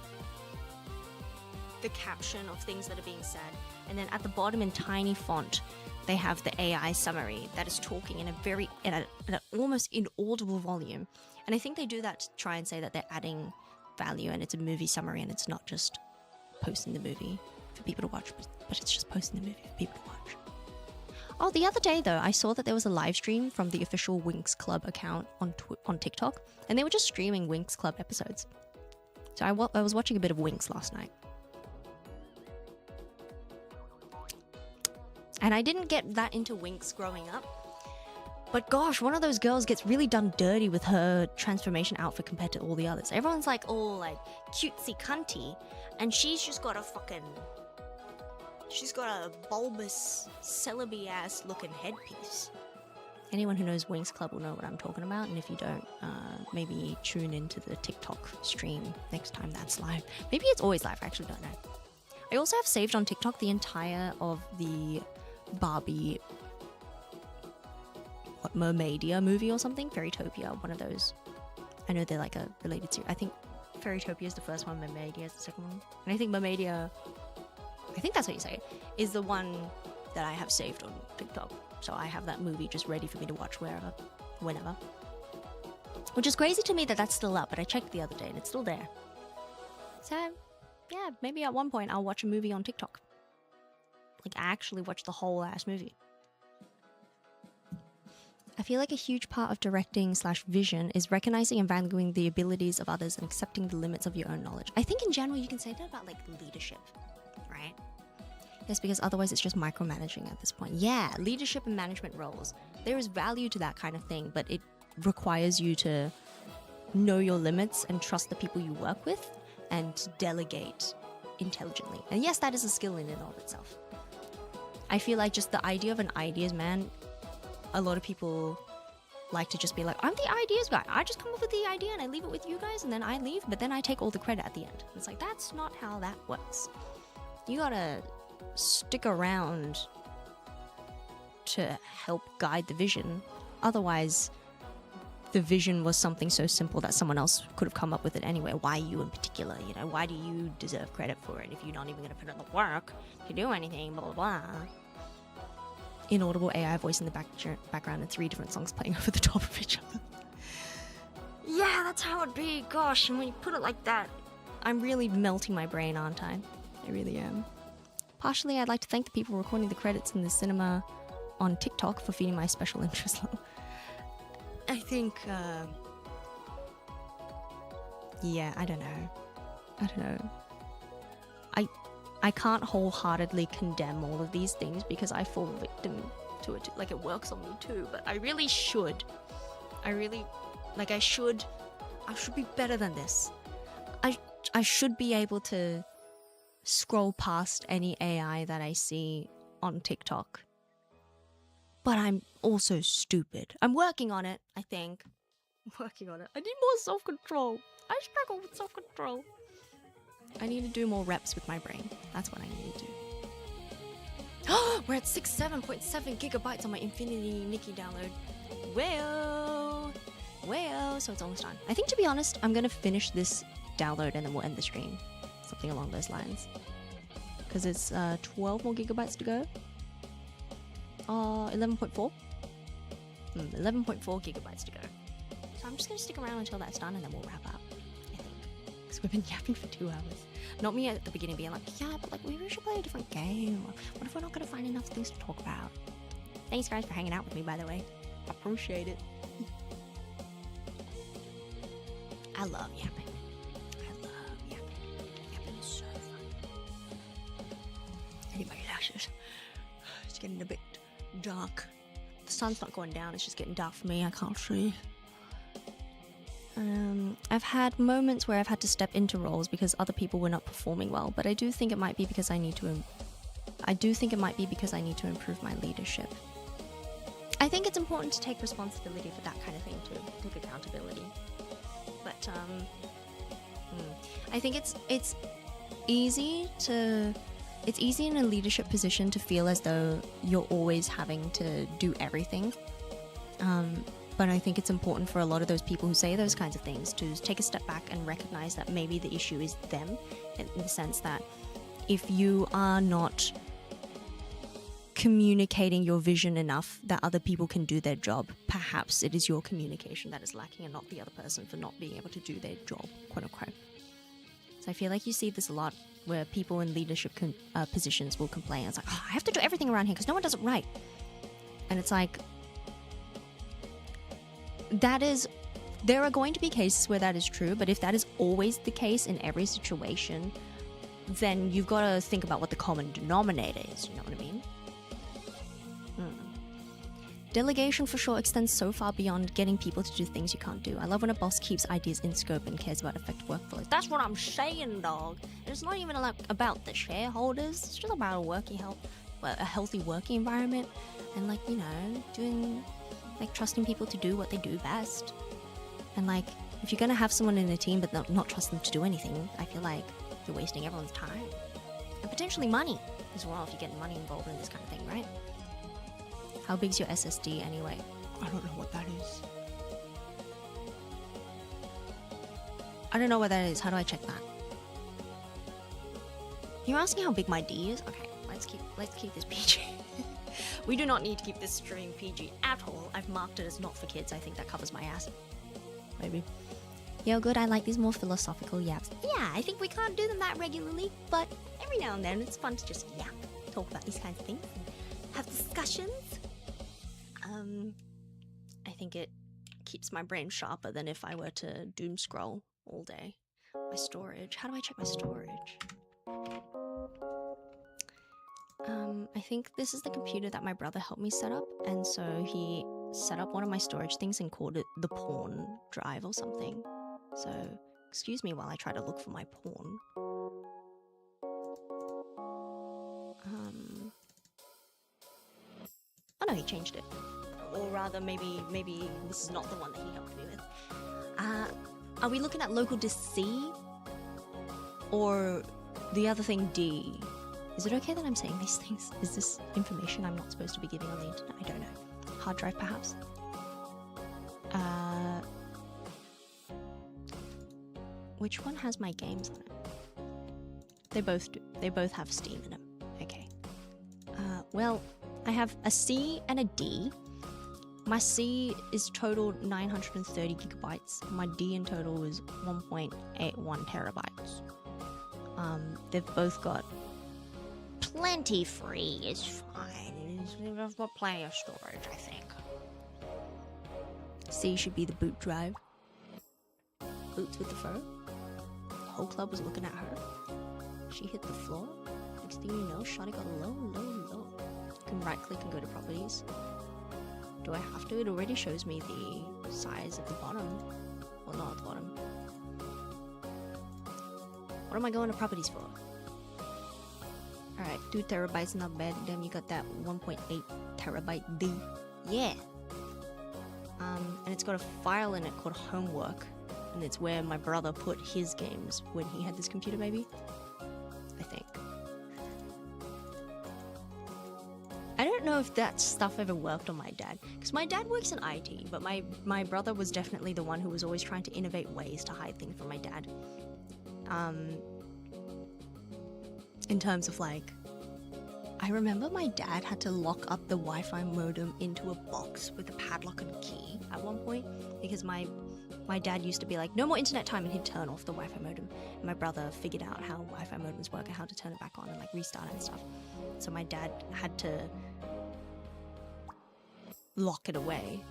the caption of things that are being said, and then at the bottom in tiny font they have the AI summary that is talking in an almost inaudible volume. And I think they do that to try and say that they're adding value and it's a movie summary and it's not just posting the movie for people to watch, but it's just posting the movie for people to watch. Oh, the other day though, I saw that there was a live stream from the official Winx Club account on TikTok, and they were just streaming Winx Club episodes. So I was watching a bit of Winx last night. And I didn't get that into Winx growing up. But gosh, one of those girls gets really done dirty with her transformation outfit compared to all the others. Everyone's like all like cutesy cunty, and she's just got a bulbous, celebi ass looking headpiece. Anyone who knows Winx Club will know what I'm talking about, and if you don't, maybe tune into the TikTok stream next time that's live. Maybe it's always live, I actually don't know. I also have saved on TikTok the entire of the Barbie Mermaidia movie or something, Fairytopia, one of those. I know they're like a related to. I think Fairytopia is the first one, Mermaidia is the second one, and I think Mermaidia, I think that's how you say it, is the one that I have saved on TikTok. So I have that movie just ready for me to watch wherever, whenever. Which is crazy to me that that's still up, but I checked the other day and it's still there. So yeah, maybe at one point I'll watch a movie on TikTok. Like actually watch the whole ass movie. I feel like a huge part of directing / vision is recognizing and valuing the abilities of others and accepting the limits of your own knowledge. I think in general you can say that about like leadership, right? Yes, because otherwise it's just micromanaging at this point. Yeah, leadership and management roles. There is value to that kind of thing, but it requires you to know your limits and trust the people you work with and delegate intelligently. And yes, that is a skill in and of itself. I feel like just the idea of an ideas man, a lot of people like to just be like, I'm the ideas guy. I just come up with the idea and I leave it with you guys and then I leave, but then I take all the credit at the end. It's like, that's not how that works. You gotta stick around to help guide the vision. Otherwise, the vision was something so simple that someone else could have come up with it anyway. Why you in particular? You know, why do you deserve credit for it if you're not even gonna put in the work to do anything, blah, blah, blah. Inaudible AI voice in the background and 3 different songs playing over the top of each other. Yeah, that's how it'd be. Gosh, and when you put it like that, I'm really melting my brain, aren't I? I really am. Partially, I'd like to thank the people recording the credits in the cinema on TikTok for feeding my special interest. I think, yeah, I don't know. I can't wholeheartedly condemn all of these things because I fall victim to it. Like, it works on me too, but I really should. I should be better than this. I should be able to scroll past any AI that I see on TikTok. But I'm also stupid. I'm working on it, I think. I'm working on it. I need more self-control. I struggle with self-control. I need to do more reps with my brain. That's what I need to do. We're at 67.7 gigabytes on my Infinity Nikki download. Well, so it's almost done. I think, to be honest, I'm going to finish this download and then we'll end the stream. Something along those lines. Because it's 12 more gigabytes to go. 11.4? 11.4 gigabytes to go. So I'm just going to stick around until that's done and then we'll wrap up. Because we've been yapping for 2 hours. Not me at the beginning being like, yeah, but like, we should play a different game. What if we're not going to find enough things to talk about? Thanks guys for hanging out with me, by the way. Appreciate it. I love yapping. Yapping is so fun. I need my lashes. It's getting a bit dark. The sun's not going down, it's just getting dark for me. I can't see. I've had moments where I've had to step into roles because other people were not performing well, but I do think it might be because I need to improve my leadership. I think it's important to take responsibility for that kind of thing too, take accountability. But I think it's easy in a leadership position to feel as though you're always having to do everything. But I think it's important for a lot of those people who say those kinds of things to take a step back and recognize that maybe the issue is them, in the sense that if you are not communicating your vision enough that other people can do their job, perhaps it is your communication that is lacking and not the other person for not being able to do their job, quote unquote. So I feel like you see this a lot where people in leadership positions will complain. It's like, oh, I have to do everything around here because no one does it right. And it's like, there are going to be cases where that is true, but if that is always the case in every situation, then you've got to think about what the common denominator is, you know what I mean? Delegation for sure extends so far beyond getting people to do things you can't do. I love when a boss keeps ideas in scope and cares about effective workflows. That's what I'm saying, dog. It's not even about the shareholders. It's just about a healthy working environment and, like, you know, doing, like, trusting people to do what they do best. And, like, if you're gonna have someone in a team but not trust them to do anything, I feel like you're wasting everyone's time. And potentially money as well, if you get money involved in this kind of thing, right? How big's your SSD anyway? I don't know what that is. I don't know what that is. How do I check that? You're asking how big my D is? Okay, let's keep this PG. We do not need to keep this stream PG at all. I've marked it as not for kids. I think that covers my ass. Maybe. Yo, good. I like these more philosophical yaps. Yeah, I think we can't do them that regularly, but every now and then it's fun to just yap, talk about these kinds of things, and have discussions. I think it keeps my brain sharper than if I were to doom scroll all day. My storage. How do I check my storage? I think this is the computer that my brother helped me set up, and so he set up one of my storage things and called it the porn drive or something. So, excuse me while I try to look for my porn. Oh no, he changed it. Or rather, maybe this is not the one that he helped me with. Are we looking at local disk C? Or the other thing, D? Is it okay that I'm saying these things? Is this information I'm not supposed to be giving on the internet? I don't know. Hard drive, perhaps? Which one has my games on it? They both do. They both have Steam in them. Okay. Well, I have a C and a D. My C is total 930 gigabytes. My D in total is 1.81 terabytes. They've both got plenty free. It's fine. They've got plenty of storage, I think. C should be the boot drive. Boots with the fur. The whole club was looking at her. She hit the floor. Next thing you know, shawty got low. You can right click and go to properties. Do I have to? It already shows me the size at the bottom. Well, not at the bottom. What am I going to properties for? Alright, 2 terabytes, not bad. Then you got that 1.8 terabyte D. Yeah! And it's got a file in it called homework. And it's where my brother put his games when he had this computer, maybe? I think. I don't know if that stuff ever worked on my dad. Because my dad works in IT, but my brother was definitely the one who was always trying to innovate ways to hide things from my dad. In terms of, like, I remember my dad had to lock up the Wi-Fi modem into a box with a padlock and key at one point, because my dad used to be like, no more internet time, and he'd turn off the Wi-Fi modem. And my brother figured out how Wi-Fi modems work and how to turn it back on and, like, restart it and stuff. So my dad had to lock it away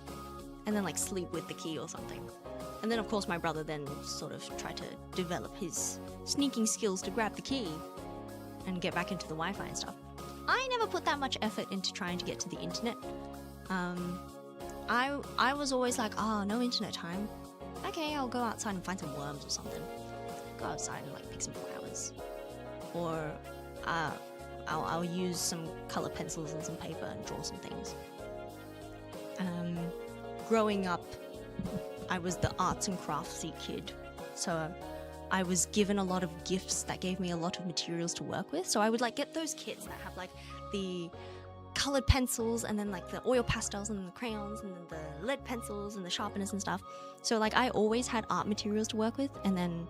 and then, like, sleep with the key or something. And then, of course, my brother then sort of tried to develop his sneaking skills to grab the key and get back into the Wi-Fi and stuff. I never put that much effort into trying to get to the internet. I was always like, oh, no internet time. okay, I'll go outside and find some worms or something. Go outside and like pick some flowers. Or I'll use some color pencils and some paper and draw some things. Growing up, I was the arts and craftsy kid, so I was given a lot of gifts that gave me a lot of materials to work with. So I would like get those kits that have like the colored pencils and then like the oil pastels and the crayons and then the lead pencils and the sharpeners and stuff. So like I always had art materials to work with, and then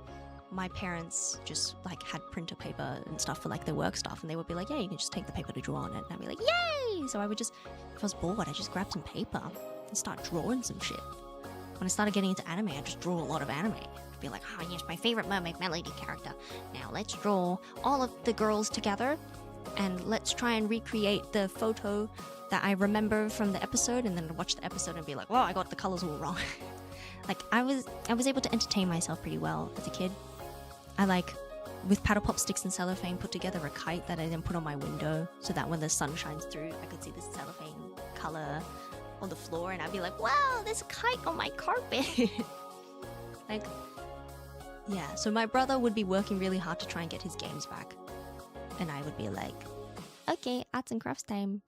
my parents just like had printer paper and stuff for like their work stuff, and they would be like, yeah, you can just take the paper to draw on it, and I'd be like, yay! So I would just, if I was bored, I'd just grab some paper and start drawing some shit. When I started getting into anime, I'd just draw a lot of anime. I'd be like, oh yes, my favorite mermaid melody character. Now let's draw all of the girls together and let's try and recreate the photo that I remember from the episode, and then watch the episode and be like, well, I got the colors all wrong. Like I was able to entertain myself pretty well as a kid. I like, with paddle pop sticks and cellophane, put together a kite that I then put on my window so that when the sun shines through, I could see the cellophane color on the floor, and I'd be like, wow, there's a kite on my carpet. Like, yeah, so my brother would be working really hard to try and get his games back, and I would be like, okay, arts and crafts time,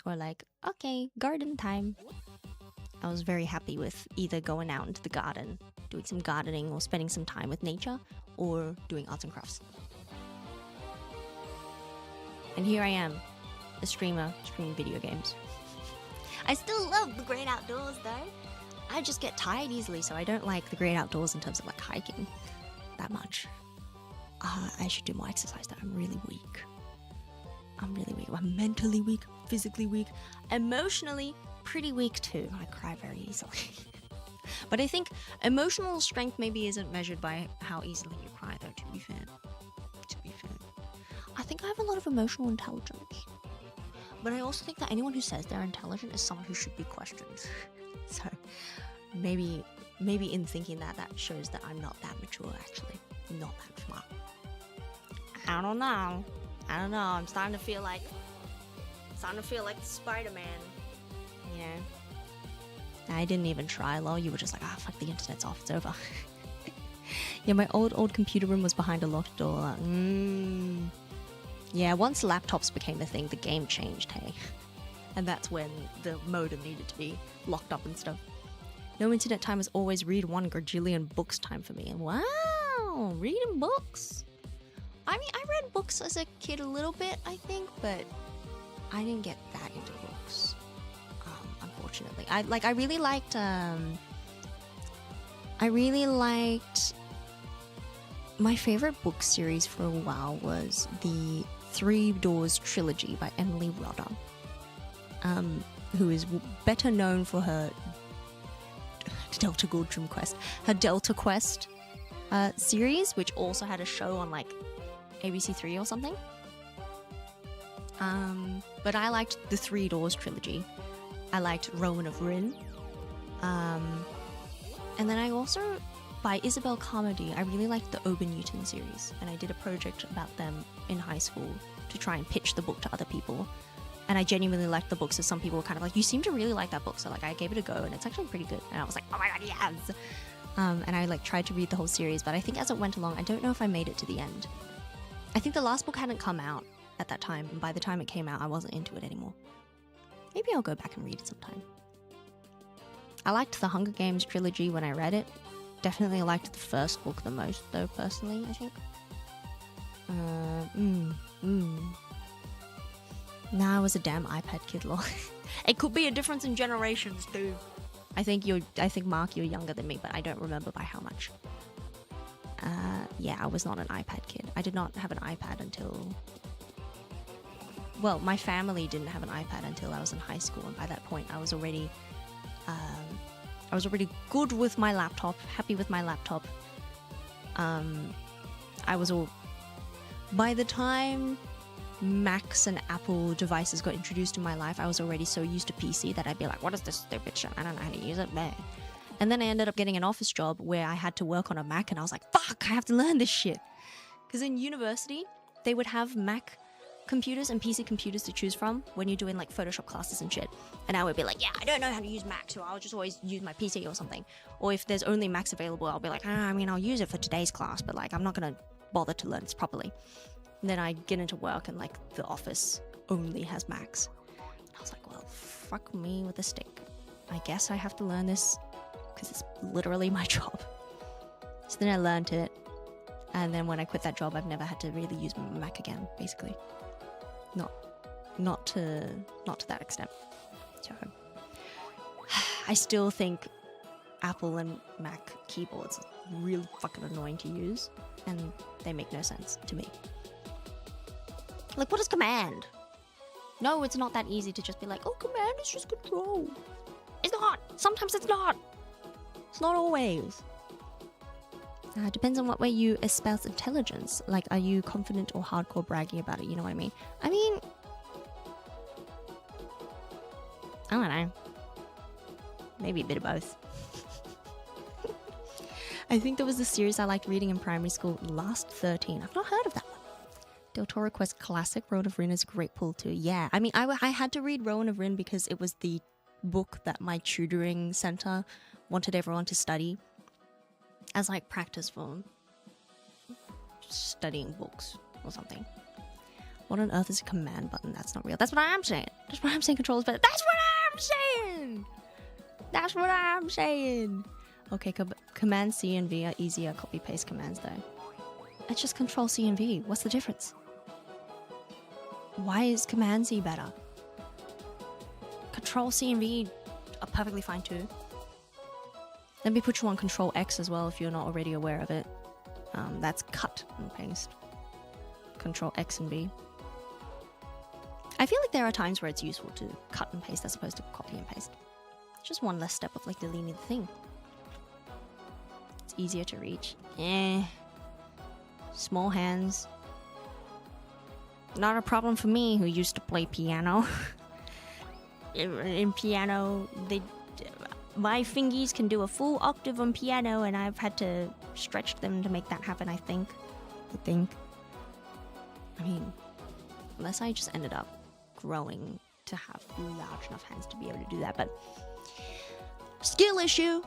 or like, okay, garden time. I was very happy with either going out into the garden, doing some gardening, or spending some time with nature, or doing arts and crafts. And here I am, a streamer, streaming video games. I still love the great outdoors though. I just get tired easily, so I don't like the great outdoors in terms of like hiking that much. I should do more exercise though. I'm really weak. I'm mentally weak, physically weak, emotionally pretty weak too. I cry very easily. But I think emotional strength maybe isn't measured by how easily you cry though, to be fair. I think I have a lot of emotional intelligence. But I also think that anyone who says they're intelligent is someone who should be questioned. So maybe in thinking that shows that I'm not that mature actually. Not that smart. I don't know. I'm starting to feel like Spider-Man. You know? I didn't even try, lol. You were just like, fuck, the internet's off, it's over. Yeah, my old computer room was behind a locked door. Yeah, once laptops became a thing, the game changed, hey? And that's when the modem needed to be locked up and stuff. No internet time was always read 1 gajillion books time for me. And wow, reading books. I mean, I read books as a kid a little bit, I think, but I didn't get that into books, unfortunately. I really liked my favorite book series for a while was the Three Doors trilogy by Emily Rodda, who is better known for her Delta Goldrum Quest, her Delta Quest series, which also had a show on like ABC3 or something. But I liked the Three Doors trilogy. I liked Rowan of Rin. And then I also, by Isabel Carmody, I really liked the Ober Newton series, and I did a project about them in high school to try and pitch the book to other people. And I genuinely liked the book, so some people were kind of like, you seem to really like that book, so like I gave it a go, and it's actually pretty good. And I was like, oh my god, yes! And I like tried to read the whole series, but I think as it went along, I don't know if I made it to the end. I think the last book hadn't come out at that time, and by the time it came out, I wasn't into it anymore. Maybe I'll go back and read it sometime. I liked the Hunger Games trilogy when I read it. Definitely liked the first book the most, though, personally, I think. Nah, I was a damn iPad kid, lol. It could be a difference in generations, too. I think Mark, you're younger than me, but I don't remember by how much. Yeah, I was not an iPad kid. I did not have an iPad until... Well, my family didn't have an iPad until I was in high school, and by that point I was already good with my laptop, happy with my laptop. By the time Macs and Apple devices got introduced in my life, I was already so used to PC that I'd be like, what is this stupid shit? I don't know how to use it. Meh. And then I ended up getting an office job where I had to work on a Mac, and I was like, fuck, I have to learn this shit. Because in university, they would have Mac computers and PC computers to choose from when you're doing like Photoshop classes and shit. And I would be like, yeah, I don't know how to use Mac, so I'll just always use my PC or something. Or if there's only Macs available, I'll be like, I mean, I'll use it for today's class, but like, I'm not gonna bother to learn this properly. And then I get into work and like the office only has Macs. And I was like, well, fuck me with a stick. I guess I have to learn this because it's literally my job. So then I learned it. And then when I quit that job, I've never had to really use Mac again, basically. Not to that extent. So I still think Apple and Mac keyboards are really fucking annoying to use, and they make no sense to me. Like, what is command? No, it's not that easy to just be like, oh, command is just control. It's not. Sometimes it's not. It's not always. Depends on what way you espouse intelligence. Like, are you confident or hardcore bragging about it? You know what I mean? I mean, I don't know. Maybe a bit of both. I think there was a series I liked reading in primary school, Last 13. I've not heard of that one. Del Toro Quest Classic, Rowan of Rin is a great pull too. Yeah, I mean, I had to read Rowan of Rin because it was the book that my tutoring center wanted everyone to study as like practice for studying books or something. What on earth is a command button? That's not real. That's what I'm saying. That's what I'm saying. Controls, but that's what I'm saying. That's what I'm saying. Okay, Command C and V are easier copy paste commands though. It's just Control C and V. What's the difference? Why is Command C better? Control C and V are perfectly fine too. Let me put you on Control X as well if you're not already aware of it. That's cut and paste. Control X and V. I feel like there are times where it's useful to cut and paste as opposed to copy and paste. It's just one less step of like deleting the thing. It's easier to reach. Small hands. Not a problem for me who used to play piano. In piano, my fingies can do a full octave on piano, and I've had to stretch them to make that happen, I think. I mean, unless I just ended up growing to have large enough hands to be able to do that, but skill issue.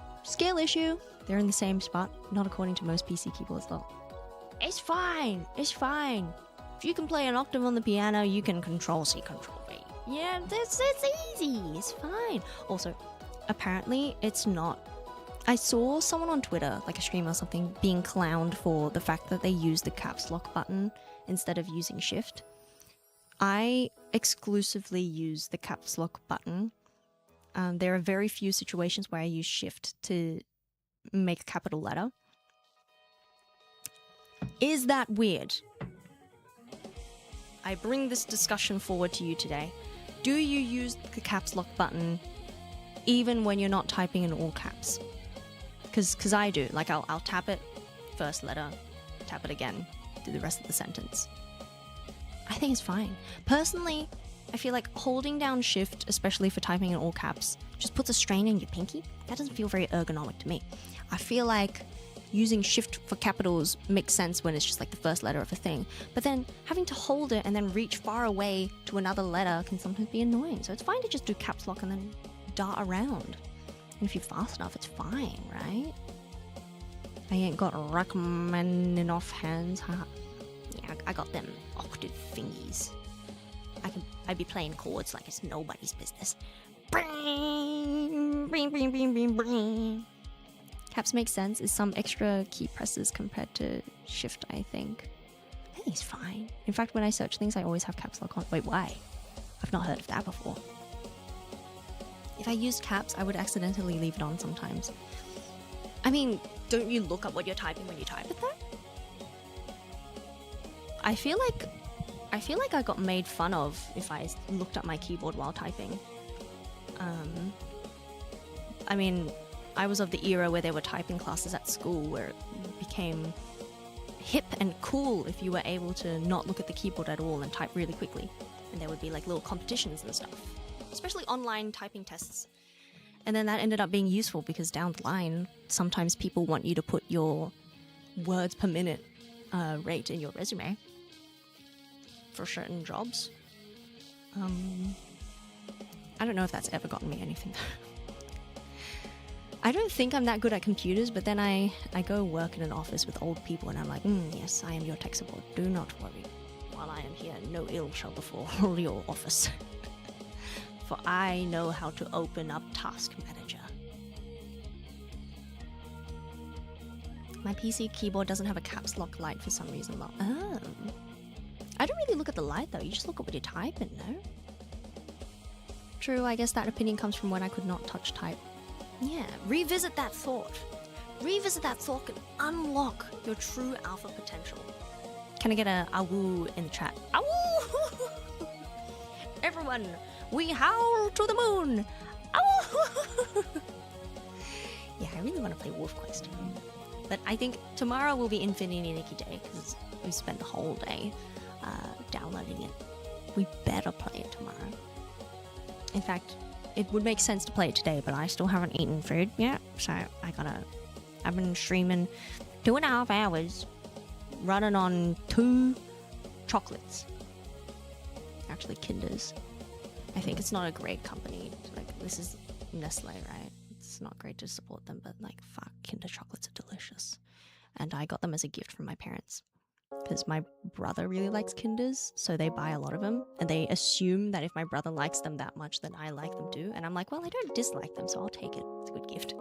They're in the same spot, not according to most PC keyboards though. It's fine. If you can play an octave on the piano, you can Control C, Control V. Yeah, it's easy. It's fine. Also, apparently, it's not. I saw someone on Twitter, like a streamer or something, being clowned for the fact that they use the caps lock button instead of using shift. I exclusively use the caps lock button. There are very few situations where I use shift to make a capital letter. Is that weird? I bring this discussion forward to you today. Do you use the caps lock button even when you're not typing in all caps? Because I do. Like, I'll tap it, first letter, tap it again, do the rest of the sentence. I think it's fine. Personally, I feel like holding down shift, especially for typing in all caps, just puts a strain in your pinky. That doesn't feel very ergonomic to me. I feel like using shift for capitals makes sense when it's just like the first letter of a thing. But then having to hold it and then reach far away to another letter can sometimes be annoying. So it's fine to just do caps lock and then dart around. And if you're fast enough, it's fine, right? I ain't got Rachmaninoff hands, huh? Yeah, I got them octave thingies. I'd be playing chords like it's nobody's business. Bring, bring, bring, bring, bring, bring. Caps make sense is some extra key presses compared to shift, I think. I think it's fine. In fact, when I search things, I always have caps lock on. Wait, why? I've not heard of that before. If I used caps, I would accidentally leave it on sometimes. I mean, don't you look up what you're typing when you type it though? I feel like I got made fun of if I looked at my keyboard while typing. I mean, I was of the era where there were typing classes at school where it became hip and cool if you were able to not look at the keyboard at all and type really quickly. And there would be like little competitions and stuff, especially online typing tests. And then that ended up being useful because down the line, sometimes people want you to put your words per minute rate in your resume. for certain jobs. I don't know if that's ever gotten me anything. I don't think I'm that good at computers, but then I go work in an office with old people and I'm like, yes, I am your tech support. Do not worry. While I am here, no ill shall befall your office. For I know how to open up Task Manager. My PC keyboard doesn't have a caps lock light for some reason. Oh. I don't really look at the light though, you just look at what you're typing, no? True, I guess that opinion comes from when I could not touch type. Yeah, revisit that thought. Revisit that thought and unlock your true alpha potential. Can I get a awoo in the chat? Awoo! Everyone, we howl to the moon! Awoo! Yeah, I really want to play Wolf Quest. But I think tomorrow will be Infinity Nikki Day because we spent the whole day downloading it. We better play it tomorrow. In fact, it would make sense to play it today, but I still haven't eaten food yet, so I've been streaming 2.5 hours, running on 2 chocolates. Actually, Kinders. I think it's not a great company. Like, this is Nestle, right? It's not great to support them, but like, fuck, Kinder chocolates are delicious. And I got them as a gift from my parents. Because my brother really likes Kinders, so they buy a lot of them, and they assume that if my brother likes them that much, then I like them too. And I'm like, well, I don't dislike them, so I'll take it. It's a good gift.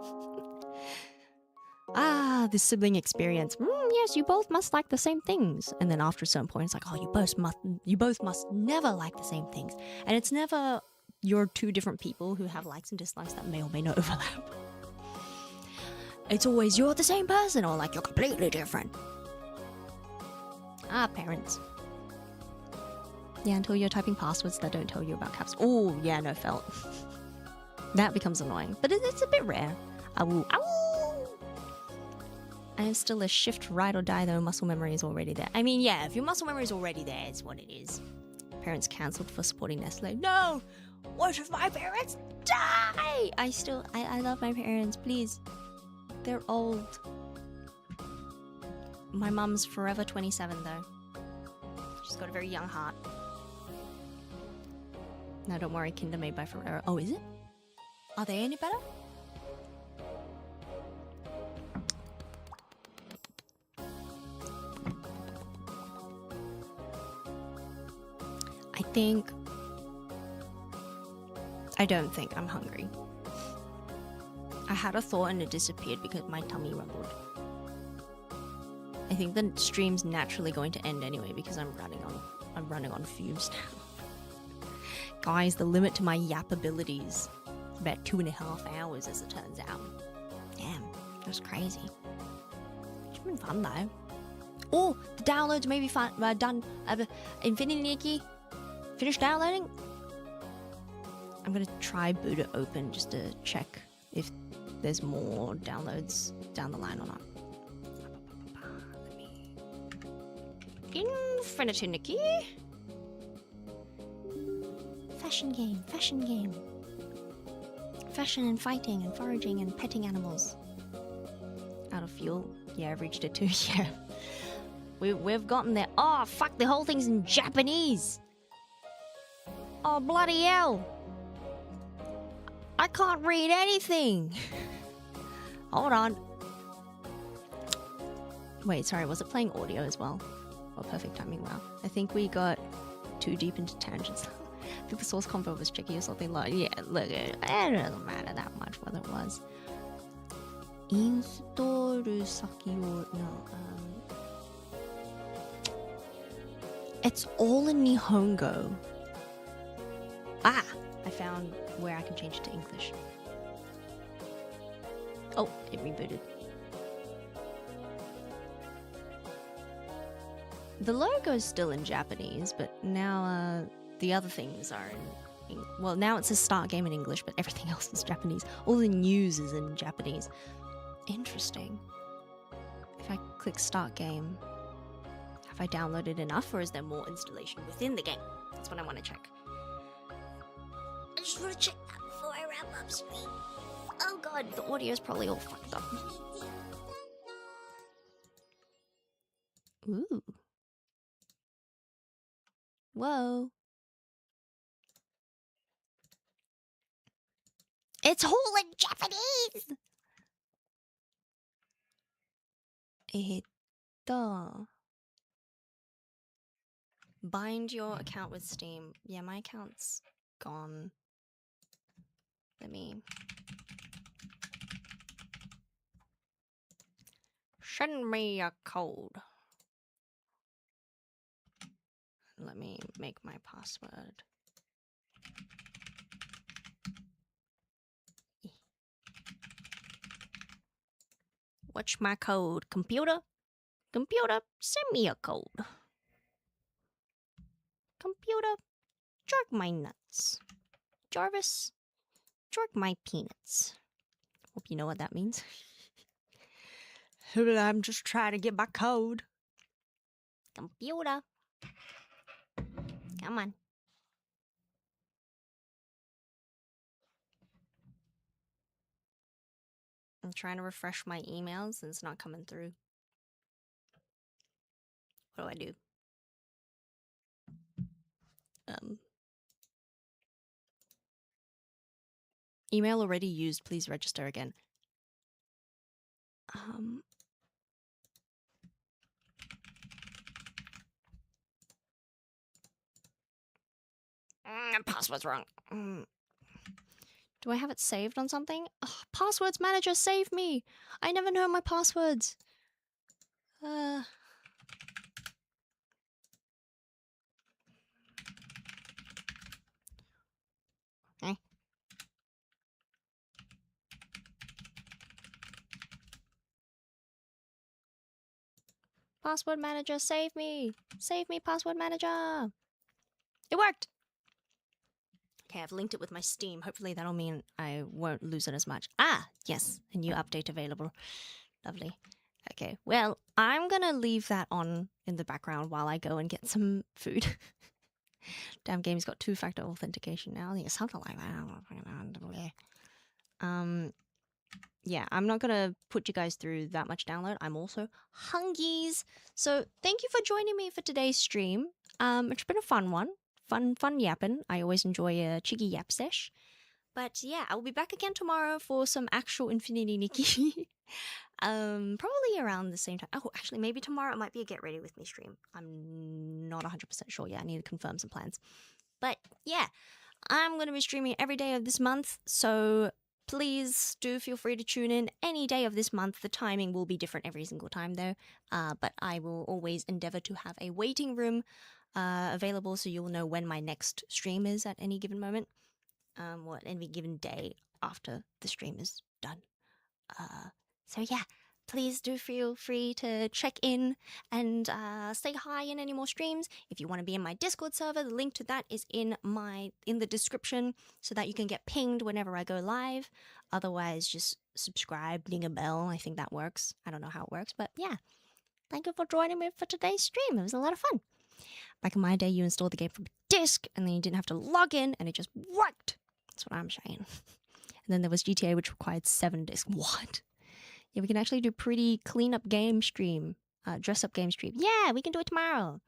This sibling experience. Yes, you both must like the same things. And then after a certain point, it's like, oh, you both must never like the same things. And it's never you're 2 different people who have likes and dislikes that may or may not overlap. It's always you're the same person, or like you're completely different. Parents. Yeah, until you're typing passwords that don't tell you about caps. Oh, yeah, no, felt. That becomes annoying, but it's a bit rare. Awoo, awoo! I am still a shift ride or die though, muscle memory is already there. I mean, yeah, if your muscle memory is already there, it's what it is. Parents cancelled for supporting Nestle. No! What if my parents die? I love my parents, please. They're old. My mum's forever 27 though. She's got a very young heart. No, don't worry, Kinder made by Ferrero. Oh, is it? Are they any better? I don't think I'm hungry. I had a thought and it disappeared because my tummy rumbled. I think the stream's naturally going to end anyway because I'm running on fumes now. Guys, the limit to my yap abilities is about 2.5 hours as it turns out. Damn, that's crazy. It's been fun though. Oh, the downloads may be done. Infinity Nikki, finished downloading? I'm gonna try boot it open just to check if there's more downloads down the line or not. Infinity Nikki. Fashion game, fashion game. Fashion and fighting and foraging and petting animals. Out of fuel. Yeah, I've reached it too. Yeah. We've gotten there. Oh, fuck, the whole thing's in Japanese. Oh, bloody hell. I can't read anything. Hold on. Wait, sorry, was it playing audio as well? Oh, perfect timing, wow. I think we got too deep into tangents. I think the source convo was tricky or something like, yeah, look, it doesn't matter that much whether it was. Install saki wo, no, it's all in Nihongo. Ah, I found where I can change it to English. Oh, it rebooted. The logo's still in Japanese, but now the other things are in... Well, now it says start game in English, but everything else is Japanese. All the news is in Japanese. Interesting. If I click start game, have I downloaded enough, or is there more installation within the game? That's what I want to check. I just want to check that before I wrap up stream. Oh god, the audio's probably all fucked up. Ooh. Whoa. It's all in Japanese! Bind your account with Steam. Yeah, my account's gone. Let me... Send me a code. Let me make my password. What's my code? Computer? Computer, send me a code. Computer, jerk my nuts. Jarvis, jerk my peanuts. Hope you know what that means. I'm just trying to get my code. Computer. Come on. I'm trying to refresh my emails and it's not coming through. What do I do? Email already used. Please register again. Password's wrong. Do I have it saved on something? Ugh, passwords manager, save me! I never know my passwords. Okay. Password manager, save me! Save me, password manager! It worked! Okay, I've linked it with my Steam. Hopefully that'll mean I won't lose it as much. Ah, yes, a new update available. Lovely. Okay, well, I'm gonna leave that on in the background while I go and get some food. Damn game's got two-factor authentication now. I think it's something like that. Yeah, I'm not gonna put you guys through that much download. I'm also hungies. So thank you for joining me for today's stream. It's been a fun one. Fun yapping. I always enjoy a cheeky yap sesh. But yeah, I'll be back again tomorrow for some actual Infinity Nikki. Probably around the same time. Oh, actually, maybe tomorrow it might be a get ready with me stream. I'm not 100% sure yet. I need to confirm some plans. But yeah, I'm going to be streaming every day of this month. So please do feel free to tune in any day of this month. The timing will be different every single time though. But I will always endeavor to have a waiting room available so you'll know when my next stream is at any given moment. Or any given day after the stream is done. So yeah, please do feel free to check in and say hi in any more streams. If you want to be in my Discord server, the link to that is in the description so that you can get pinged whenever I go live. Otherwise, just subscribe, ding a bell. I think that works. I don't know how it works, but yeah. Thank you for joining me for today's stream. It was a lot of fun. Back in my day, you installed the game from a disc and then you didn't have to log in and it just worked. That's what I'm saying. And then there was GTA, which required 7 discs. What? Yeah, we can actually do pretty clean-up game stream. Dress-up game stream. Yeah, we can do it tomorrow.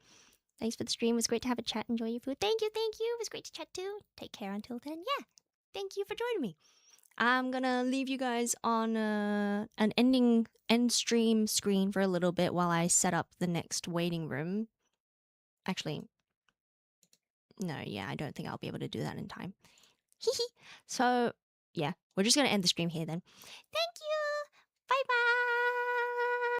Thanks for the stream. It was great to have a chat. Enjoy your food. Thank you, thank you. It was great to chat too. Take care until then. Yeah, thank you for joining me. I'm gonna leave you guys on an end stream screen for a little bit while I set up the next waiting room. Actually, no, yeah, I don't think I'll be able to do that in time. Hihi. So, yeah, we're just going to end the stream here then. Thank you. Bye-bye.